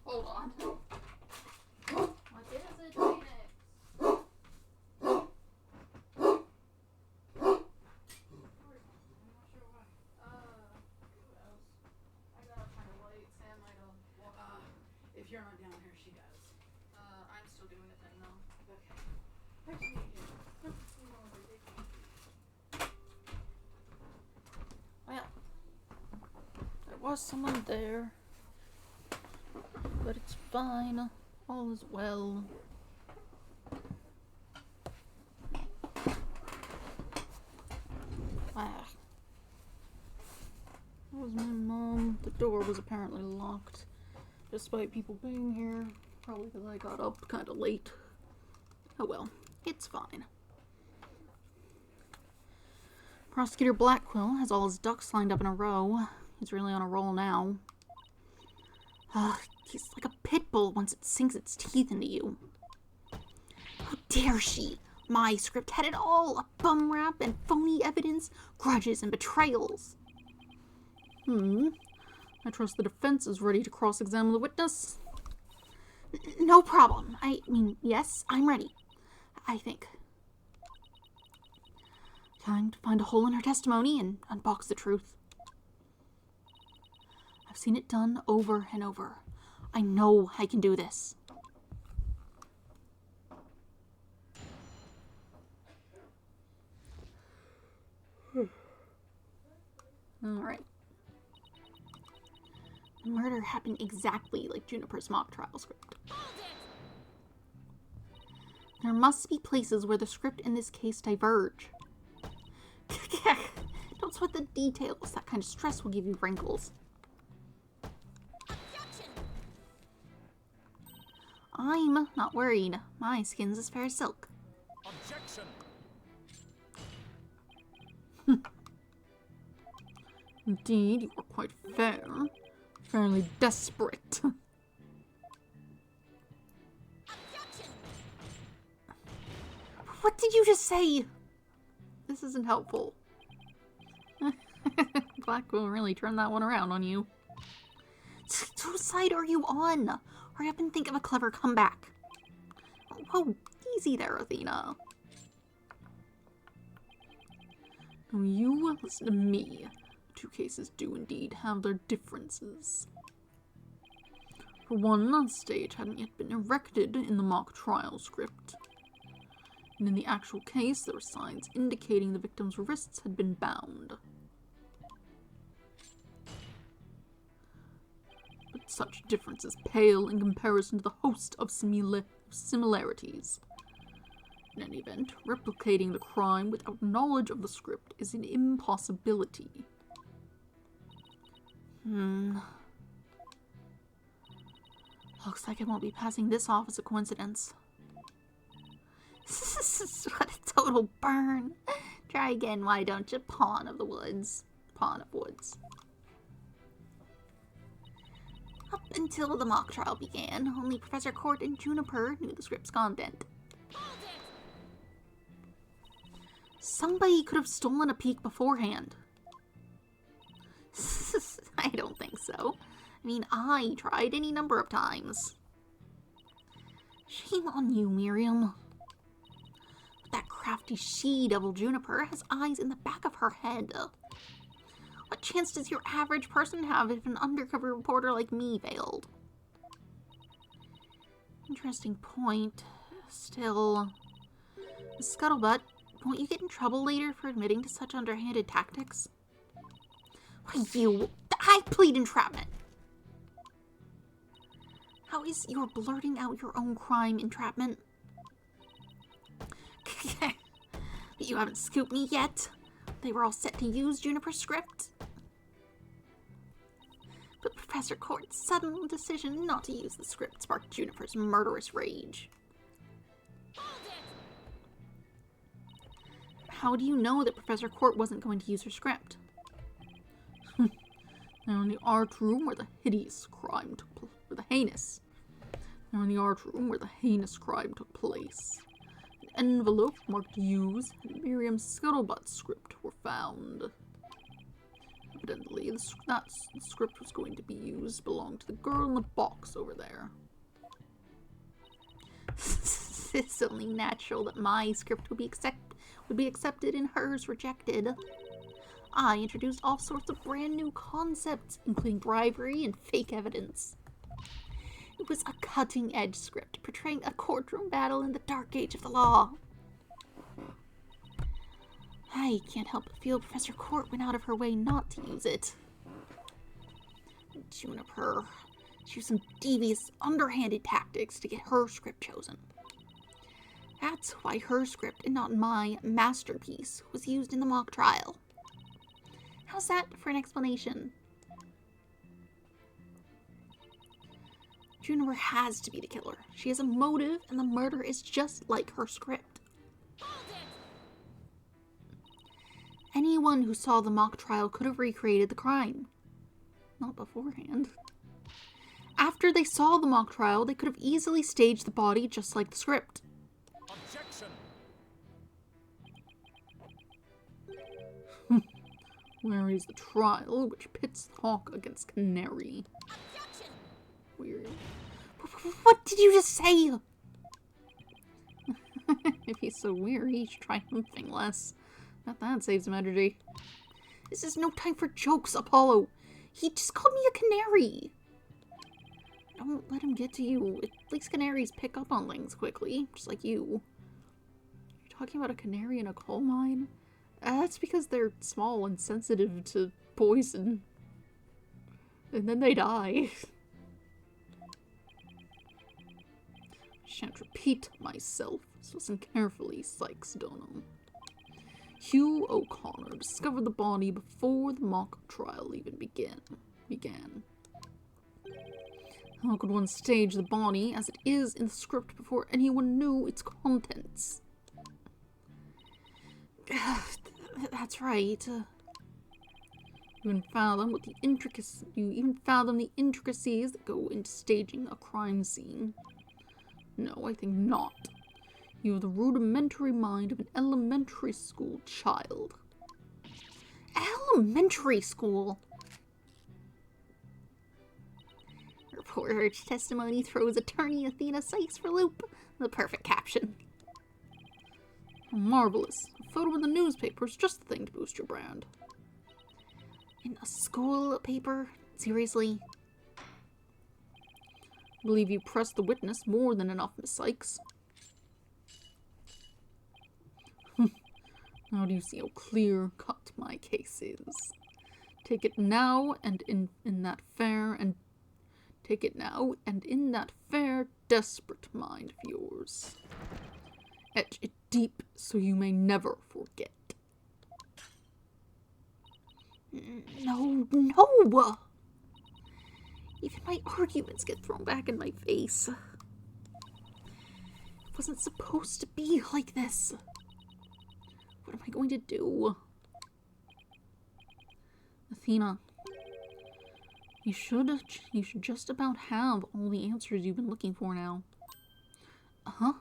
Hold on. What is it, Phoenix? If you're not down here, she does. I'm still doing a thing though. Okay. Well, there was someone there, but it's fine. All is well. Ah. That was my mom. The door was apparently locked, despite people being here. Probably because I got up kind of late. Oh well, it's fine. Prosecutor Blackwell has all his ducks lined up in a row. He's really on a roll now. He's like a pit bull once it sinks its teeth into you. How dare she? My script had it all. A bum rap and phony evidence, grudges and betrayals. I trust the defense is ready to cross-examine the witness. No problem. I mean, yes, I'm ready. I think. Time to find a hole in her testimony and unbox the truth. I've seen it done over and over. I know I can do this. Alright. The murder happened exactly like Juniper's mock trial script. There must be places where the script in this case diverge. Don't sweat the details. That kind of stress will give you wrinkles. I'm not worried. My skin's as fair as silk. Objection! Indeed, you are quite fair. Fairly desperate. Objection! What did you just say? This isn't helpful. Black will really turn that one around on you. Whose side are you on? Hurry up and think of a clever comeback. Whoa, easy there, Athena. Now you listen to me. The two cases do indeed have their differences. For one, the stage hadn't yet been erected in the mock trial script. And in the actual case, there were signs indicating the victim's wrists had been bound. But such differences pale in comparison to the host of similarities. In any event, replicating the crime without knowledge of the script is an impossibility. Looks like I won't be passing this off as a coincidence. What a total burn. Try again, why don't you? Pawn of the woods. Pawn of woods. Up until the mock trial began, only Professor Court and Juniper knew the script's content. Somebody could have stolen a peek beforehand. I don't think so. I mean, I tried any number of times. Shame on you, Miriam. But that crafty she-devil Juniper has eyes in the back of her head. What chance does your average person have if an undercover reporter like me failed? Interesting point. Still, Scuttlebutt, won't you get in trouble later for admitting to such underhanded tactics? Why, I plead entrapment. How is your blurting out your own crime entrapment? You haven't scooped me yet. They were all set to use Juniper's script. But Professor Court's sudden decision not to use the script sparked Juniper's murderous rage. How do you know that Professor Court wasn't going to use her script? Now in the art room where the heinous crime took place, an envelope marked Use and Miriam's Scuttlebutt script were found. Evidently, the script was going to be used belonged to the girl in the box over there. It's only natural that my script would be accepted and hers rejected. I introduced all sorts of brand new concepts, including bribery and fake evidence. It was a cutting-edge script portraying a courtroom battle in the dark age of the law. I can't help but feel Professor Court went out of her way not to use it. Juniper, she used some devious, underhanded tactics to get her script chosen. That's why her script and not my masterpiece was used in the mock trial. How's that for an explanation? Juniper has to be the killer. She has a motive, and the murder is just like her script. Anyone who saw the mock trial could have recreated the crime. Not beforehand. After they saw the mock trial, they could have easily staged the body just like the script. Objection! Where is the trial which pits Hawk against Canary? Objection! Weird. What did you just say? If he's so weary, he should try something less. Bet that saves him energy. This is no time for jokes, Apollo. He just called me a canary. Don't let him get to you. At least canaries pick up on things quickly, just like you. You're talking about a canary in a coal mine? That's because they're small and sensitive to poison. And then they die. Shan't repeat myself, so listen carefully, Sykes Dunham. Hugh O'Connor discovered the body before the mock trial even began. How could one stage the body as it is in the script before anyone knew its contents? That's right. You even fathom the intricacies that go into staging a crime scene. No, I think not. You have the rudimentary mind of an elementary school child. Elementary school? Reporter's testimony throws attorney Athena Sykes for loop. The perfect caption. Marvelous. A photo in the newspaper is just the thing to boost your brand. In a school paper? Seriously? I believe you pressed the witness more than enough, Miss Sykes. Now do you see how clear-cut my case is? Take it now and in that fair, desperate mind of yours. Etch it deep so you may never forget. No. Even my arguments get thrown back in my face. It wasn't supposed to be like this. What am I going to do? Athena, you should just about have all the answers you've been looking for now. Uh-huh.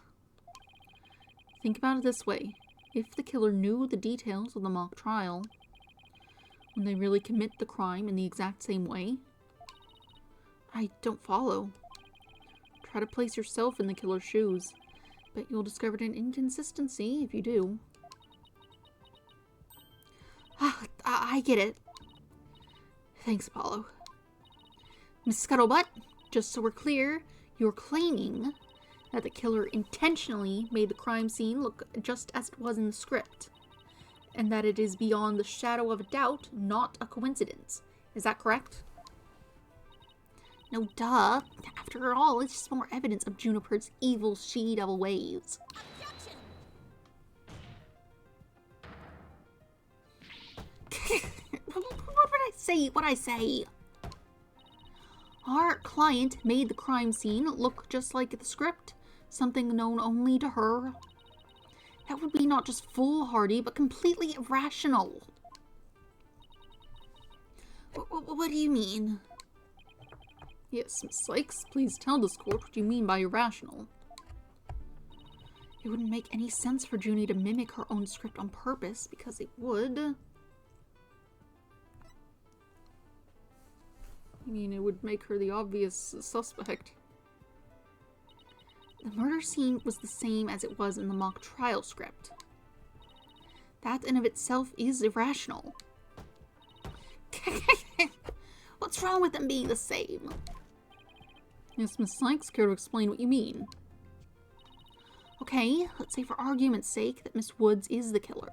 Think about it this way. If the killer knew the details of the mock trial, when they really commit the crime in the exact same way? I don't follow. Try to place yourself in the killer's shoes. Bet you'll discover an inconsistency if you do. I get it. Thanks, Apollo. Miss Scuttlebutt, just so we're clear, you're claiming that the killer intentionally made the crime scene look just as it was in the script, and that it is beyond the shadow of a doubt not a coincidence. Is that correct? No, duh. After all, it's just more evidence of Juniper's evil she-devil ways. What I say? Our client made the crime scene look just like the script, something known only to her. That would be not just foolhardy, but completely irrational. What do you mean? Yes, Miss Sykes, please tell this court what you mean by irrational. It wouldn't make any sense for Junie to mimic her own script on purpose, because it would. I mean, it would make her the obvious suspect. The murder scene was the same as it was in the mock trial script. That in of itself is irrational. What's wrong with them being the same? Yes, Miss Sykes, care to explain what you mean? Okay, let's say for argument's sake that Miss Woods is the killer.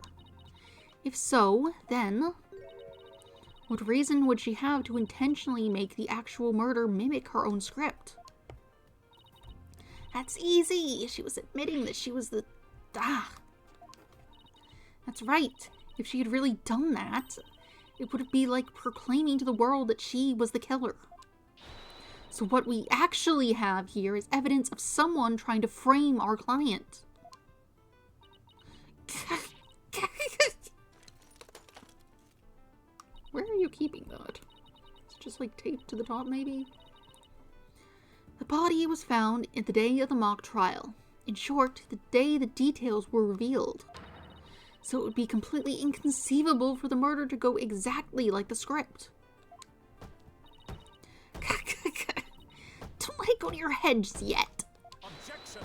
If so, then what reason would she have to intentionally make the actual murder mimic her own script? That's easy. She was admitting that she was the... That's right. If she had really done that, it would be like proclaiming to the world that she was the killer. So what we actually have here is evidence of someone trying to frame our client. Where are you keeping that? It's just like taped to the top, maybe? The body was found in the day of the mock trial. In short, the day the details were revealed. So it would be completely inconceivable for the murder to go exactly like the script. Don't let it go to your head just yet. Objection.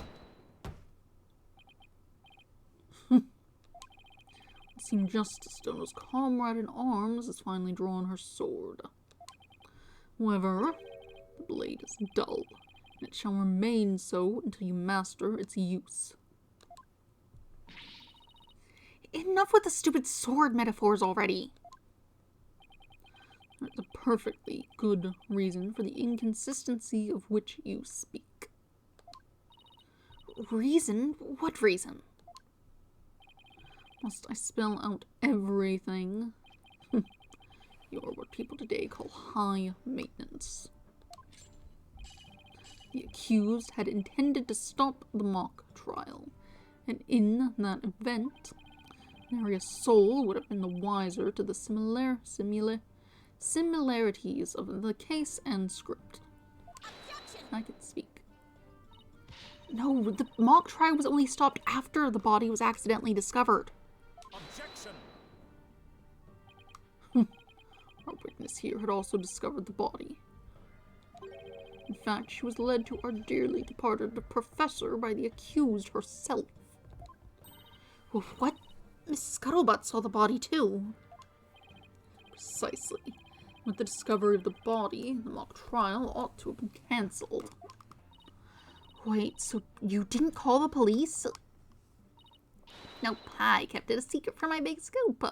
It seemed Justice Stoner's comrade in arms has finally drawn her sword. However, the blade is dull, and it shall remain so until you master its use. Enough with the stupid sword metaphors already. That's a perfectly good reason for the inconsistency of which you speak. Reason? What reason? Must I spell out everything? You're what people today call high maintenance. accused had intended to stop the mock trial, and in that event, nary a soul would have been the wiser to the similarities of the case and script. I can speak. No, the mock trial was only stopped after the body was accidentally discovered. Objection! Our witness here had also discovered the body. In fact, she was led to our dearly departed professor by the accused herself. Well, what? Mrs. Scuttlebutt saw the body too. Precisely. With the discovery of the body, the mock trial ought to have been cancelled. Wait, so you didn't call the police? Nope, I kept it a secret for my big scoop.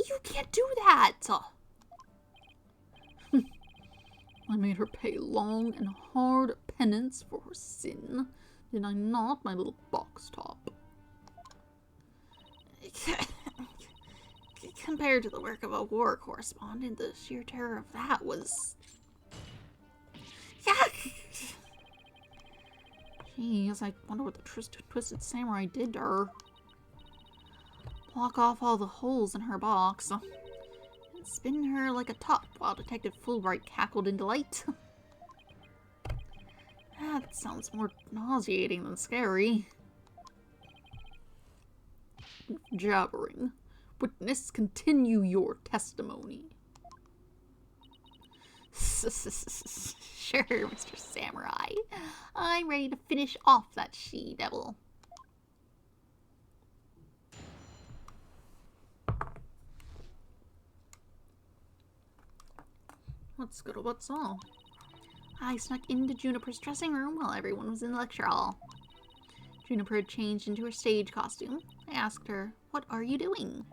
You can't do that! I made her pay long and hard penance for her sin, did I not, my little box top? Compared to the work of a war correspondent, the sheer terror of that was... Jeez, I wonder what the Twisted Samurai did to her. Block off all the holes in her box. And spin her like a top while Detective Wright cackled in delight. That sounds more nauseating than scary. Jabbering. Witness, continue your testimony. Sure, Mr. Samurai. I'm ready to finish off that she-devil. What's good or what's all? I snuck into Juniper's dressing room while everyone was in the lecture hall. Juniper had changed into her stage costume. I asked her, "What are you doing?"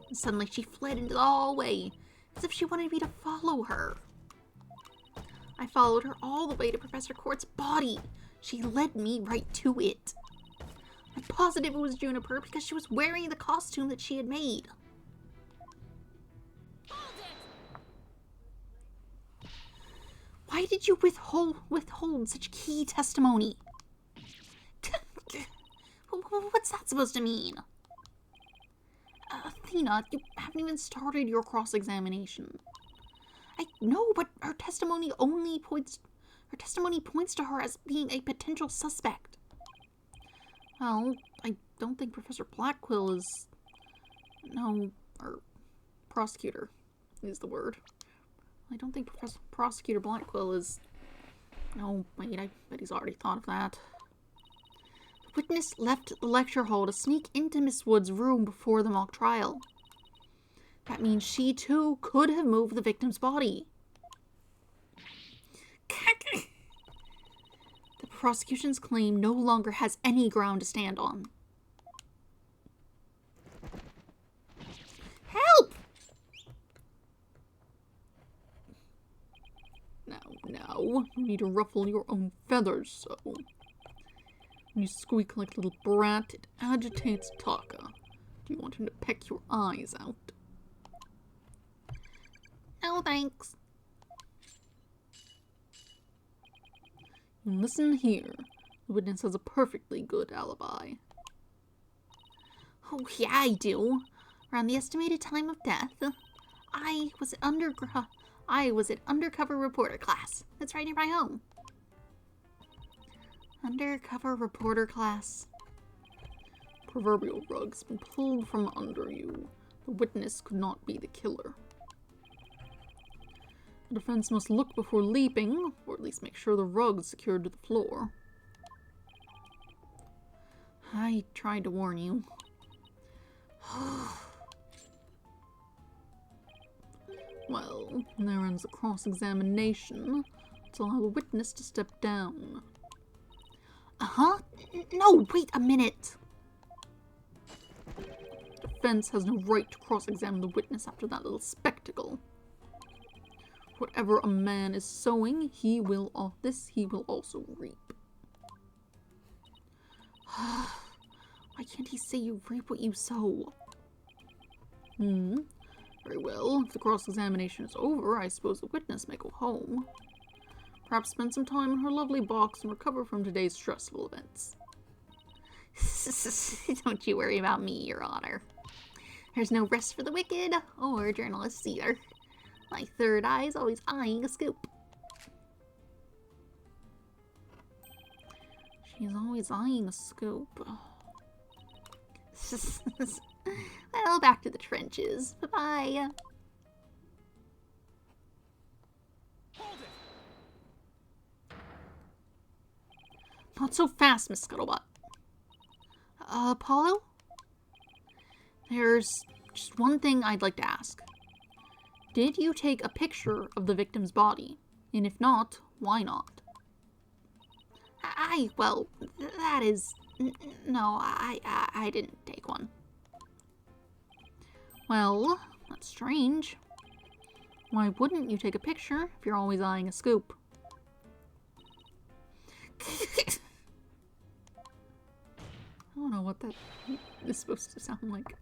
And suddenly she fled into the hallway, as if she wanted me to follow her. I followed her all the way to Professor Court's body. She led me right to it. I'm positive it was Juniper because she was wearing the costume that she had made. Why did you withhold such key testimony? What's that supposed to mean? Athena, you haven't even started your cross-examination. I know, but her testimony points to her as being a potential suspect. Well, I don't think Professor Blackquill is... No, or prosecutor is the word. I don't think Prosecutor Blackquill is... No, wait, I bet he's already thought of that. The witness left the lecture hall to sneak into Miss Wood's room before the mock trial. That means she, too, could have moved the victim's body. The prosecution's claim no longer has any ground to stand on. Help! Now, you need to ruffle your own feathers, so. When you squeak like a little brat, it agitates Taka. Do you want him to peck your eyes out? No, thanks. And listen here. The witness has a perfectly good alibi. Oh, yeah, I do. Around the estimated time of death, I was at undercover reporter class. That's right near my home. Undercover reporter class. Proverbial rug's been pulled from under you. The witness could not be the killer. The defense must look before leaping, or at least make sure the rug is secured to the floor. I tried to warn you. Well, there ends the cross-examination. Let's allow the witness to step down. Uh-huh? No, wait a minute! The defense has no right to cross-examine the witness after that little spectacle. Whatever a man is sowing, he will also reap. Why can't he say you reap what you sow? Very well. If the cross-examination is over, I suppose the witness may go home. Perhaps spend some time in her lovely box and recover from today's stressful events. Don't you worry about me, Your Honor. There's no rest for the wicked, or journalists either. My third eye is always eyeing a scoop. She's always eyeing a scoop. Well, back to the trenches. Bye-bye. Hold it! Not so fast, Miss Scuttlebutt. Apollo? There's just one thing I'd like to ask. Did you take a picture of the victim's body? And if not, why not? Well, that is... No, I didn't take one. Well, that's strange. Why wouldn't you take a picture if you're always eyeing a scoop? I don't know what that is supposed to sound like.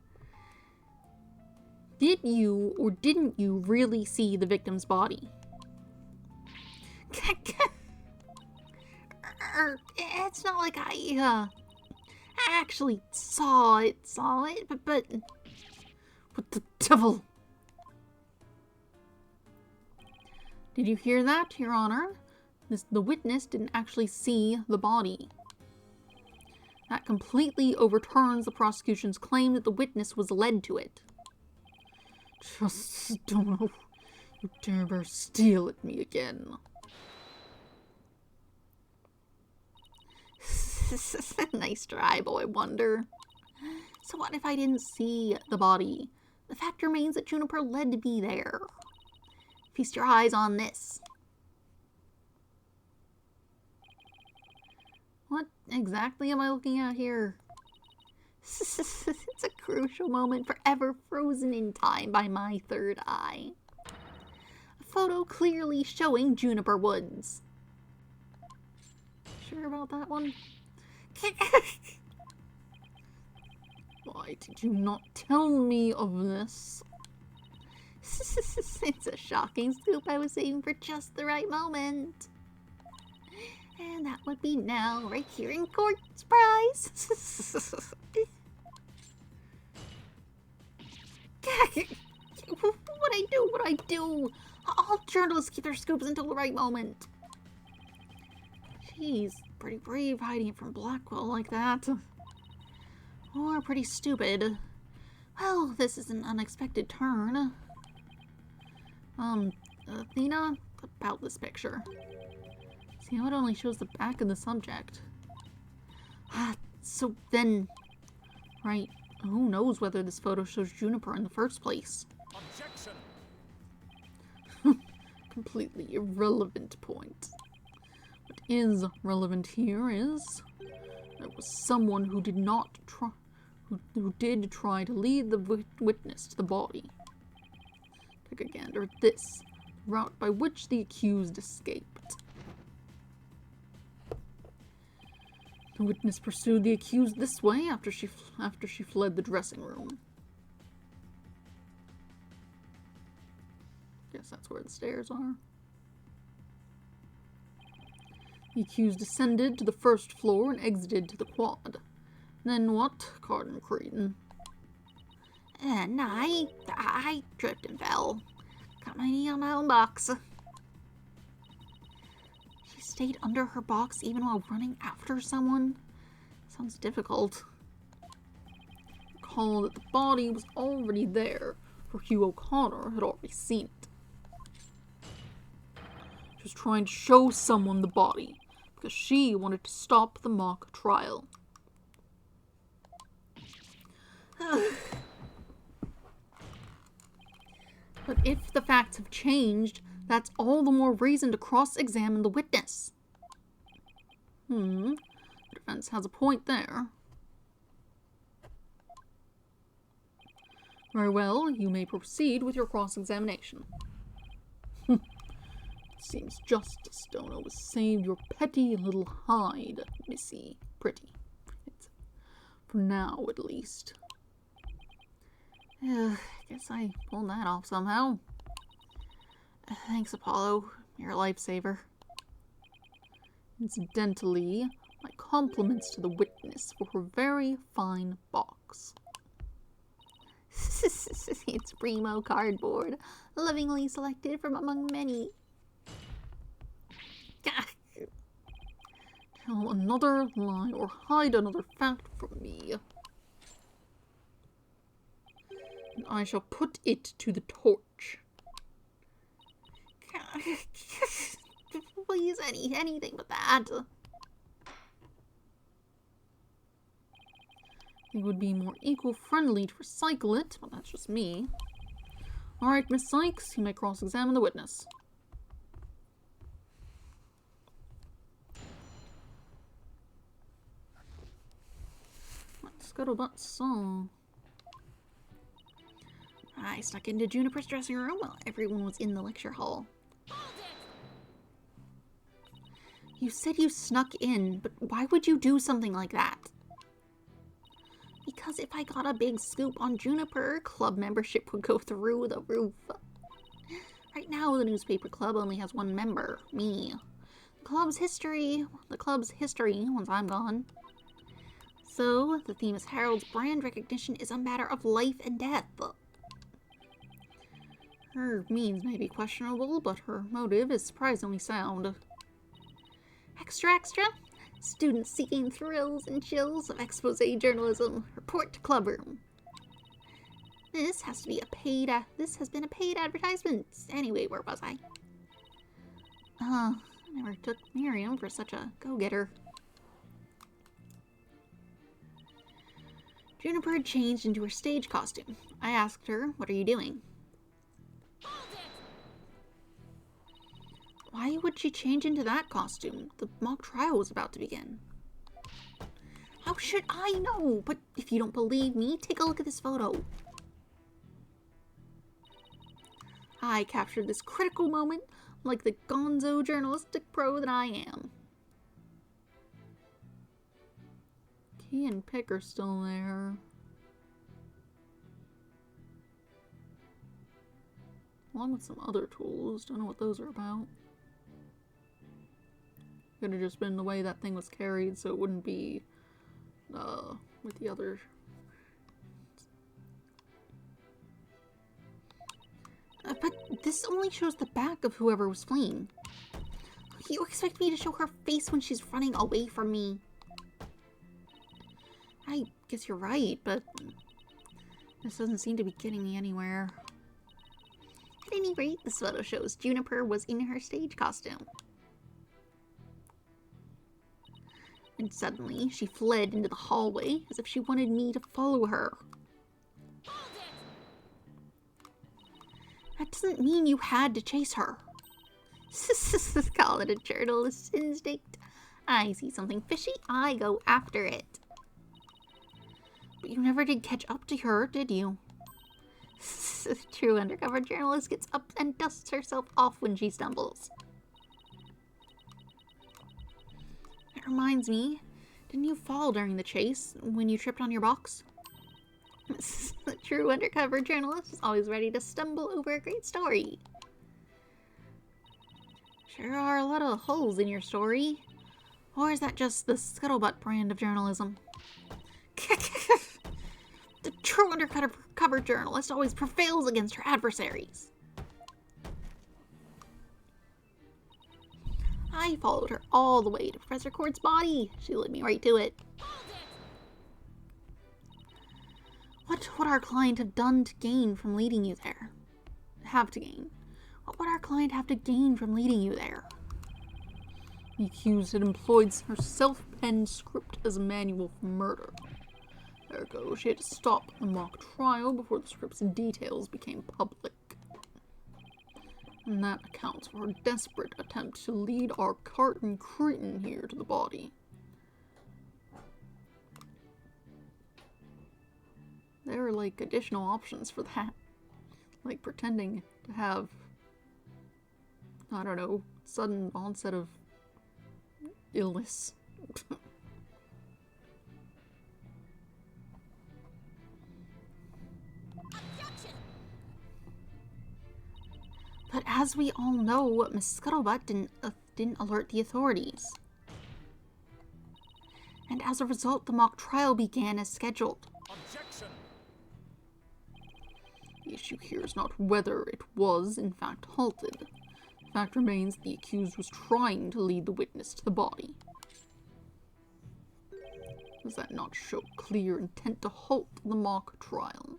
Did you or didn't you really see the victim's body? It's not like I actually saw it, but... What the devil? Did you hear that, Your Honor? The witness didn't actually see the body. That completely overturns the prosecution's claim that the witness was led to it. Just don't know. You dare steal at me again. Nice try, boy wonder. So what if I didn't see the body? The fact remains that Juniper led me there. Feast your eyes on this. What exactly am I looking at here? It's a crucial moment forever frozen in time by my third eye. A photo clearly showing Juniper Woods. Sure about that one? Why did you not tell me of this? It's a shocking scoop I was saving for just the right moment. And that would be now, right here in court. Surprise! What'd I do? All journalists keep their scoops until the right moment. Jeez, pretty brave hiding it from Blackwell like that. Or pretty stupid. Well, this is an unexpected turn. Athena, about this picture. See how it only shows the back of the subject. So then, right, who knows whether this photo shows Juniper in the first place? Objection! Completely irrelevant point. What is relevant here is there was someone who did not try, who did try to lead the witness to the body. Take a gander at this, the route by which the accused escaped. The witness pursued the accused this way after she fled the dressing room. Guess that's where the stairs are. The accused descended to the first floor and exited to the quad. Then what, Cardin Cretin? And I tripped and fell. Got my knee on my own box. She stayed under her box even while running after someone? Sounds difficult. Recall that the body was already there, for Hugh O'Connor had already seen it. She was trying to show someone the body, because she wanted to stop the mock trial. But if the facts have changed, that's all the more reason to cross-examine the witness. The defense has a point there. Very well, you may proceed with your cross-examination. Seems justice don't always save your petty little hide, Missy Pretty. For now, at least. Guess I pulled that off somehow. Thanks, Apollo. You're a lifesaver. Incidentally, my compliments to the witness for her very fine box. It's primo cardboard, lovingly selected from among many. Tell another lie or hide another fact from me, and I shall put it to the torch. Please, anything but that. It would be more eco-friendly to recycle it, but that's just me. Alright, Miss Sykes, you may cross-examine the witness. What Scuttlebutt saw? I snuck into Juniper's dressing room while everyone was in the lecture hall. You said you snuck in, but why would you do something like that? Because if I got a big scoop on Juniper, club membership would go through the roof. Right now, the newspaper club only has one member, me. The club's history once I'm gone. So, the theme is Harold's brand recognition is a matter of life and death. Her means may be questionable, but her motive is surprisingly sound. Extra! Students seeking thrills and chills of expose journalism. Report to clubroom. This has been a paid advertisement. Anyway, where was I? I never took Miriam for such a go-getter. Juniper had changed into her stage costume. I asked her, "What are you doing?" Why would she change into that costume? The mock trial was about to begin. How should I know? But if you don't believe me, take a look at this photo. I captured this critical moment like the gonzo journalistic pro that I am. Key and pick are still there. Along with some other tools. Don't know what those are about. Could have just been the way that thing was carried, so it wouldn't be with the other. But this only shows the back of whoever was fleeing. You expect me to show her face when she's running away from me? I guess you're right, but this doesn't seem to be getting me anywhere. At any rate, this photo shows Juniper was in her stage costume. And suddenly, she fled into the hallway as if she wanted me to follow her. That doesn't mean you had to chase her. Call it a journalist's instinct. I see something fishy, I go after it. But you never did catch up to her, did you? True undercover journalist gets up and dusts herself off when she stumbles. That reminds me, didn't you fall during the chase when you tripped on your box? The true undercover journalist is always ready to stumble over a great story. Sure are a lot of holes in your story. Or is that just the scuttlebutt brand of journalism? The true undercover journalist always prevails against her adversaries. I followed her all the way to Professor Cord's body. She led me right to it. What would our client have done to gain from leading you there? What would our client have to gain from leading you there? The accused had employed her self-penned script as a manual for murder. Ergo, she had to stop the mock trial before the script's details became public. And that accounts for her desperate attempt to lead our carton cretin here to the body. There are, like, additional options for that. Like pretending to have, I don't know, sudden onset of illness. But as we all know, Miss Scuttlebutt didn't alert the authorities. and as a result, the mock trial began as scheduled. Objection! The issue here is not whether it was, in fact, halted. The fact remains the accused was trying to lead the witness to the body. Does that not show clear intent to halt the mock trial?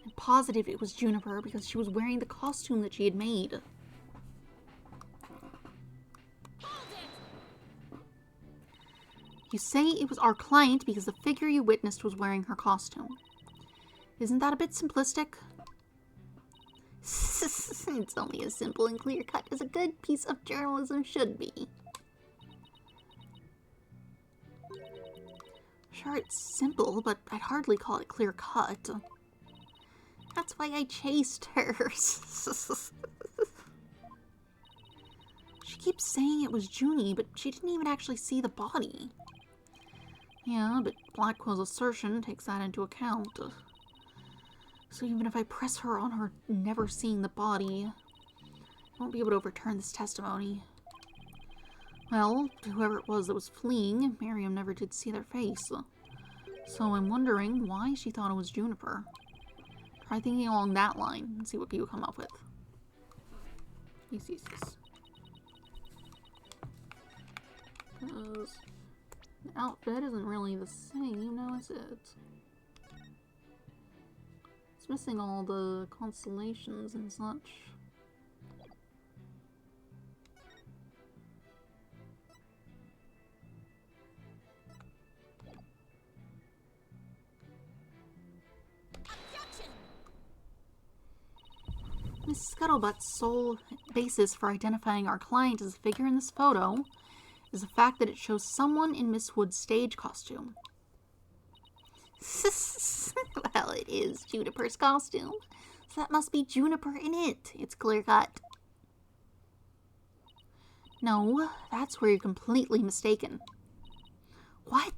I'm positive it was Juniper because she was wearing the costume that she had made. You say it was our client because the figure you witnessed was wearing her costume. Isn't that a bit simplistic? It's only as simple and clear-cut as a good piece of journalism should be. Sure, it's simple, but I'd hardly call it clear-cut. That's why I chased her. She keeps saying it was Junie, but she didn't even actually see the body. Yeah, but Blackwell's assertion takes that into account. So even if I press her on her never seeing the body, I won't be able to overturn this testimony. Well, whoever it was that was fleeing, Miriam never did see their face. So I'm wondering why she thought it was Juniper. Try thinking along that line and see what people come up with. Yes. Because the outfit isn't really the same, now is it? It's missing all the constellations and such. Miss Scuttlebutt's sole basis for identifying our client as a figure in this photo is the fact that it shows someone in Miss Wood's stage costume. Well, it is Juniper's costume, so that must be Juniper in it. It's clear-cut. No, that's where you're completely mistaken. What?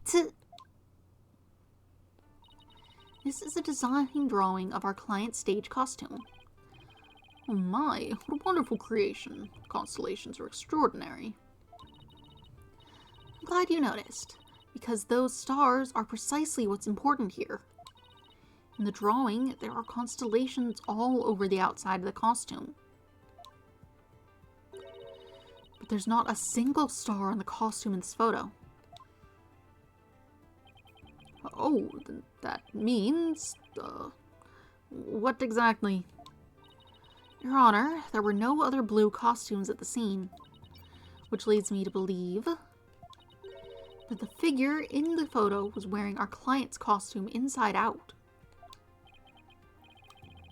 This is a design drawing of our client's stage costume. Oh my, what a wonderful creation. Constellations are extraordinary. I'm glad you noticed, because those stars are precisely what's important here. In the drawing, there are constellations all over the outside of the costume. But there's not a single star on the costume in this photo. Oh, that means... what exactly? Your Honor, there were no other blue costumes at the scene, which leads me to believe that the figure in the photo was wearing our client's costume inside out.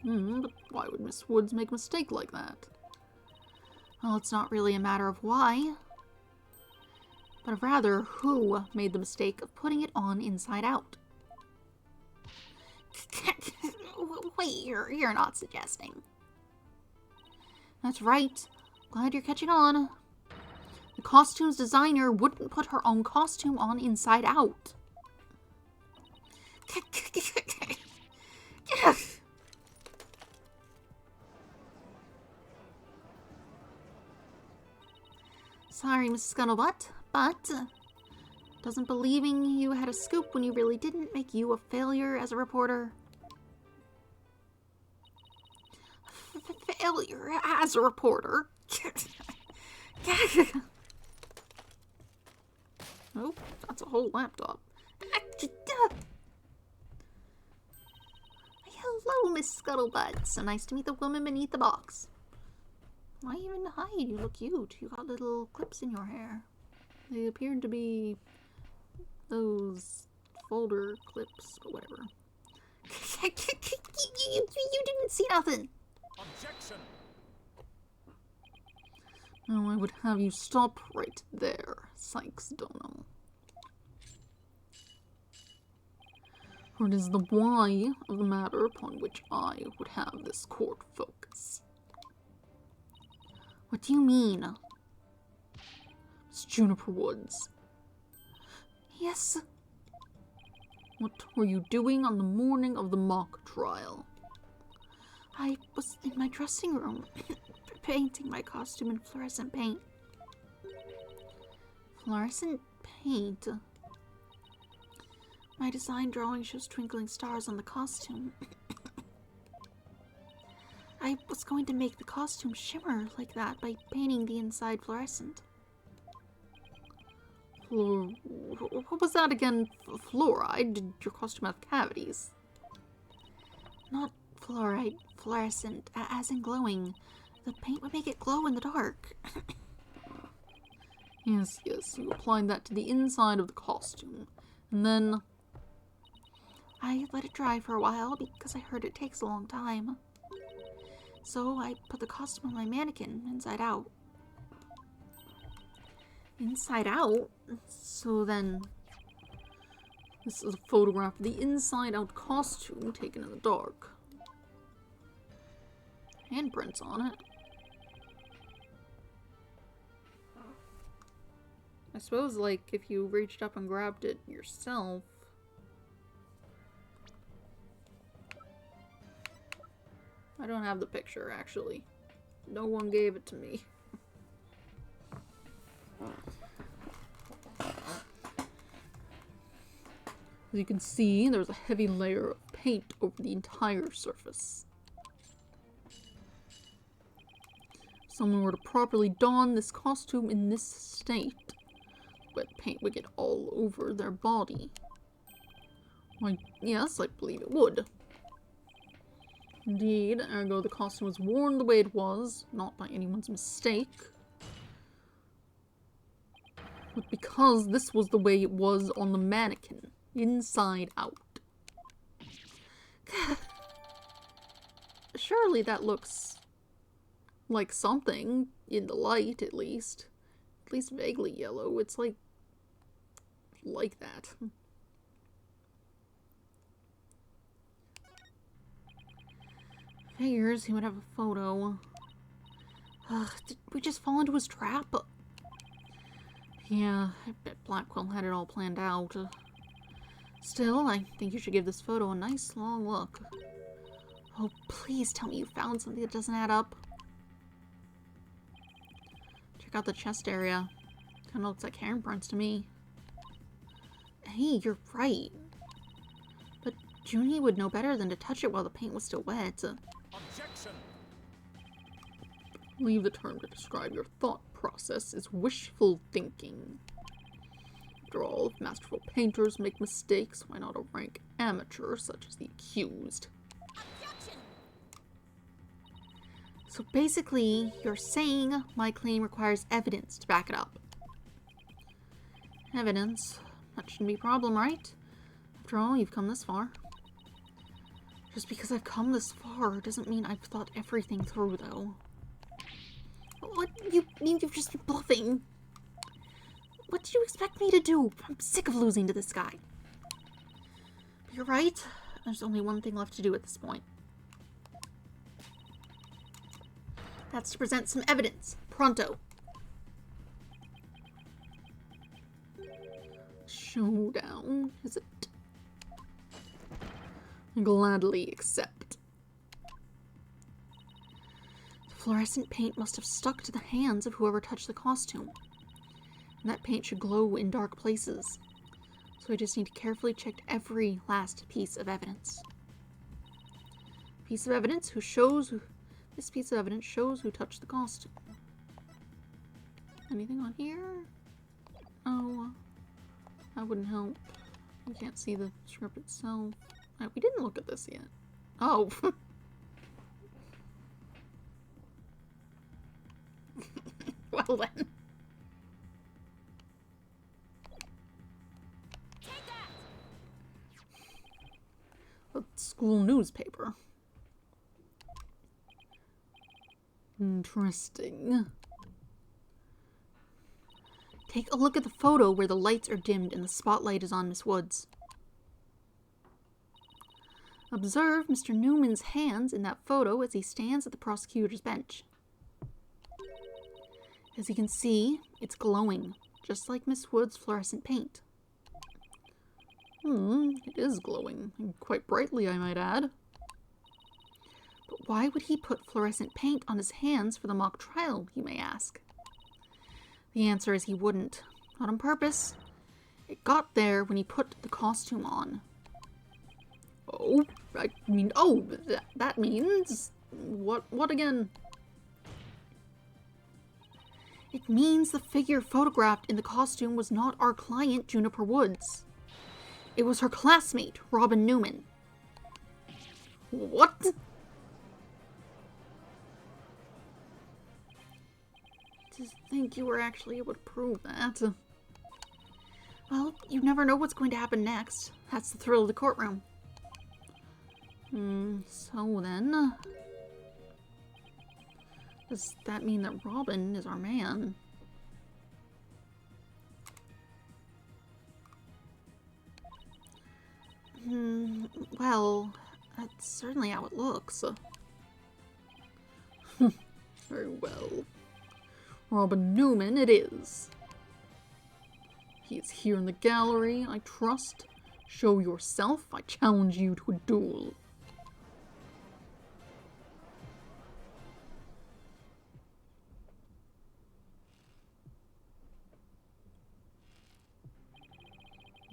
But why would Miss Woods make a mistake like that? Well, it's not really a matter of why, but of rather who made the mistake of putting it on inside out. Wait, you're not suggesting. That's right. Glad you're catching on. The costume's designer wouldn't put her own costume on inside out. Sorry, Mrs. Scuttlebutt, but doesn't believing you had a scoop when you really didn't make you a failure as a reporter? Failure as a reporter? Oh, that's a whole laptop. Hello, Miss Scuttlebutt. So nice to meet the woman beneath the box. Why even hide? You look cute. You got little clips in your hair. They appeared to be those folder clips, but whatever. You didn't see nothing. Objection! Oh, I would have you stop right there, Sykes Donham. For it is the why of the matter upon which I would have this court focus. What do you mean? It's Juniper Woods. Yes. What were you doing on the morning of the mock trial? I was in my dressing room, painting my costume in fluorescent paint. Fluorescent paint? My design drawing shows twinkling stars on the costume. I was going to make the costume shimmer like that by painting the inside fluorescent. What was that again? Fluoride? Did your costume have cavities? Not fluoride, fluorescent, as in glowing. The paint would make it glow in the dark. Yes, you applied that to the inside of the costume. And then... I let it dry for a while because I heard it takes a long time. So I put the costume on my mannequin, inside out. Inside out? So then... This is a photograph of the inside-out costume taken in the dark. Handprints on it. I suppose, like, if you reached up and grabbed it yourself... I don't have the picture, actually. No one gave it to me. As you can see, there's a heavy layer of paint over the entire surface. If someone were to properly don this costume in this state, wet paint would get all over their body. Why, yes, I believe it would. Indeed, ergo the costume was worn the way it was, not by anyone's mistake, but because this was the way it was on the mannequin, inside out. Surely that looks like something, in the light at least vaguely yellow. It's like that. Figures he would have a photo. Did we just fall into his trap? Yeah, I bet Blackwell had it all planned out. Still, I think you should give this photo a nice long look. Oh, please tell me you found something that doesn't add up. Check out the chest area. Kinda looks like handprints to me. Hey, you're right. But Junie would know better than to touch it while the paint was still wet. Objection! I believe the term to describe your thought process is wishful thinking. After all, if masterful painters make mistakes, why not a rank amateur such as the accused? Objection! So basically, you're saying my claim requires evidence to back it up. Evidence? That shouldn't be a problem, right? After all, you've come this far. Just because I've come this far doesn't mean I've thought everything through, though. What? You've just been bluffing. What did you expect me to do? I'm sick of losing to this guy. But you're right. There's only one thing left to do at this point. That's to present some evidence. Pronto. Showdown, is it? I gladly accept. The fluorescent paint must have stuck to the hands of whoever touched the costume. And that paint should glow in dark places. So I just need to carefully check every last piece of evidence. This piece of evidence shows who touched the costume. Anything on here? Oh, that wouldn't help. You can't see the script itself. We didn't look at this yet. Oh. Well then. Take that! A school newspaper. Interesting. Take a look at the photo where the lights are dimmed and the spotlight is on Miss Woods. Observe Mr. Newman's hands in that photo as he stands at the prosecutor's bench. As you can see, it's glowing, just like Miss Wood's fluorescent paint. It is glowing, and quite brightly, I might add. But why would he put fluorescent paint on his hands for the mock trial, you may ask? The answer is he wouldn't. Not on purpose. It got there when he put the costume on. Oh, that means... What again? It means the figure photographed in the costume was not our client, Juniper Woods. It was her classmate, Robin Newman. What? To think you were actually able to prove that. Well, you never know what's going to happen next. That's the thrill of the courtroom. So then... does that mean that Robin is our man? Well, that's certainly how it looks. Very well. Robin Newman it is. He is here in the gallery, I trust. Show yourself, I challenge you to a duel.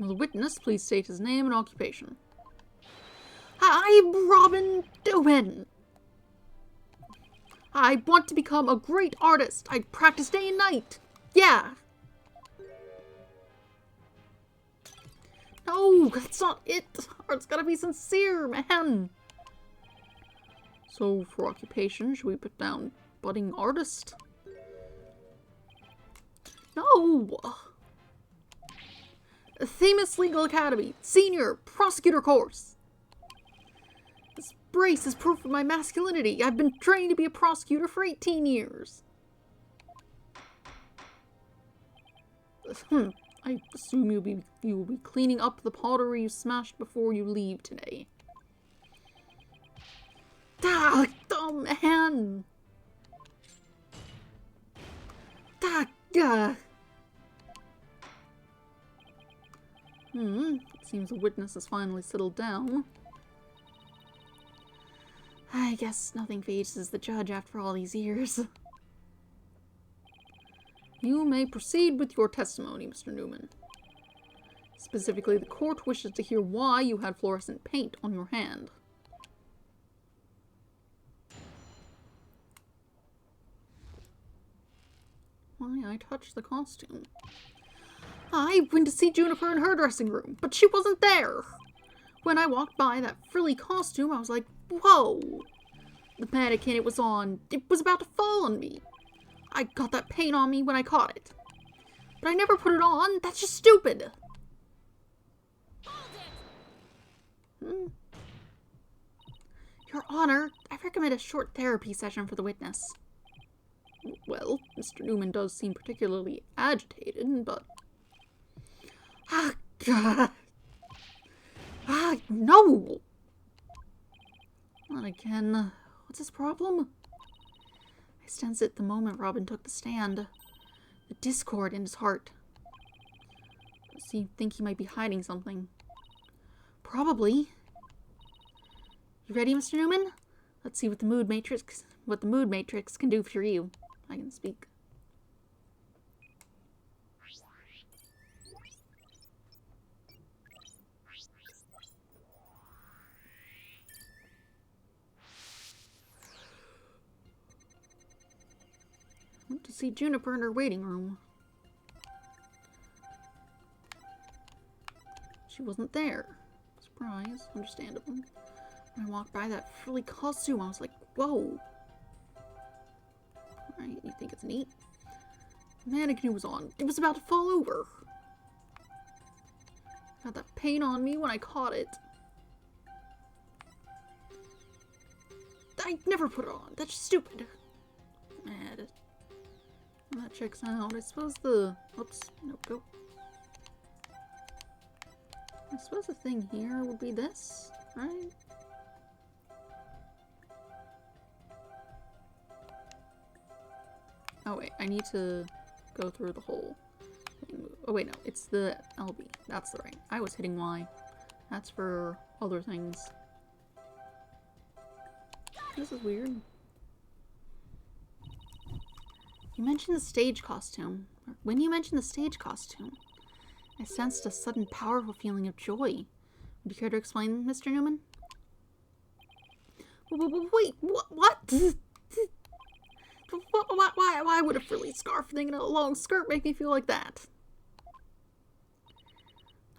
Will the witness please state his name and occupation? I'm Robin Newman. I want to become a great artist. I practice day and night. Yeah. No, that's not it. Art's gotta be sincere, man. So, for occupation, should we put down budding artist? No. Themis Legal Academy, Senior Prosecutor Course. This brace is proof of my masculinity. I've been trained to be a prosecutor for 18 years. I assume you will be cleaning up the pottery you smashed before you leave today. Ah, oh man. It seems the witness has finally settled down. I guess nothing phases the judge after all these years. You may proceed with your testimony, Mr. Newman. Specifically, the court wishes to hear why you had fluorescent paint on your hand. Why, I touched the costume. I went to see Juniper in her dressing room, but she wasn't there. When I walked by that frilly costume, I was like, whoa. The mannequin it was on, it was about to fall on me. I got that paint on me when I caught it. But I never put it on. That's just stupid. Your Honor, I recommend a short therapy session for the witness. Well, Mr. Newman does seem particularly agitated, but... Ah, God. Ah, no! Not again. What's his problem? I sensed it the moment Robin took the stand. The discord in his heart. Does he think he might be hiding something? Probably. You ready, Mr. Newman? Let's see what the mood matrix can do for you. I can speak. Went to see Juniper in her waiting room. She wasn't there. Surprise, understandable. When I walked by that frilly costume, I was like, whoa. Alright, you think it's neat? The mannequin was on. It was about to fall over. Got that paint on me when I caught it. I never put it on. That's stupid. Mad. Well, that checks out. I suppose the... Oops. Nope, go. I suppose the thing here would be this, right? Oh wait, I need to go through the whole thing. Oh wait, no, it's the LB. That's the right. I was hitting Y. That's for other things. This is weird. You mentioned the stage costume. When you mentioned the stage costume, I sensed a sudden powerful feeling of joy. Would you care to explain, Mr. Newman? Wait, what? Why would a frilly scarf thing and a long skirt make me feel like that?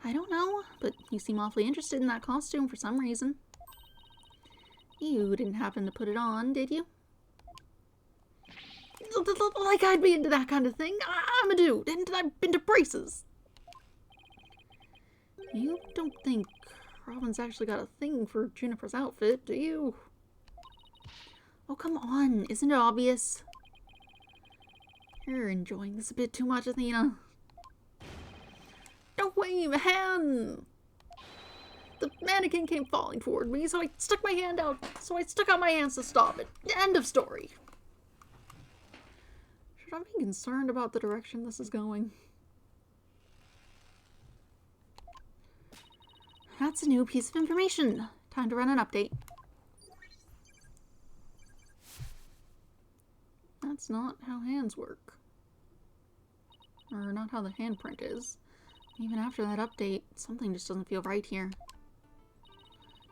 I don't know, but you seem awfully interested in that costume for some reason. You didn't happen to put it on, did you? Like I'd be into that kind of thing. I'm a dude, and I've been to braces. You don't think Robin's actually got a thing for Juniper's outfit, do you? Oh, come on. Isn't it obvious? You're enjoying this a bit too much, Athena. No way, man! The mannequin came falling toward me, so I stuck my hand out. So I stuck out my hands to stop it. End of story. Should I be concerned about the direction this is going? That's a new piece of information. Time to run an update. That's not how hands work. Or not how the handprint is. Even after that update, something just doesn't feel right here.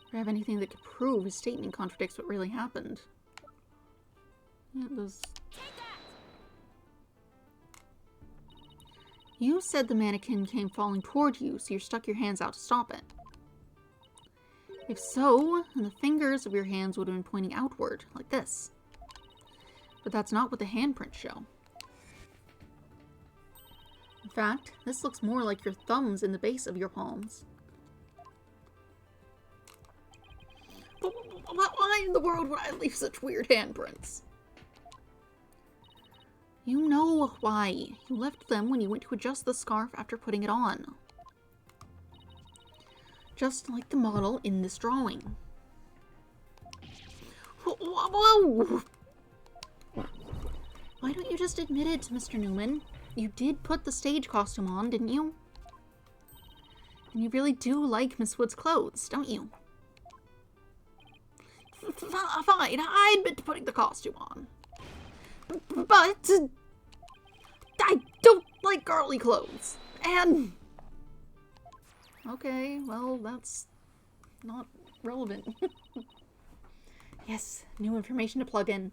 Do I have anything that could prove his statement contradicts what really happened? Yeah, it does. You said the mannequin came falling toward you, so you stuck your hands out to stop it. If so, then the fingers of your hands would have been pointing outward, like this. But that's not what the handprints show. In fact, this looks more like your thumbs in the base of your palms. But why in the world would I leave such weird handprints? You know why. You left them when you went to adjust the scarf after putting it on. Just like the model in this drawing. Whoa! Why don't you just admit it, Mr. Newman? You did put the stage costume on, didn't you? And you really do like Miss Wood's clothes, don't you? Fine, I admit to putting the costume on. But I don't like girly clothes. And okay, well, that's not relevant. Yes, new information to plug in.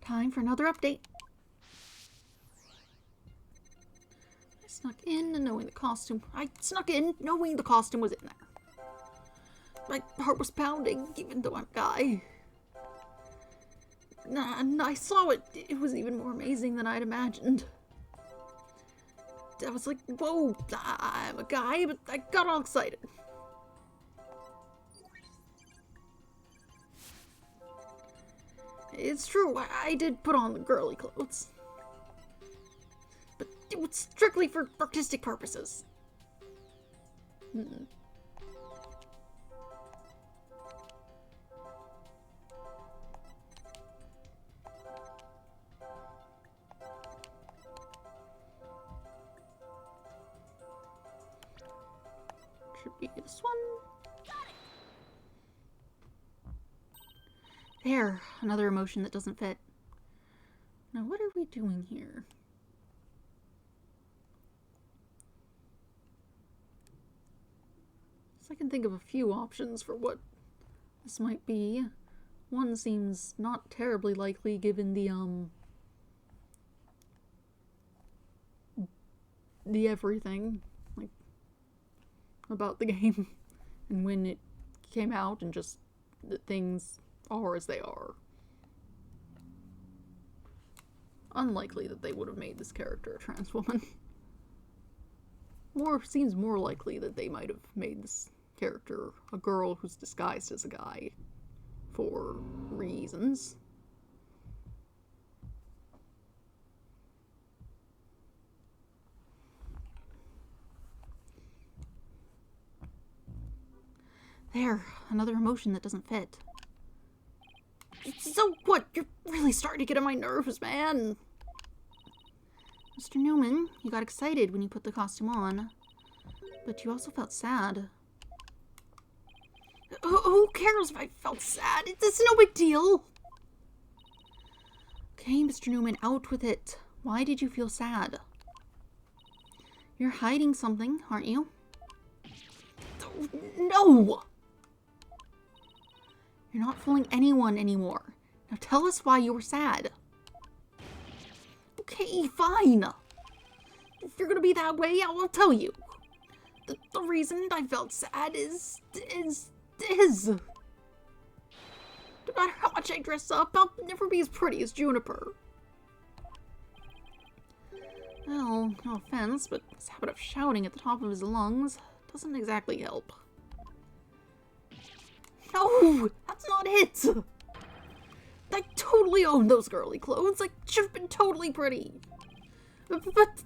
Time for another update. I snuck in knowing the costume. I snuck in knowing the costume was in there. My heart was pounding, even though I'm a guy. And I saw it. It was even more amazing than I'd imagined. I was like, whoa, I'm a guy, but I got all excited. It's true, I did put on the girly clothes. But it was strictly for artistic purposes. Should be this one. There, another emotion that doesn't fit. Now what are we doing here? So I can think of a few options for what this might be. One seems not terribly likely given the everything, like, about the game and when it came out and just that things are as they are. Unlikely that they would have made this character a trans woman. Seems more likely that they might have made this character a girl who's disguised as a guy for reasons. There, another emotion that doesn't fit. So what? You're really starting to get on my nerves, man. Mr. Newman, you got excited when you put the costume on, but you also felt sad. Who cares if I felt sad? It's no big deal. Okay, Mr. Newman, out with it. Why did you feel sad? You're hiding something, aren't you? No! You're not fooling anyone anymore. Now tell us why you were sad. Okay, fine. If you're gonna be that way, I'll tell you. The reason I felt sad is... No matter how much I dress up, I'll never be as pretty as Juniper. Well, no offense, but his habit of shouting at the top of his lungs doesn't exactly help. No, that's not it! I totally own those girly clothes. I should have been totally pretty. But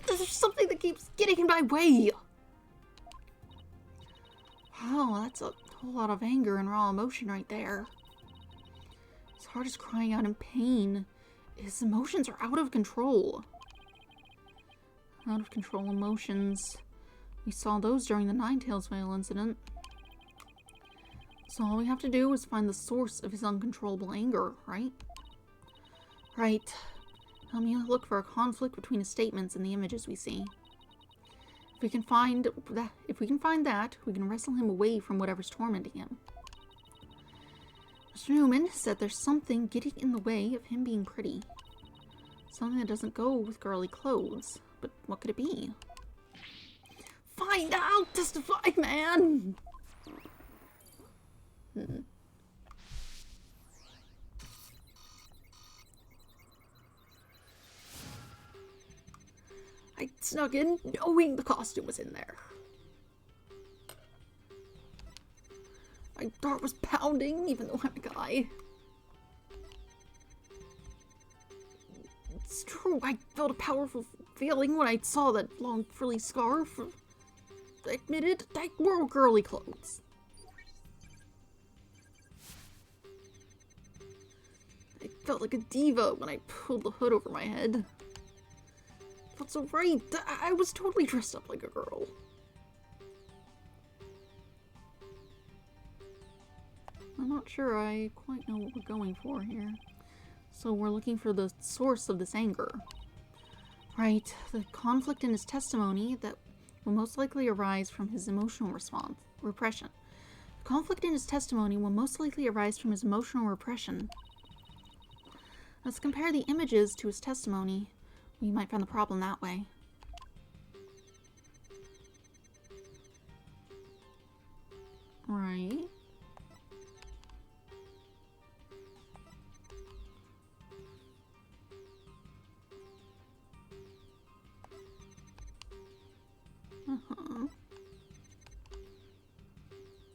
there's something that keeps getting in my way. Wow, that's a whole lot of anger and raw emotion right there. His heart is crying out in pain. His emotions are out of control. Out of control emotions. We saw those during the Ninetales Vale incident. So all we have to do is find the source of his uncontrollable anger, right? Right. Help me look for a conflict between his statements and the images we see. If we can find that, we can wrestle him away from whatever's tormenting him. Mr. Newman said there's something getting in the way of him being pretty. Something that doesn't go with girly clothes. But what could it be? Find out! Testify, man! I snuck in knowing the costume was in there. My heart was pounding, even though I'm a guy. It's true, I felt a powerful feeling when I saw that long frilly scarf. I admitted, I wore girly clothes. I felt like a diva when I pulled the hood over my head. I felt so right. I was totally dressed up like a girl. I'm not sure I quite know what we're going for here. So we're looking for the source of this anger. Right, the conflict in his testimony that will most likely arise from his emotional repression. The conflict in his testimony will most likely arise from his emotional repression. Let's compare the images to his testimony. We might find the problem that way. Right.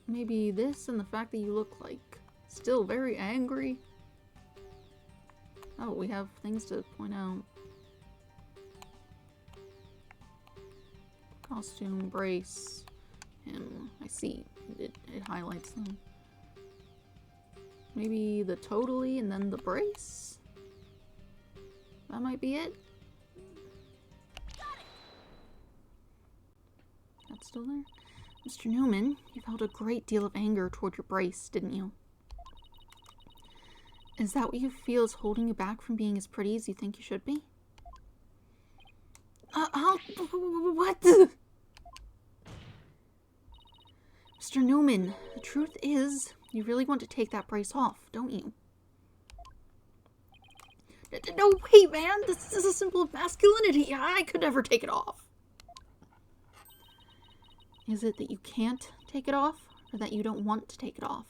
Maybe this and the fact that you look like still very angry. Oh, we have things to point out. Costume, brace, him. I see. It highlights them. Maybe the totally and then the brace? That might be it. That's still there? Mr. Newman, you felt a great deal of anger toward your brace, didn't you? Is that what you feel is holding you back from being as pretty as you think you should be? What? Mr. Newman, the truth is, you really want to take that brace off, don't you? No, wait, man! This is a symbol of masculinity! I could never take it off! Is it that you can't take it off, or that you don't want to take it off?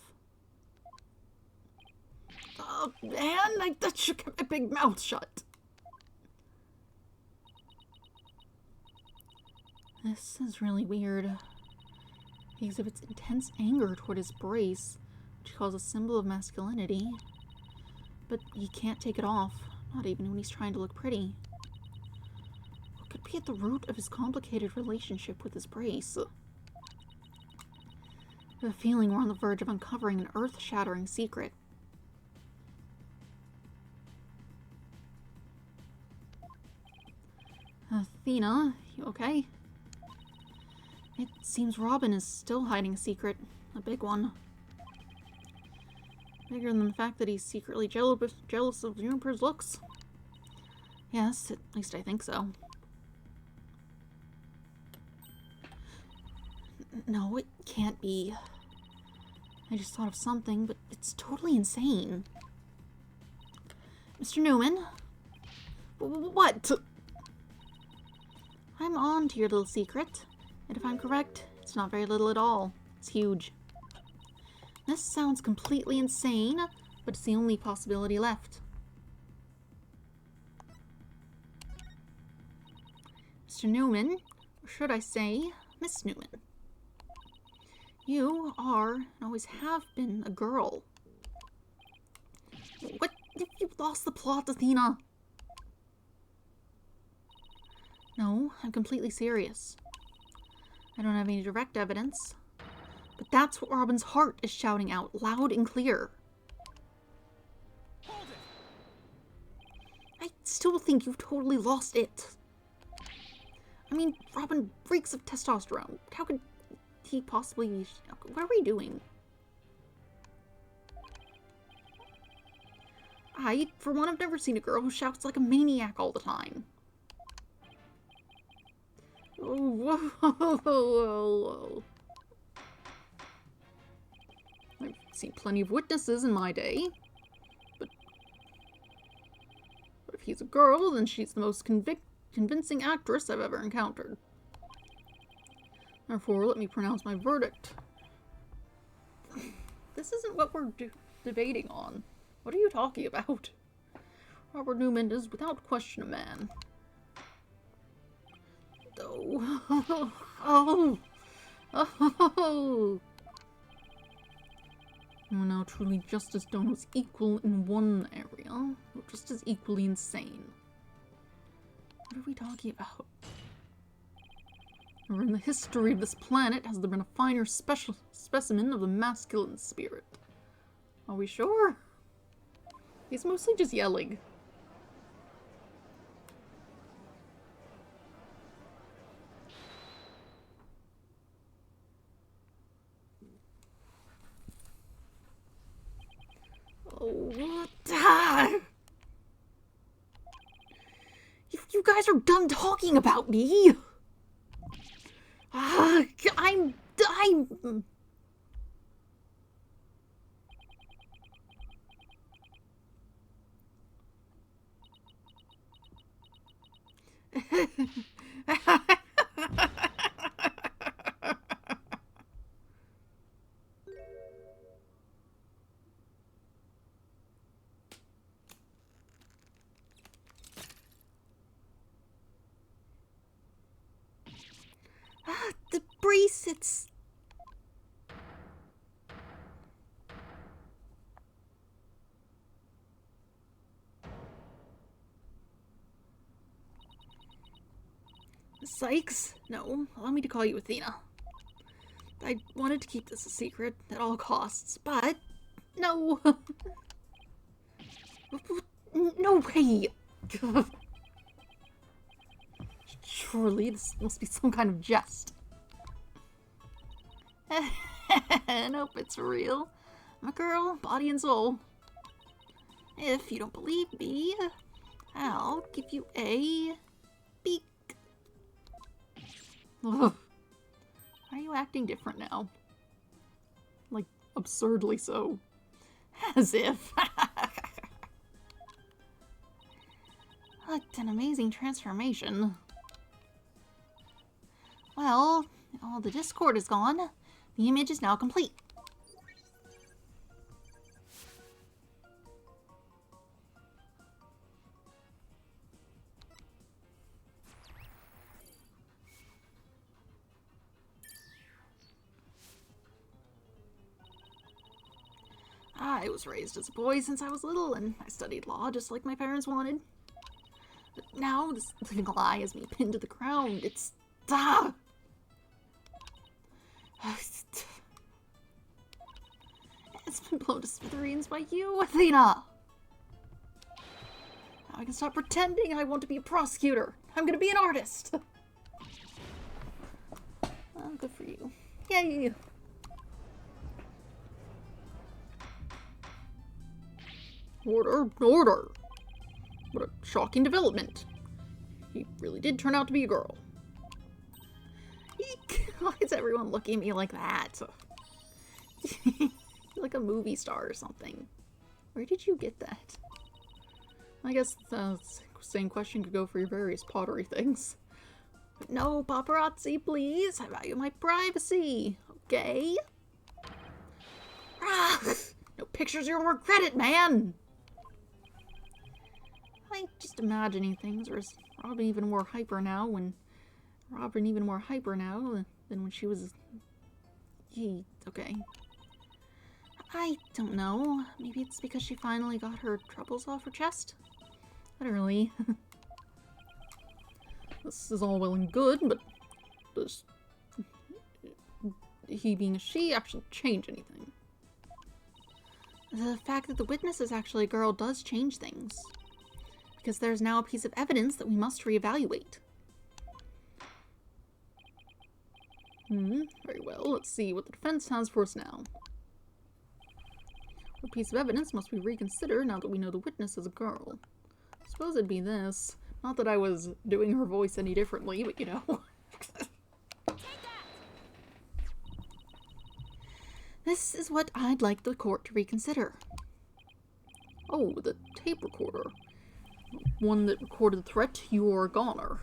Oh, man, that should keep my big mouth shut. This is really weird. He exhibits intense anger toward his brace, which he calls a symbol of masculinity. But he can't take it off, not even when he's trying to look pretty. What could be at the root of his complicated relationship with his brace? I have a feeling we're on the verge of uncovering an earth-shattering secret. Athena, you okay? It seems Robin is still hiding a secret A big one. Bigger than the fact that he's secretly jealous of Juniper's looks. Yes, at least I think so. No, it can't be. I just thought of something, but it's totally insane. Mr. Newman? What? I'm on to your little secret. And if I'm correct, it's not very little at all. It's huge. This sounds completely insane, but it's the only possibility left. Mr. Newman, or should I say, Miss Newman. You are, and always have been, a girl. What? You lost the plot, Athena? No, I'm completely serious. I don't have any direct evidence, but that's what Robin's heart is shouting out, loud and clear. Hold it! I still think you've totally lost it. I mean, Robin reeks of testosterone. How could he possibly be... What are we doing? I, for one, have never seen a girl who shouts like a maniac all the time. Oh, whoa. I've seen plenty of witnesses in my day. But if he's a girl, then she's the most convincing actress I've ever encountered. Therefore, let me pronounce my verdict. This isn't what we're debating on. What are you talking about? Robert Newman is without question a man. Oh. We're now truly just as done was equal in one area, but just as equally insane. What are we talking about? Never in the history of this planet has there been a finer specimen of the masculine spirit. Are we sure? He's mostly just yelling. Oh, what? You guys are done talking about me. I'm the brace, it's... Sykes? No, allow me to call you Athena. I wanted to keep this a secret at all costs, but... No! No way! Surely this must be some kind of jest. Nope, it's real. I'm a girl, body and soul. If you don't believe me, I'll give you a beak. Ugh. Why are you acting different now? Like, absurdly so. As if. What an amazing transformation. Well, all the discord is gone. The image is now complete. I was raised as a boy since I was little, and I studied law just like my parents wanted. But now, this living lie has me pinned to the ground. It's... It's been blown to smithereens by you, Athena! Now I can stop pretending I want to be a prosecutor. I'm gonna be an artist! Oh, good for you. Yay! Order, order! What a shocking development. He really did turn out to be a girl. Eek! Why is everyone looking at me like that? Like a movie star or something. Where did you get that? I guess the same question could go for your various pottery things. But no paparazzi, please. I value my privacy. Okay? Ah, no pictures, you'll regret it, man! I'm just imagining things, or is Robin even more hyper now than when she was... okay. I don't know. Maybe it's because she finally got her troubles off her chest? Literally. This is all well and good, but does he being a she actually change anything? The fact that the witness is actually a girl does change things. Because there's now a piece of evidence that we must reevaluate. Very well. Let's see what the defense has for us now. What piece of evidence must we reconsider now that we know the witness is a girl? I suppose it'd be this. Not that I was doing her voice any differently, but you know. This is what I'd like the court to reconsider. Oh, the tape recorder. One that recorded the threat, you're a goner.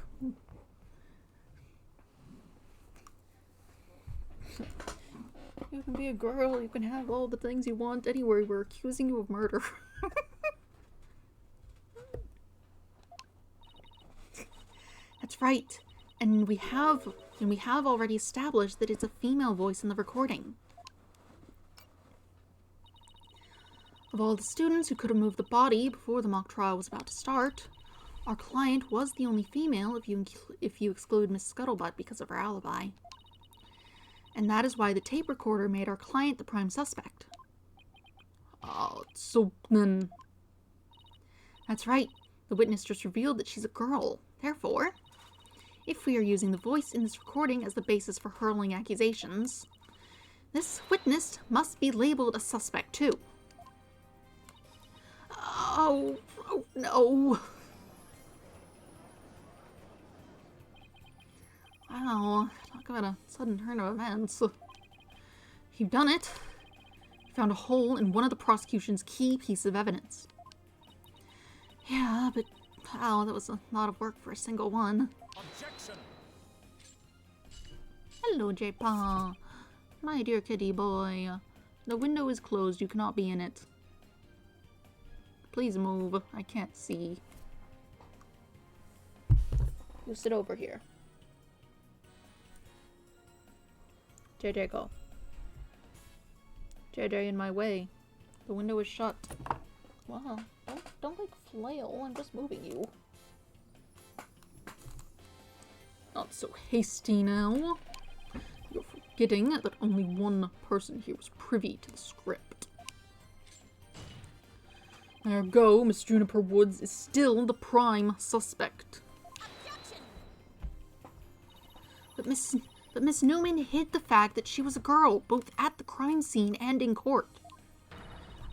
You can be a girl, you can have all the things you want anywhere. We're accusing you of murder. That's right. And we have already established that it's a female voice in the recording. Of all the students who could have moved the body before the mock trial was about to start, our client was the only female if you exclude Miss Scuttlebutt because of her alibi. And that is why the tape recorder made our client the prime suspect. So then... That's right. The witness just revealed that she's a girl. Therefore, if we are using the voice in this recording as the basis for hurling accusations, this witness must be labeled a suspect too. Oh no. Wow, talk about a sudden turn of events. You've done it. You found a hole in one of the prosecution's key pieces of evidence. Yeah, but wow, that was a lot of work for a single one. Objection! Hello, J-Pa. My dear kitty boy. The window is closed, you cannot be in it. Please move, I can't see. You sit over here. JJ, go. JJ, in my way. The window is shut. Wow, don't like flail, I'm just moving you. Not so hasty now. You're forgetting that only one person here was privy to the script. There you go, Miss Juniper Woods is still the prime suspect. Objection! But Miss Newman hid the fact that she was a girl, both at the crime scene and in court.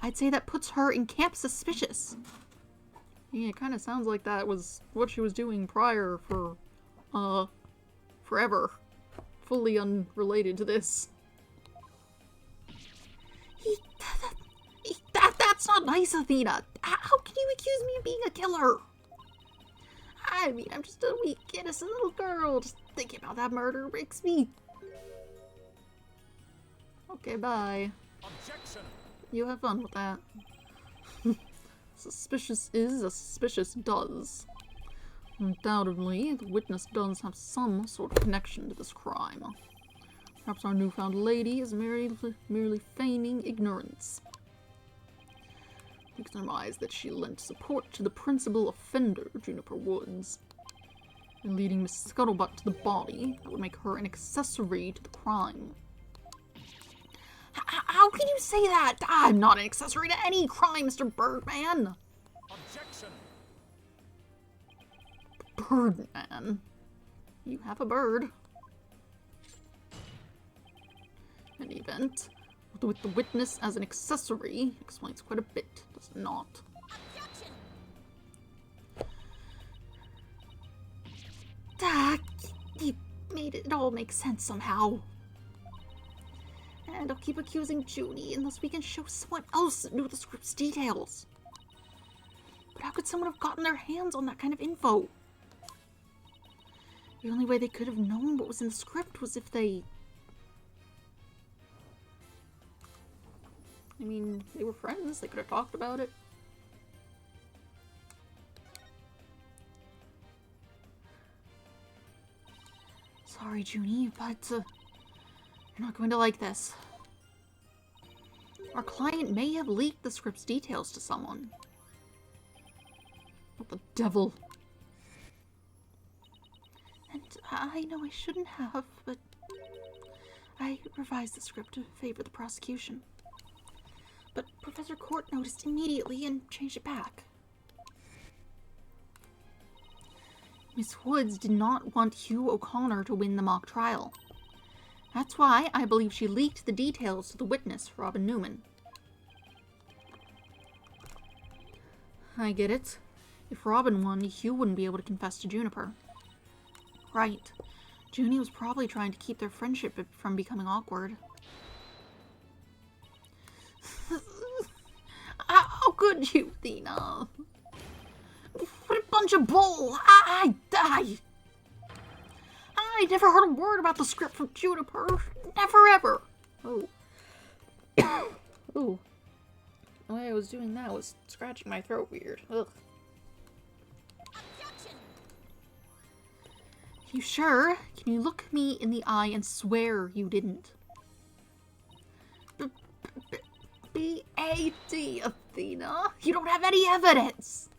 I'd say that puts her in camp suspicious. Yeah, it kind of sounds like that was what she was doing prior for, forever. Fully unrelated to this. That's not nice, Athena. How can you accuse me of being a killer? I mean, I'm just a weak, innocent little girl. Just thinking about that murder makes me... Okay, bye. Objection! You have fun with that. Suspicious is as suspicious does. Undoubtedly, the witness does have some sort of connection to this crime. Perhaps our newfound lady is merely feigning ignorance. We can surmise that she lent support to the principal offender, Juniper Woods. In leading Miss Scuttlebutt to the body, that would make her an accessory to the crime. How can you say that? I'm not an accessory to any crime, Mr. Birdman! Objection! Birdman? You have a bird. In any event, with the witness as an accessory explains quite a bit, does it not? He made it all make sense somehow. And I'll keep accusing Junie unless we can show someone else knew the script's details. But how could someone have gotten their hands on that kind of info? The only way they could have known what was in the script was if they... I mean, they were friends. They could have talked about it. Sorry, Junie, but you're not going to like this. Our client may have leaked the script's details to someone. What the devil? And I know I shouldn't have, but I revised the script to favor the prosecution. But Professor Court noticed immediately and changed it back. Miss Woods did not want Hugh O'Connor to win the mock trial. That's why I believe she leaked the details to the witness, Robin Newman. I get it. If Robin won, Hugh wouldn't be able to confess to Juniper. Right. Junie was probably trying to keep their friendship from becoming awkward. How could you, Athena? What a bunch of bull! I never heard a word about the script from Juniper. Never ever. Oh. Ooh. The way I was doing that was scratching my throat weird. Ugh. Objection! You sure? Can you look me in the eye and swear you didn't? B-A-D, Athena. You don't have any evidence.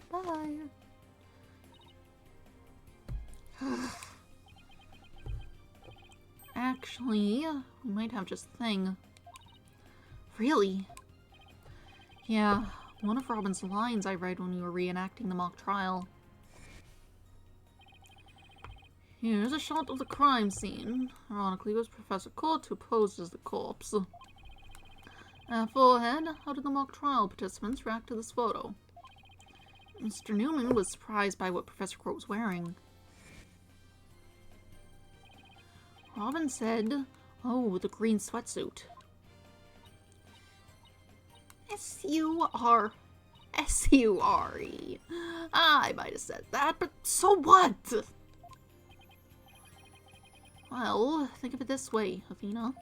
Bye. Actually, we might have just a thing. Really? Yeah, one of Robin's lines I read when we were reenacting the mock trial. Here's a shot of the crime scene. Ironically, it was Professor Court who posed as the corpse. Forehead, how did the mock trial participants react to this photo? Mr. Newman was surprised by what Professor Court was wearing. Robin said, "Oh, the green sweatsuit." S-U-R-E. I might have said that, but so what? Well, think of it this way, Athena.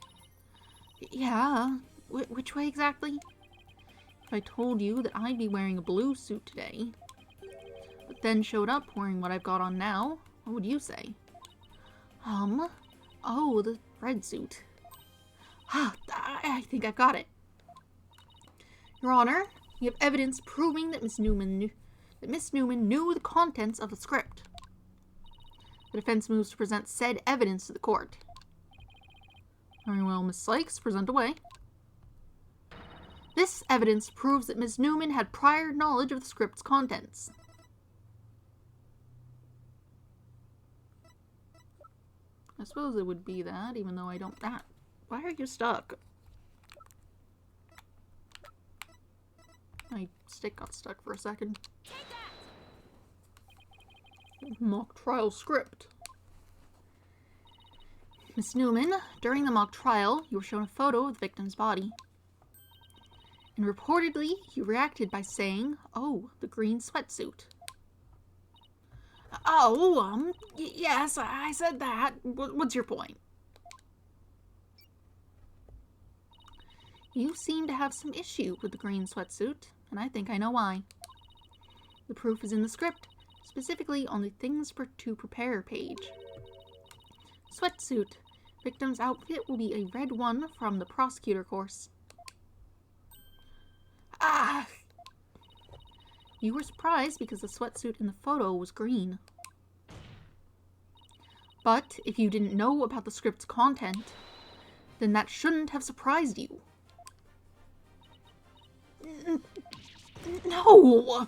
Yeah, which way exactly? If I told you that I'd be wearing a blue suit today, but then showed up wearing what I've got on now, what would you say? Oh, the red suit. I think I got it. Your Honor, we have evidence proving that Miss Newman knew the contents of the script. The defense moves to present said evidence to the court. Very well, Miss Sykes, present away. This evidence proves that Miss Newman had prior knowledge of the script's contents. I suppose it would be that, even though I don't... Why are you stuck? My stick got stuck for a second. Mock trial script. Miss Newman, during the mock trial, you were shown a photo of the victim's body. And reportedly, you reacted by saying, "Oh, the green sweatsuit." Oh, yes, I said that. What's your point? You seem to have some issue with the green sweatsuit, and I think I know why. The proof is in the script, specifically on the things to prepare page. Sweatsuit. Victim's outfit will be a red one from the prosecutor course. You were surprised because the sweatsuit in the photo was green. But if you didn't know about the script's content, then that shouldn't have surprised you. No!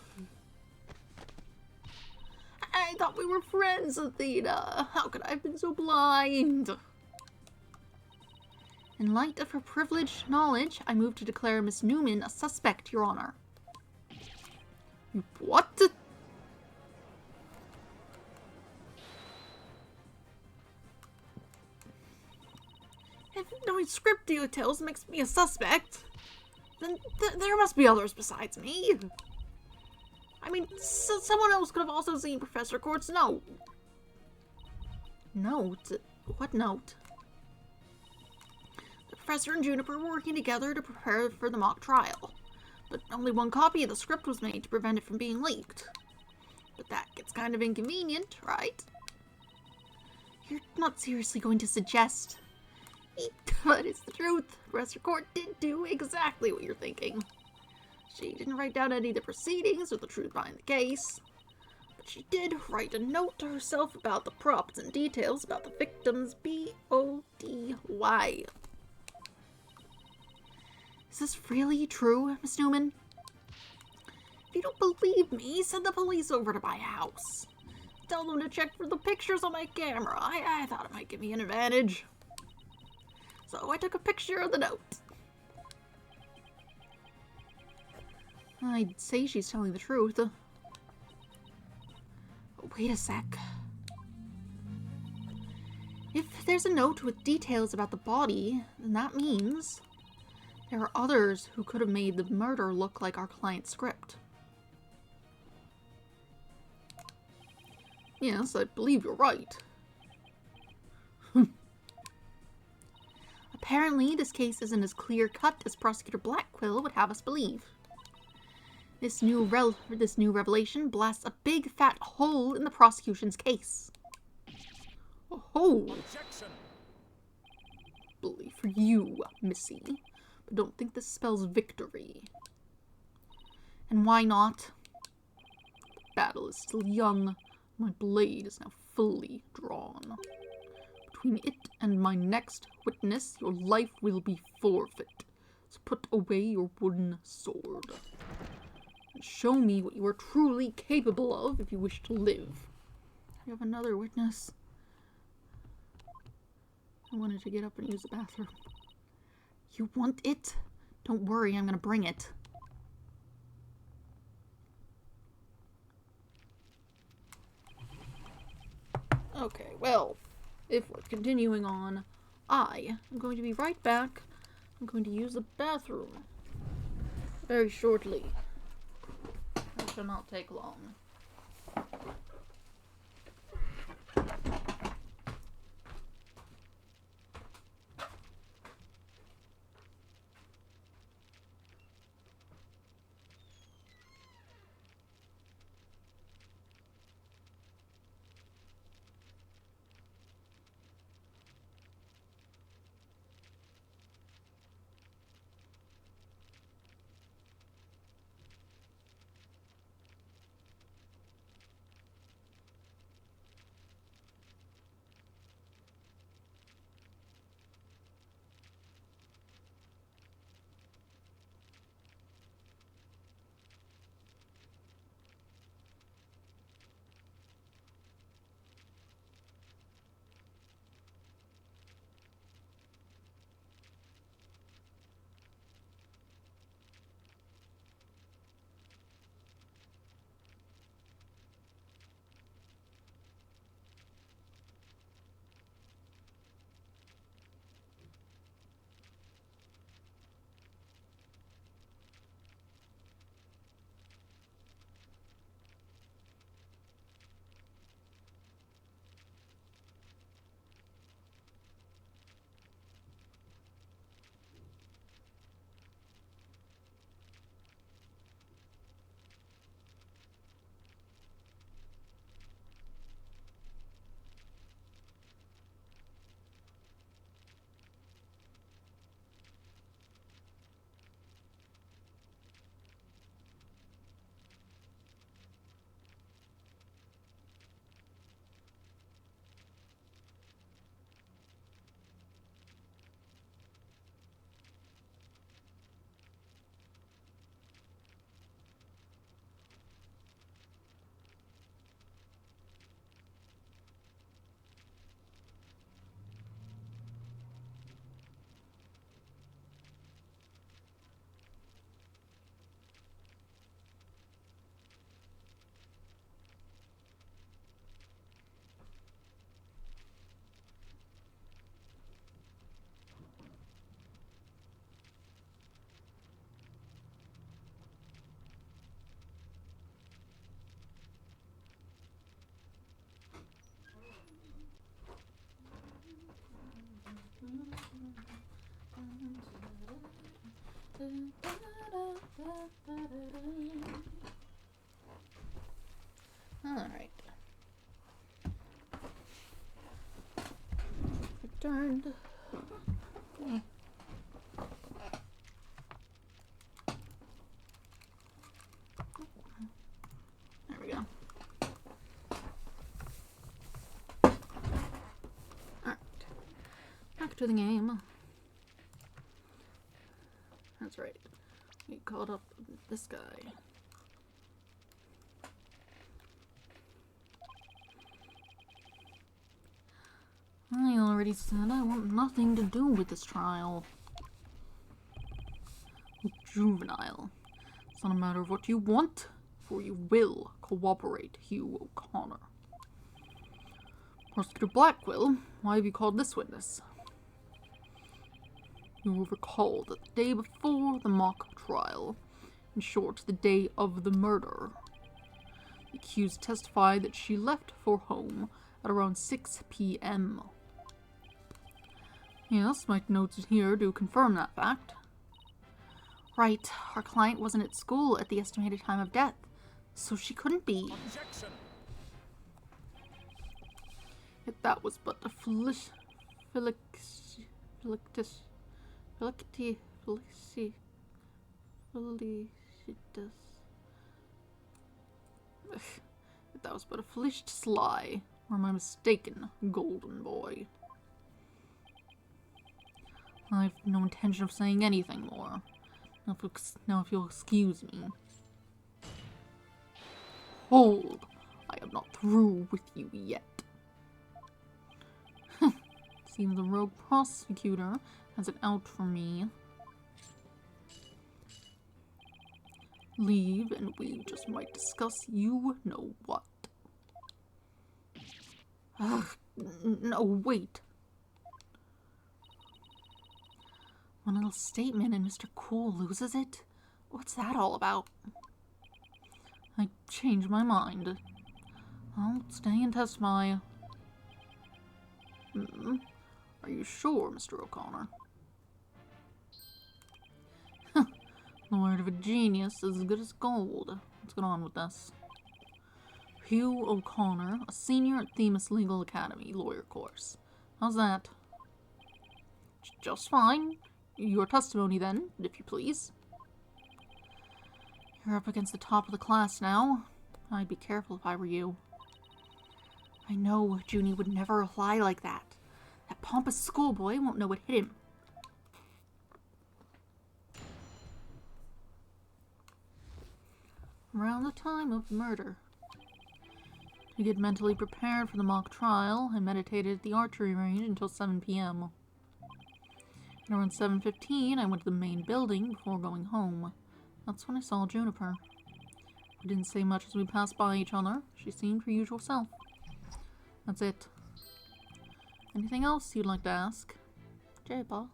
I thought we were friends, Athena. How could I have been so blind? In light of her privileged knowledge, I move to declare Miss Newman a suspect, Your Honor. What? knowing script details makes me a suspect, then there must be others besides me. I mean, someone else could have also seen Professor Court's note. Note? What note? The professor and Juniper were working together to prepare for the mock trial, but only one copy of the script was made to prevent it from being leaked. But that gets kind of inconvenient, right? You're not seriously going to suggest... But it's the truth. Professor Court did do exactly what you're thinking. She didn't write down any of the proceedings or the truth behind the case, but she did write a note to herself about the props and details about the victim's B.O.D.Y. Is this really true, Miss Newman? If you don't believe me, send the police over to my house. Tell them to check for the pictures on my camera. I thought it might give me an advantage. So I took a picture of the note. I'd say she's telling the truth. Wait a sec. If there's a note with details about the body, then that means there are others who could have made the murder look like our client's script. Yes, I believe you're right. Apparently, this case isn't as clear-cut as Prosecutor Blackquill would have us believe. This new revelation blasts a big fat hole in the prosecution's case. A hole? Objection! Bully for you, Missy. But don't think this spells victory. And why not? The battle is still young. My blade is now fully drawn. Between it and my next witness, your life will be forfeit. So put away your wooden sword. And show me what you are truly capable of if you wish to live. I have another witness. I wanted to get up and use the bathroom. You want it? Don't worry, I'm gonna bring it. Okay, well, if we're continuing on, I am going to be right back. I'm going to use the bathroom very shortly. It shall not take long. Alright. Returned. Okay. There we go. Alright. Back to the game. That's right. We called up this guy. I already said I want nothing to do with this trial. Juvenile. It's not a matter of what you want, for you will cooperate, Hugh O'Connor. Prosecutor Blackwell, why have you called this witness? You will recall that the day before the mock trial, in short, the day of the murder, the accused testified that she left for home at around 6 p.m. Yes, my notes here do confirm that fact. Right, our client wasn't at school at the estimated time of death, so she couldn't be. Objection. If that was but a felicitas. If that was but a felicitous lie, or am I mistaken, golden boy? I've no intention of saying anything more. Now if you'll excuse me. Hold! I am not through with you yet. Seems the rogue prosecutor has it out for me. Leave and we just might discuss you know what. Ugh, no, wait. One little statement and Mr. Cool loses it? What's that all about? I changed my mind. I'll stay and testify. Are you sure, Mr. O'Connor? The word of a genius is as good as gold. Let's get on with this. Hugh O'Connor, a senior at Themis Legal Academy lawyer course. How's that? Just fine. Your testimony then, if you please. You're up against the top of the class now. I'd be careful if I were you. I know Junie would never lie like that. That pompous schoolboy won't know what hit him. Around the time of the murder. To get mentally prepared for the mock trial, I meditated at the archery range until 7 p.m. At around 7:15, I went to the main building before going home. That's when I saw Juniper. We didn't say much as we passed by each other. She seemed her usual self. That's it. Anything else you'd like to ask? Jaypa,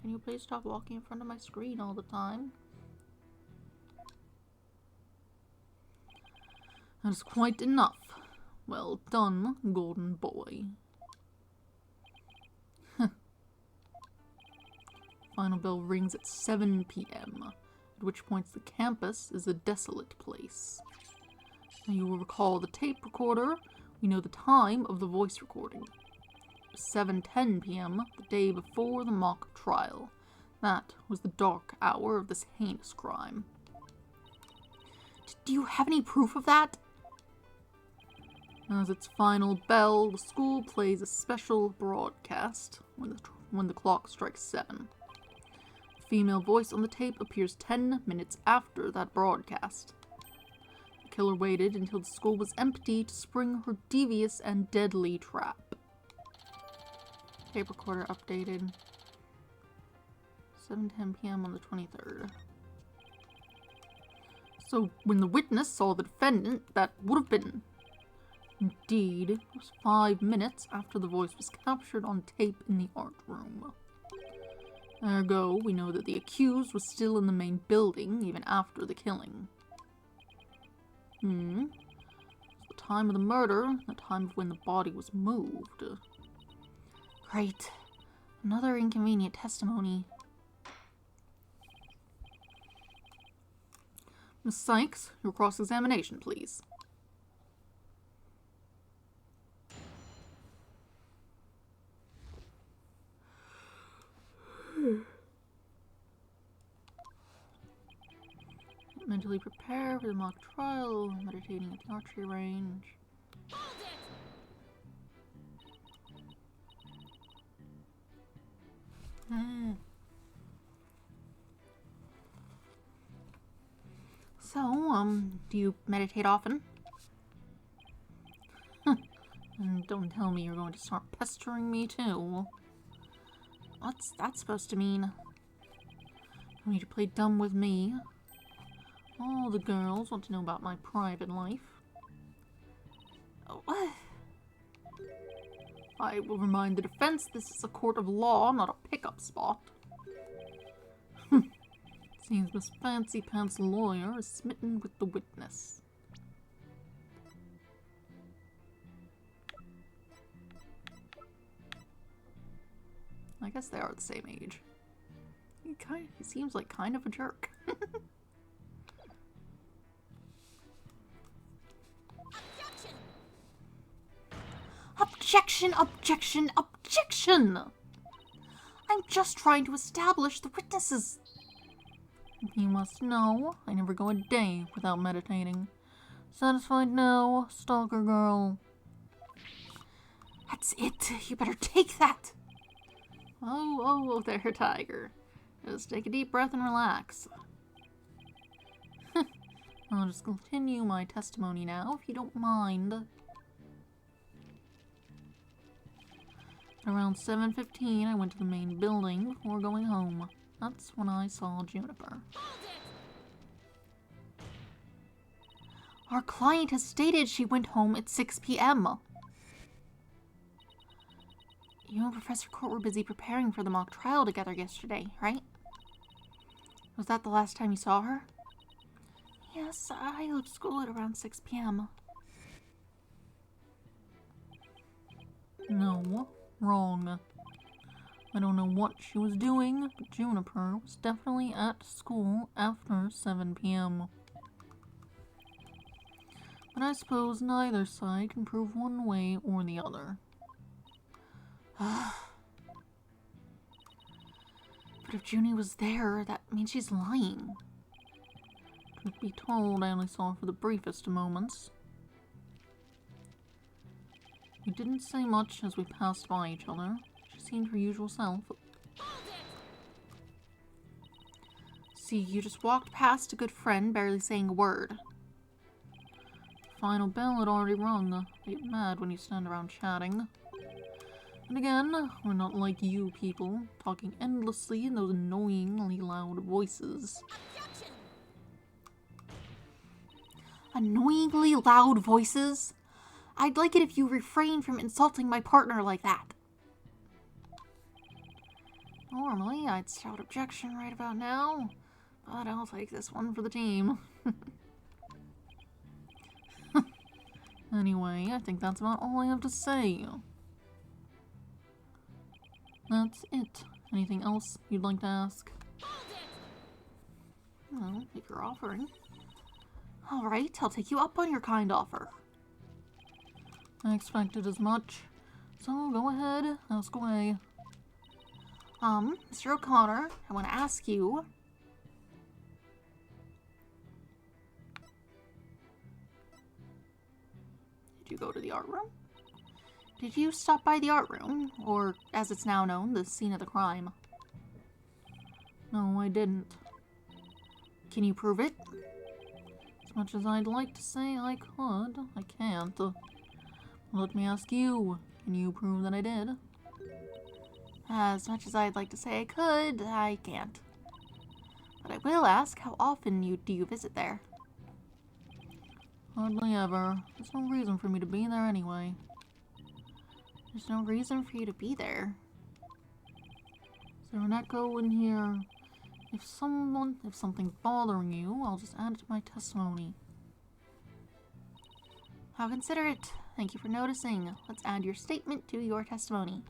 can you please stop walking in front of my screen all the time? That is quite enough. Well done, golden boy. Final bell rings at 7 p.m., at which point the campus is a desolate place. Now you will recall the tape recorder. We know the time of the voice recording. 7:10 p.m., the day before the mock trial. That was the dark hour of this heinous crime. Do you have any proof of that? As its final bell, the school plays a special broadcast when the clock strikes 7. The female voice on the tape appears 10 minutes after that broadcast. The killer waited until the school was empty to spring her devious and deadly trap. Tape recorder updated. 7:10 p.m. on the 23rd. So, when the witness saw the defendant, that would have been... Indeed, it was 5 minutes after the voice was captured on tape in the art room. Ergo, we know that the accused was still in the main building even after the killing. The time of the murder, the time of when the body was moved. Great. Another inconvenient testimony. Miss Sykes, your cross-examination, please. Mentally prepare for the mock trial, meditating at the archery range. Hold it! So, do you meditate often? And don't tell me you're going to start pestering me too. What's that supposed to mean? You need to play dumb with me. All the girls want to know about my private life. Oh, what? I will remind the defense this is a court of law, not a pickup spot. Seems Miss Fancy Pants' lawyer is smitten with the witness. I guess they are the same age. He seems like kind of a jerk. Objection! Objection! Objection! I'm just trying to establish the witnesses. You must know, I never go a day without meditating. Satisfied now, stalker girl? That's it. You better take that. Oh, there, tiger. Just take a deep breath and relax. I'll just continue my testimony now, if you don't mind. At around 7:15, I went to the main building before going home. That's when I saw Juniper. Our client has stated she went home at 6 p.m. You and Professor Court were busy preparing for the mock trial together yesterday, right? Was that the last time you saw her? Yes, I left school at around 6 p.m. No, wrong. I don't know what she was doing, but Juniper was definitely at school after 7 p.m. But I suppose neither side can prove one way or the other. But if Junie was there, that means she's lying. Truth be told, I only saw her for the briefest of moments. We didn't say much as we passed by each other. She seemed her usual self. See, you just walked past a good friend, barely saying a word. The final bell had already rung. I get mad when you stand around chatting. And again, we're not like you people, talking endlessly in those annoyingly loud voices. Annoyingly loud voices? I'd like it if you refrained from insulting my partner like that. Normally, I'd shout objection right about now, but I'll take this one for the team. Anyway, I think that's about all I have to say. That's it. Anything else you'd like to ask? Well, if you're offering. Alright, I'll take you up on your kind offer. I expected as much. So go ahead, ask away. Mr. O'Connor, I want to ask you. Did you go to the art room? Did you stop by the art room, or as it's now known, the scene of the crime? No, I didn't. Can you prove it? As much as I'd like to say I could, I can't. Let me ask you, can you prove that I did? As much as I'd like to say I could, I can't. But I will ask, how often do you visit there? Hardly ever. There's no reason for me to be there anyway. There's no reason for you to be there. Is there an echo in here? If something's bothering you, I'll just add it to my testimony. How considerate. Thank you for noticing. Let's add your statement to your testimony.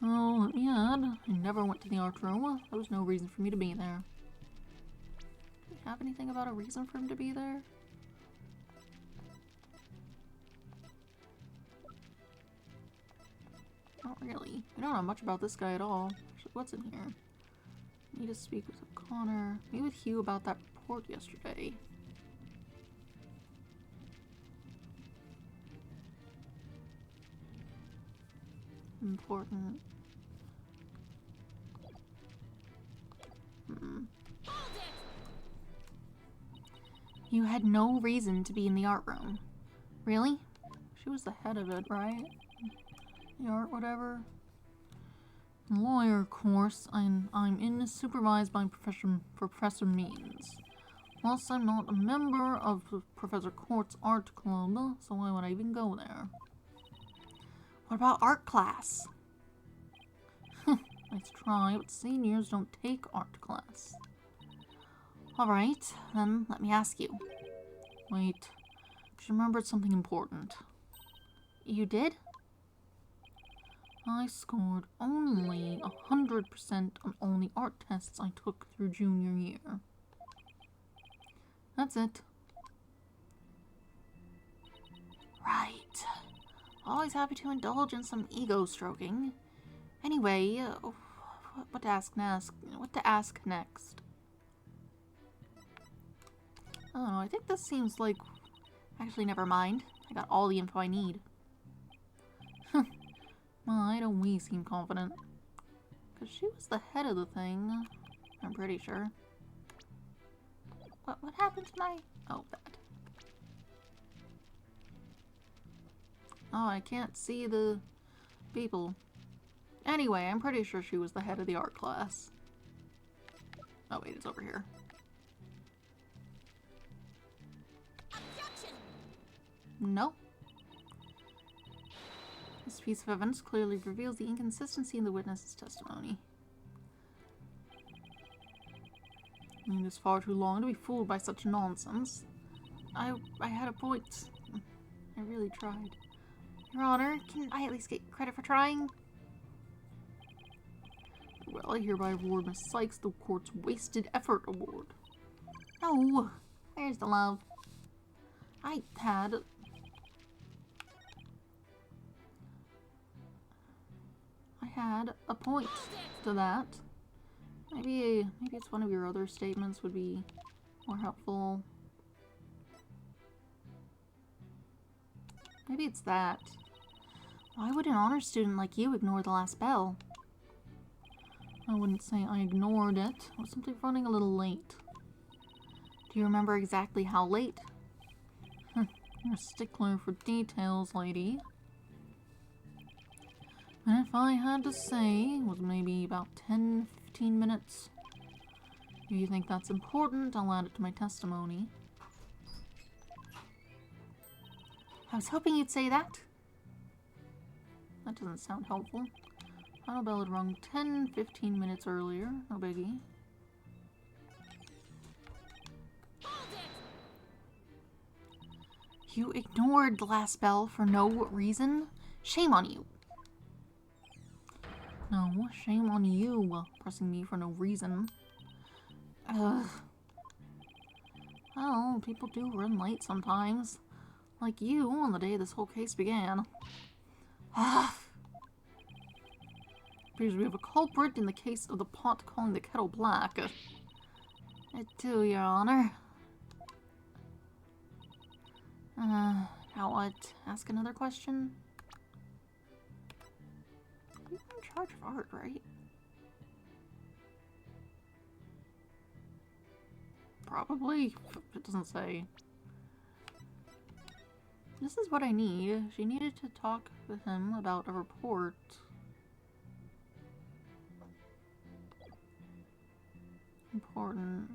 Oh, let me add, I never went to the art room. There was no reason for me to be there. Do we have anything about a reason for him to be there? Not really. We don't know much about this guy at all. Actually, what's in here? Need to speak with Connor. Meet with Hugh about that report yesterday. Important. You had no reason to be in the art room. Really? She was the head of it, right? The art whatever. Lawyer course. I'm in supervised by Professor Means. Plus, I'm not a member of Professor Court's art club, so why would I even go there? What about art class? Nice try, but seniors don't take art class. Alright, then let me ask you. Wait, just remembered something important. You did? I scored only 100% on all the art tests I took through junior year. That's it. Right. Always happy to indulge in some ego stroking. Anyway, what to ask next? What to ask next? I don't know, I think this seems like... Actually, never mind. I got all the info I need. Why don't we seem confident? Because she was the head of the thing. I'm pretty sure. What happened to my... Oh, that. Oh, I can't see the people. Anyway, I'm pretty sure she was the head of the art class. Oh wait, it's over here. Objection! No. This piece of evidence clearly reveals the inconsistency in the witness's testimony. I mean, it's far too long to be fooled by such nonsense. I had a point. I really tried. Your Honor, can I at least get credit for trying? Well, I hereby award Miss Sykes the court's Wasted Effort Award. No, where's the love? I had a point to that. Maybe it's one of your other statements would be more helpful. Maybe it's that. Why would an honor student like you ignore the last bell? I wouldn't say I ignored it. I was simply running a little late. Do you remember exactly how late? You're a stickler for details, lady. And if I had to say, it was maybe about 10-15 minutes. If you think that's important, I'll add it to my testimony. I was hoping you'd say that. That doesn't sound helpful. Final bell had rung 10-15 minutes earlier. No biggie. You ignored the last bell for no reason? Shame on you. No, shame on you pressing me for no reason. Ugh. Well, people do run late sometimes. Like you on the day this whole case began. Ugh. Appears we have a culprit in the case of the pot calling the kettle black. I do, Your Honor. Now what? Ask another question? I'm in charge of art, right? Probably. It doesn't say. This is what I need. She needed to talk with him about a report. Important.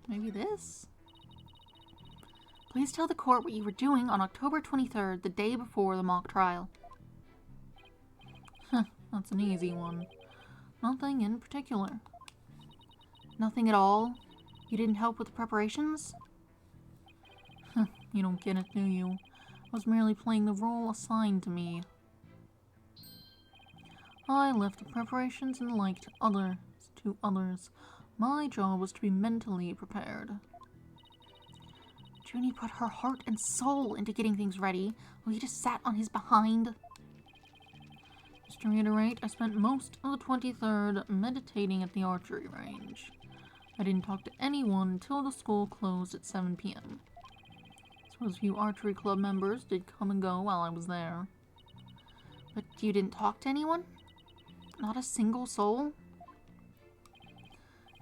Maybe this? Please tell the court what you were doing on October 23rd, the day before the mock trial. Huh, that's an easy one. Nothing in particular. Nothing at all? You didn't help with the preparations? Huh, You don't get it, do you? I was merely playing the role assigned to me. I left the preparations and like to others. My job was to be mentally prepared. Junie put her heart and soul into getting things ready, while he just sat on his behind. Just to reiterate, I spent most of the 23rd meditating at the archery range. I didn't talk to anyone until the school closed at 7 p.m. Suppose a few archery club members did come and go while I was there. But you didn't talk to anyone? Not a single soul?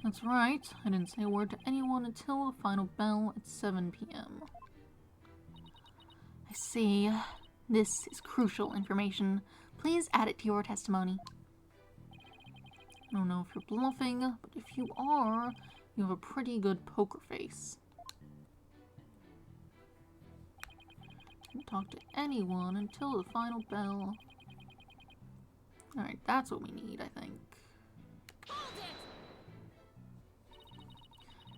That's right. I didn't say a word to anyone until the final bell at 7 p.m. I see. This is crucial information. Please add it to your testimony. I don't know if you're bluffing, but if you are, you have a pretty good poker face. Didn't talk to anyone until the final bell. Alright, that's what we need, I think. Hold it!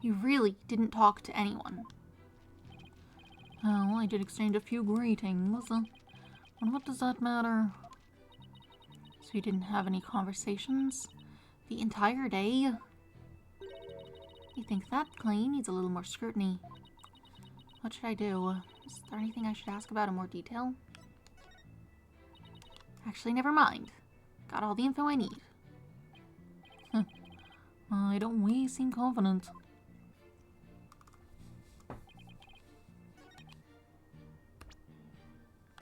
You really didn't talk to anyone. Well, I did exchange a few greetings. But what does that matter? So you didn't have any conversations? The entire day? You think that claim needs a little more scrutiny. What should I do? Is there anything I should ask about in more detail? Actually, never mind. Got all the info I need. Why don't we seem confident?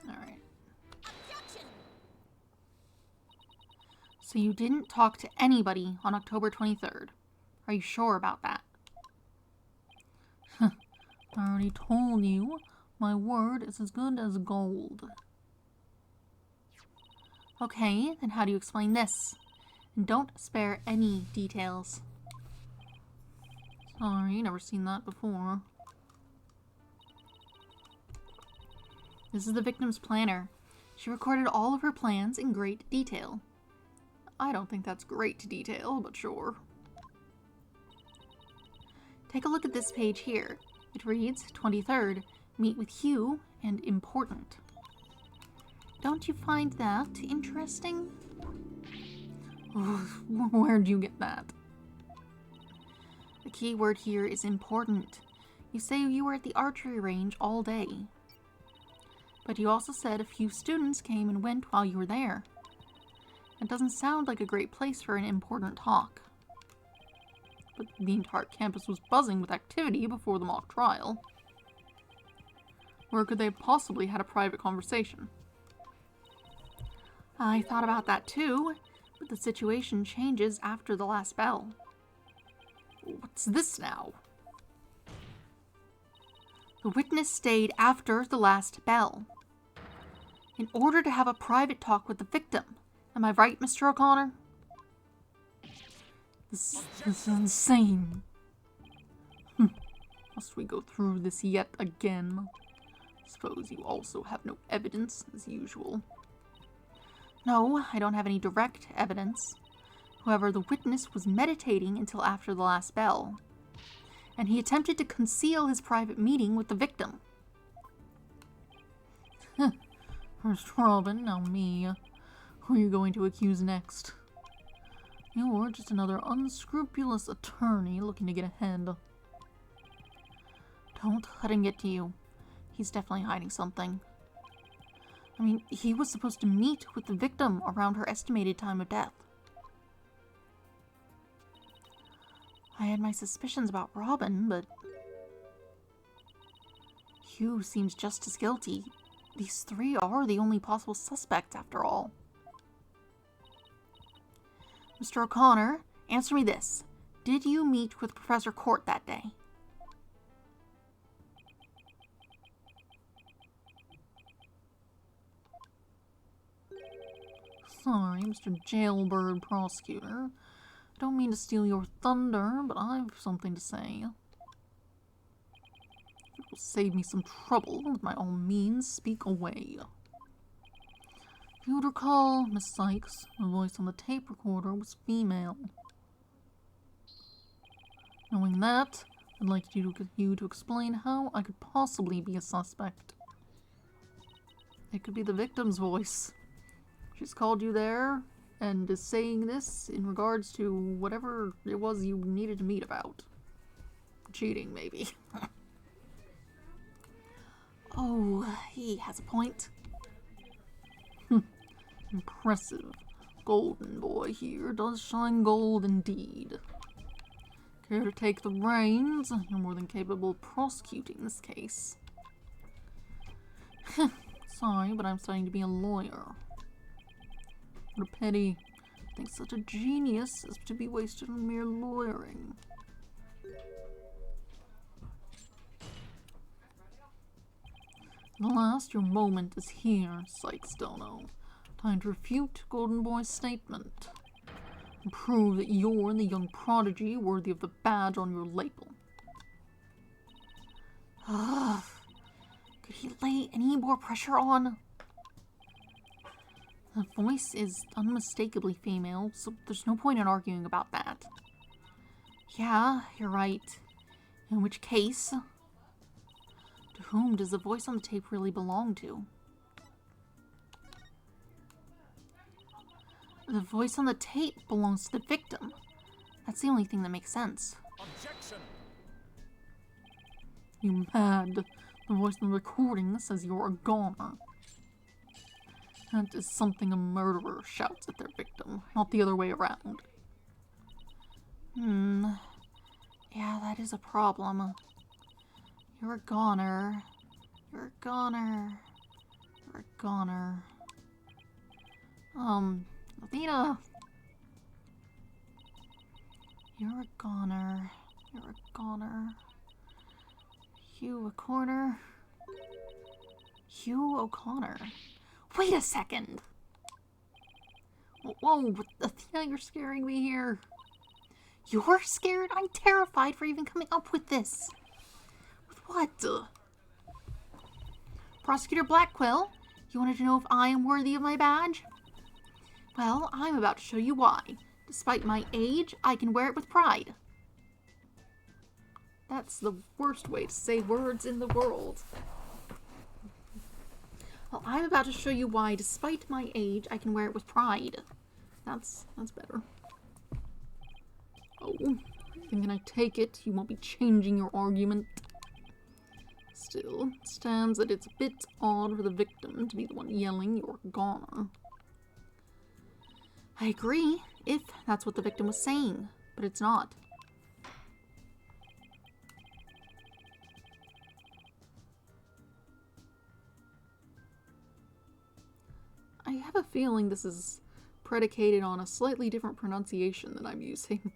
Alright. Objection! So you didn't talk to anybody on October 23rd. Are you sure about that? I already told you, my word is as good as gold. Okay, then how do you explain this? And don't spare any details. Sorry, never seen that before. This is the victim's planner. She recorded all of her plans in great detail. I don't think that's great detail, but sure. Take a look at this page here. It reads, 23rd, meet with Hugh and important. Don't you find that interesting? Where'd you get that? The key word here is important. You say you were at the archery range all day. But you also said a few students came and went while you were there. It doesn't sound like a great place for an important talk. But the entire campus was buzzing with activity before the mock trial. Where could they have possibly had a private conversation? I thought about that too, but the situation changes after the last bell. What's this now? The witness stayed after the last bell in order to have a private talk with the victim. Am I right, Mr. O'Connor? This is insane. Must we go through this yet again? Suppose you also have no evidence, as usual. No, I don't have any direct evidence. However, the witness was meditating until after the last bell, and he attempted to conceal his private meeting with the victim. First Robin, now me. Who are you going to accuse next? You're just another unscrupulous attorney looking to get ahead. Don't let him get to you. He's definitely hiding something. I mean, he was supposed to meet with the victim around her estimated time of death. I had my suspicions about Robin, but Hugh seems just as guilty. These three are the only possible suspects, after all. Mr. O'Connor, answer me this. Did you meet with Professor Court that day? Sorry, Mr. Jailbird Prosecutor. I don't mean to steal your thunder, but I've something to say. If it will save me some trouble, by all means, speak away. If you would recall, Miss Sykes, the voice on the tape recorder was female. Knowing that, I'd like you to explain how I could possibly be a suspect. It could be the victim's voice. She's called you there and is saying this in regards to whatever it was you needed to meet about. Cheating, maybe. Oh, he has a point. Impressive. Golden boy here does shine gold indeed. Care to take the reins? You're more than capable of prosecuting this case. Sorry, but I'm studying to be a lawyer. What a pity. I think such a genius is to be wasted on mere lawyering. At last, your moment is here, Sykes Dono. Time to refute Golden Boy's statement and prove that you're the young prodigy worthy of the badge on your label. Could he lay any more pressure on? The voice is unmistakably female, so there's no point in arguing about that. Yeah, you're right. In which case, to whom does the voice on the tape really belong to? The voice on the tape belongs to the victim. That's the only thing that makes sense. Objection! You mad? The voice in the recording says you're a goner. That is something a murderer shouts at their victim, not the other way around. Yeah, that is a problem. You're a goner. You're a goner. You're a goner. Athena! You're a goner. You're a goner. Hugh O'Connor. Hugh O'Connor. Wait a second! Whoa, Athena, you're scaring me here. You're scared? I'm terrified for even coming up with this. With what? Prosecutor Blackquill, you wanted to know if I am worthy of my badge? Well, I'm about to show you why. Despite my age, I can wear it with pride. That's the worst way to say words in the world. Well, I'm about to show you why, despite my age, I can wear it with pride. That's better. Oh, thinking I take it, you won't be changing your argument. Still, it stands that it's a bit odd for the victim to be the one yelling you're a goner. I agree, if that's what the victim was saying, but it's not. I have a feeling this is predicated on a slightly different pronunciation than I'm using.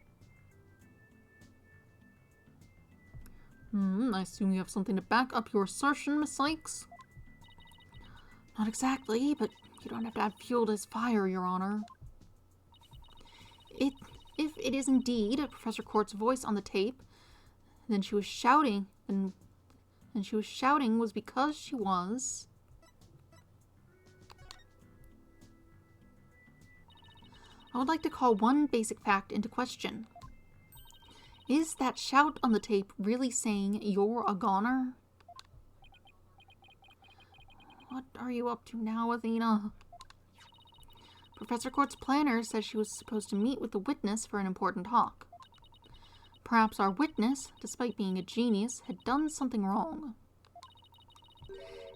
I assume you have something to back up your assertion, Miss Sykes? Not exactly, but you don't have to add fuel to his fire, Your Honor. If it is indeed Professor Court's voice on the tape, then she was shouting, and she was shouting was because she was... I would like to call one basic fact into question. Is that shout on the tape really saying you're a goner? What are you up to now, Athena? Professor Court's planner says she was supposed to meet with the witness for an important talk. Perhaps our witness, despite being a genius, had done something wrong.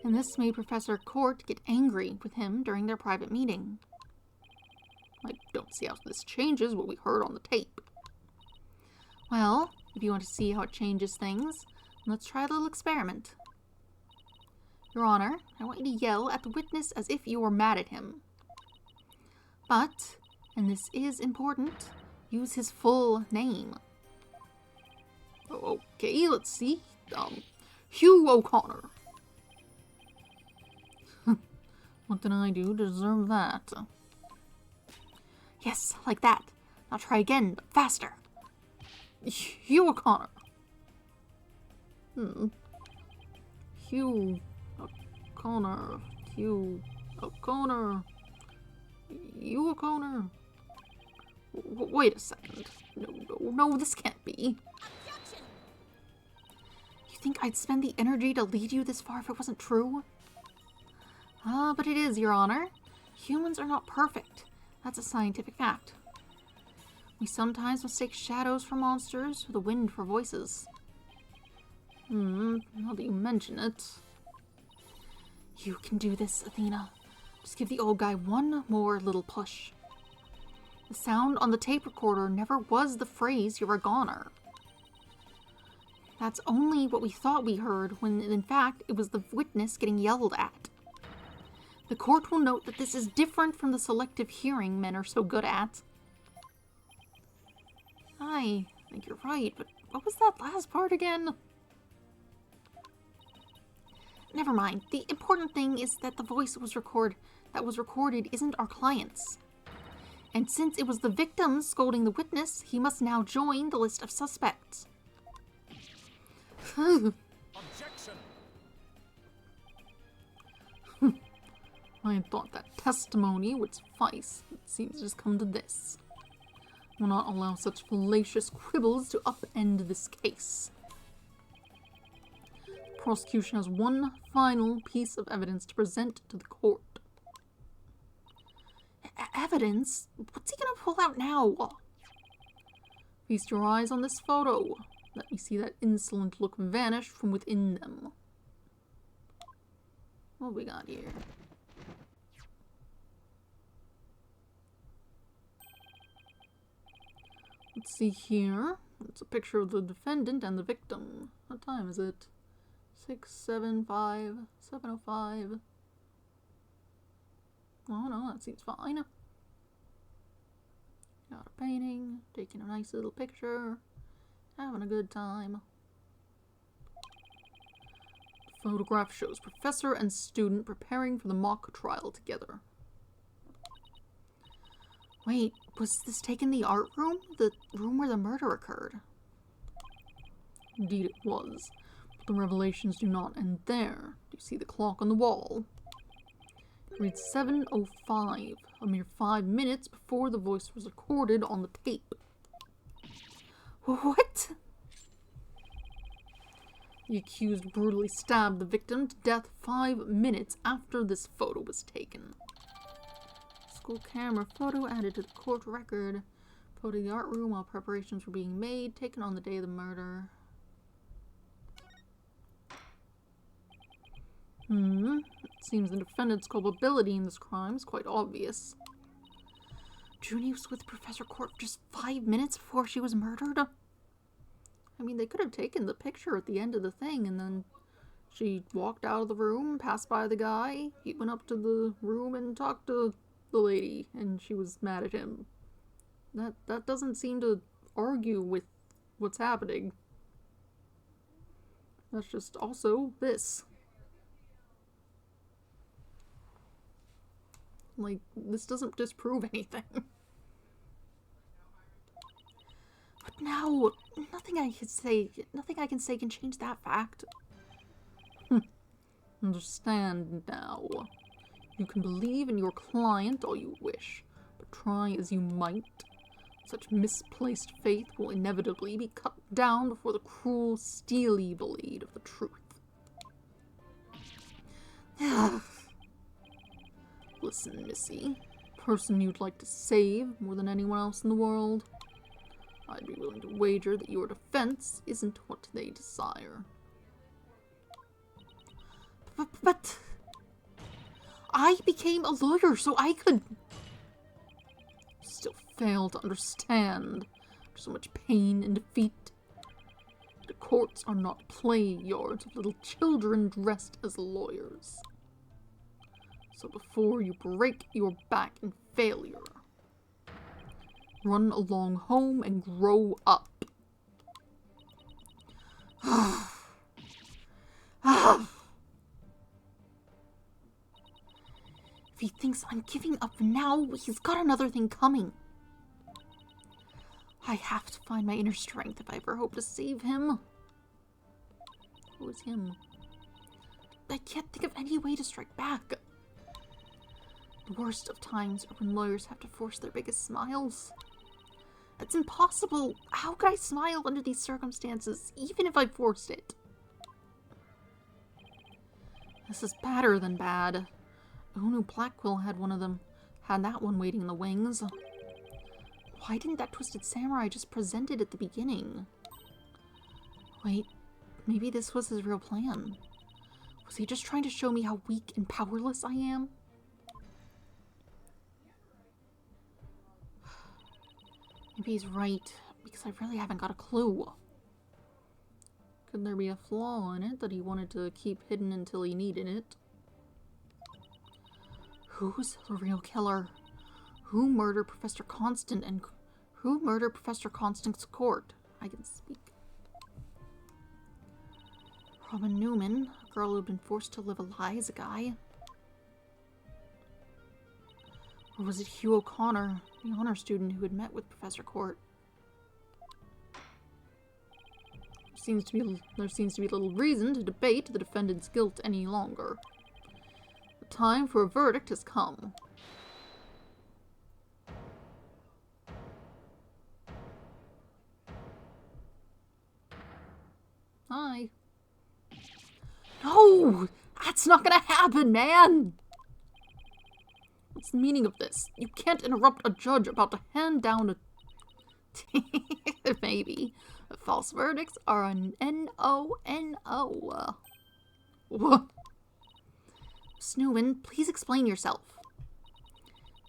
And this made Professor Court get angry with him during their private meeting. I don't see how this changes what we heard on the tape. Well, if you want to see how it changes things, let's try a little experiment. Your Honor, I want you to yell at the witness as if you were mad at him. But, and this is important, use his full name. Okay, let's see. Hugh O'Connor. What did I do to deserve that? Yes, like that. Now try again, but faster. Hugh O'Connor. Hugh O'Connor. Hugh O'Connor. Hugh O'Connor. Wait a second. No, this can't be. Objection! think I'd spend the energy to lead you this far if it wasn't true? But it is, Your Honor. Humans are not perfect. That's a scientific fact. We sometimes mistake shadows for monsters, or the wind for voices. Now that you mention it. You can do this, Athena. Just give the old guy one more little push. The sound on the tape recorder never was the phrase, "You're a goner." That's only what we thought we heard, when in fact it was the witness getting yelled at. The court will note that this is different from the selective hearing men are so good at. I think you're right, but what was that last part again? Never mind. The important thing is that the voice that was recorded isn't our client's. And since it was the victim scolding the witness, he must now join the list of suspects. Objection! I had thought that testimony would suffice. It seems to just come to this. Will not allow such fallacious quibbles to upend this case. The prosecution has one final piece of evidence to present to the court. Evidence? What's he gonna pull out now? Feast your eyes on this photo. Let me see that insolent look vanish from within them. What we got here? Let's see here. It's a picture of the defendant and the victim. What time is it? 6:05, 7:05. Oh no, that seems fine. Got a painting, taking a nice little picture, having a good time. The photograph shows professor and student preparing for the mock trial together. Wait, was this taken in the art room? The room where the murder occurred? Indeed it was. But the revelations do not end there. Do you see the clock on the wall? It reads 7:05, a mere 5 minutes before the voice was recorded on the tape. What? The accused brutally stabbed the victim to death 5 minutes after this photo was taken. School camera photo added to the court record. Photo of the art room while preparations were being made, taken on the day of the murder. It seems the defendant's culpability in this crime is quite obvious. Junie was with Professor Court for just 5 minutes before she was murdered? I mean, they could have taken the picture at the end of the thing, and then she walked out of the room, passed by the guy, he went up to the room and talked to the lady, and she was mad at him. That doesn't seem to argue with what's happening. That's just also this. Like, this doesn't disprove anything. But now, nothing I can say can change that fact. Understand now. You can believe in your client all you wish, but try as you might, such misplaced faith will inevitably be cut down before the cruel, steely blade of the truth. Listen, Missy. Person you'd like to save more than anyone else in the world. I'd be willing to wager that your defense isn't what they desire. But I became a lawyer so I could... Still fail to understand. There's so much pain and defeat. The courts are not play yards of little children dressed as lawyers. So before you break your back in failure, run along home and grow up. If he thinks I'm giving up now, he's got another thing coming. I have to find my inner strength if I ever hope to save him. Who is him? I can't think of any way to strike back. The worst of times are when lawyers have to force their biggest smiles. That's impossible. How could I smile under these circumstances, even if I forced it? This is badder than bad. Who knew Blackquill had one of them? Had that one waiting in the wings? Why didn't that twisted samurai just present it at the beginning? Wait, maybe this was his real plan. Was he just trying to show me how weak and powerless I am? Maybe he's right, because I really haven't got a clue. Could there be a flaw in it that he wanted to keep hidden until he needed it? Who's the real killer? Who murdered Professor Constant and who murdered Professor Constant's court? I can speak. Robin Newman, a girl who had been forced to live a lie as a guy. Or was it Hugh O'Connor, the honor student who had met with Professor Court? There seems to be little reason to debate the defendant's guilt any longer. The time for a verdict has come. Hi. No! That's not gonna happen, man! What's the meaning of this? You can't interrupt a judge about to hand down a... Maybe. False verdicts are an N-O-N-O. What? Snowman, please explain yourself.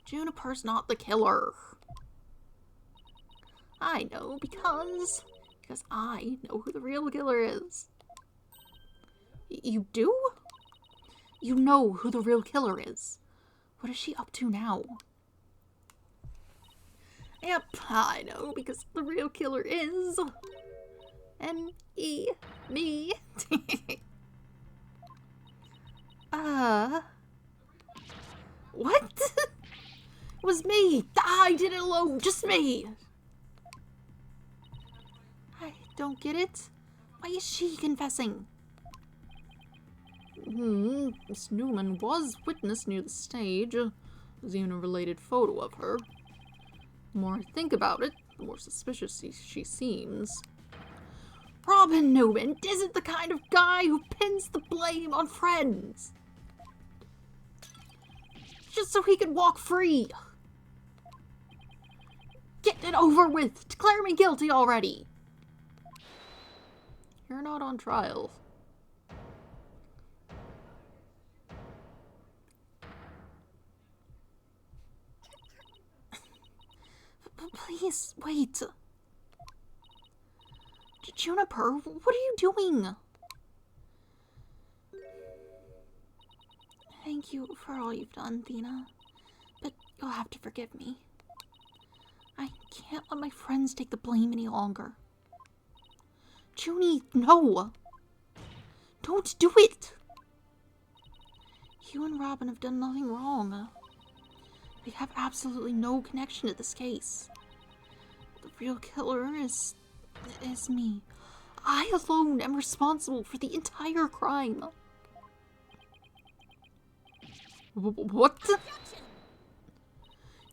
Juniper's not the killer. I know because I know who the real killer is. You do? You know who the real killer is. What is she up to now? Yep, I know because the real killer is... M-E... me. What? It was me. I did it alone. Just me. I don't get it. Why is she confessing? Miss Newman was witness near the stage. There's even a related photo of her. The more I think about it, the more suspicious she seems. Robin Newman isn't the kind of guy who pins the blame on friends. Just so he can walk free. Get it over with. Declare me guilty already. You're not on trial. Please, wait. Juniper, what are you doing? Thank you for all you've done, Thena. But you'll have to forgive me. I can't let my friends take the blame any longer. Junie, no! Don't do it! You and Robin have done nothing wrong. They have absolutely no connection to this case. The real killer is me. I alone am responsible for the entire crime. What?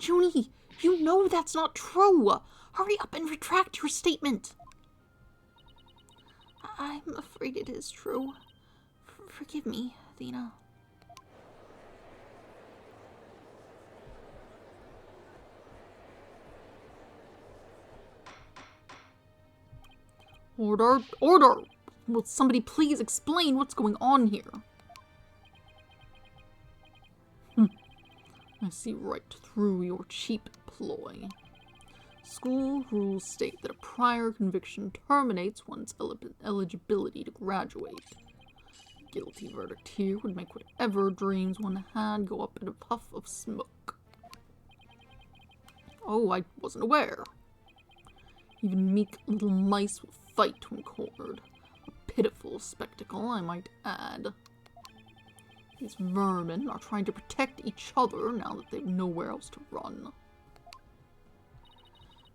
Junie, you know that's not true. Hurry up and retract your statement. I'm afraid it is true. Forgive me, Athena. Order! Order! Will somebody please explain what's going on here? I see right through your cheap ploy. School rules state that a prior conviction terminates one's eligibility to graduate. A guilty verdict here would make whatever dreams one had go up in a puff of smoke. Oh, I wasn't aware. Even meek little mice will fight when cornered. A pitiful spectacle, I might add. These vermin are trying to protect each other now that they've nowhere else to run.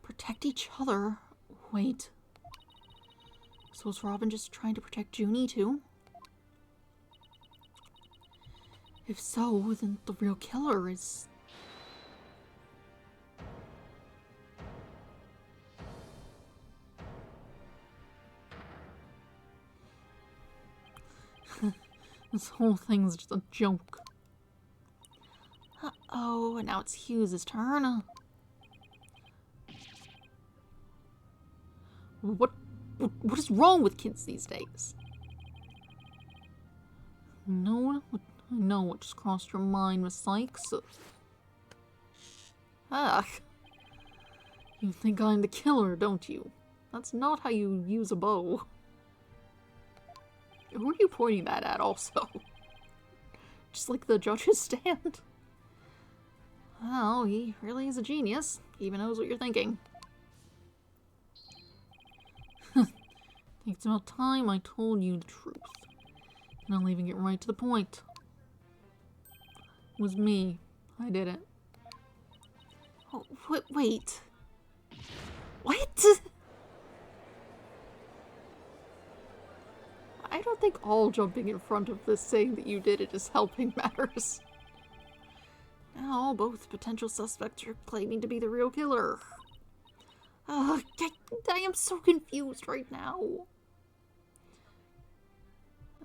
Protect each other? Wait. So is Robin just trying to protect Junie too? If so, then the real killer is... This whole thing's just a joke. Uh-oh, and now it's Hughes' turn. What is wrong with kids these days? No, I know what just crossed your mind, Miss Sykes. Ah, you think I'm the killer, don't you? That's not how you use a bow. Who are you pointing that at, also? Just like the judge's stand? Oh, he really is a genius. He even knows what you're thinking. I think it's about time I told you the truth. And I'm leaving it right to the point. It was me. I did it. Oh, wait. What? I don't think all jumping in front of this saying that you did it is helping matters. Now both potential suspects are claiming to be the real killer. I am so confused right now.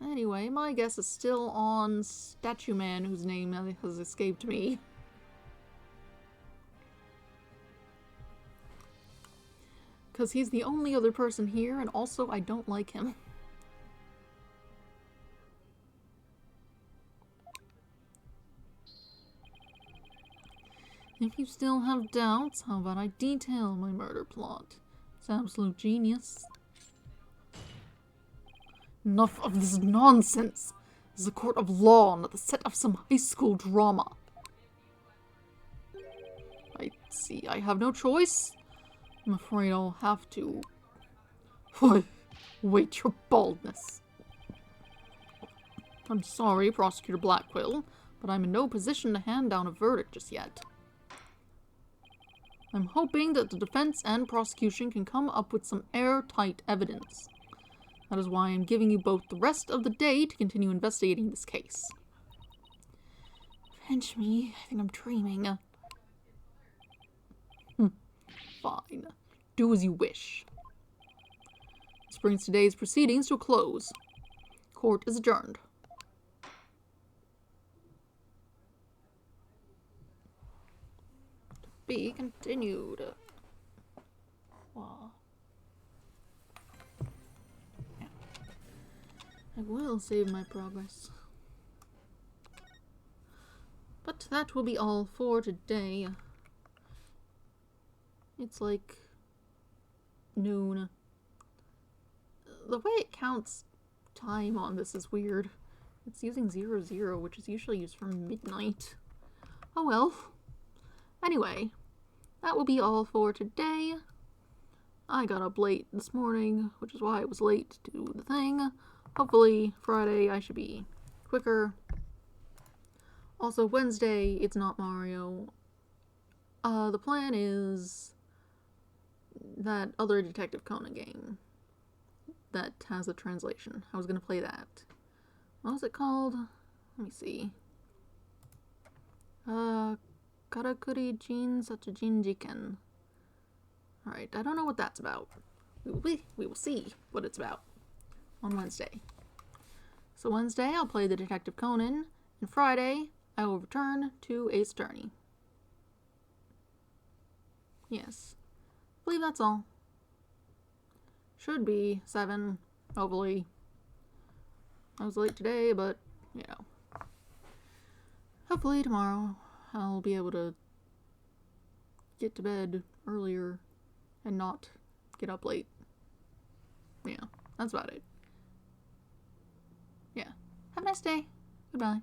Anyway, my guess is still on Statue Man, whose name has escaped me. Because he's the only other person here, and also I don't like him. If you still have doubts, how about I detail my murder plot? It's absolute genius. Enough of this nonsense. This is a court of law, not the set of some high school drama. I see I have no choice. I'm afraid I'll have to... Wait, your baldness. I'm sorry, Prosecutor Blackquill, but I'm in no position to hand down a verdict just yet. I'm hoping that the defense and prosecution can come up with some airtight evidence. That is why I'm giving you both the rest of the day to continue investigating this case. Pinch me. I think I'm dreaming. Fine. Do as you wish. This brings today's proceedings to a close. Court is adjourned. Be continued. Wow. Yeah. I will save my progress. But that will be all for today. It's like noon. The way it counts time on this is weird. It's using 00, which is usually used for midnight. Oh well. Anyway, that will be all for today. I got up late this morning, which is why I was late to do the thing. Hopefully Friday I should be quicker. Also Wednesday, it's not Mario. The plan is that other Detective Conan game that has a translation. I was gonna play that. What was it called? Let me see. Karakuri Jin Sachujin Jiken. Alright, I don't know what that's about. We will see what it's about on Wednesday. So Wednesday I'll play the Detective Conan, and Friday I will return to Ace Attorney. Yes. I believe that's all. Should be 7, hopefully. I was late today, but, you know. Hopefully tomorrow I'll be able to get to bed earlier and not get up late. Yeah, that's about it. Yeah. Have a nice day. Goodbye.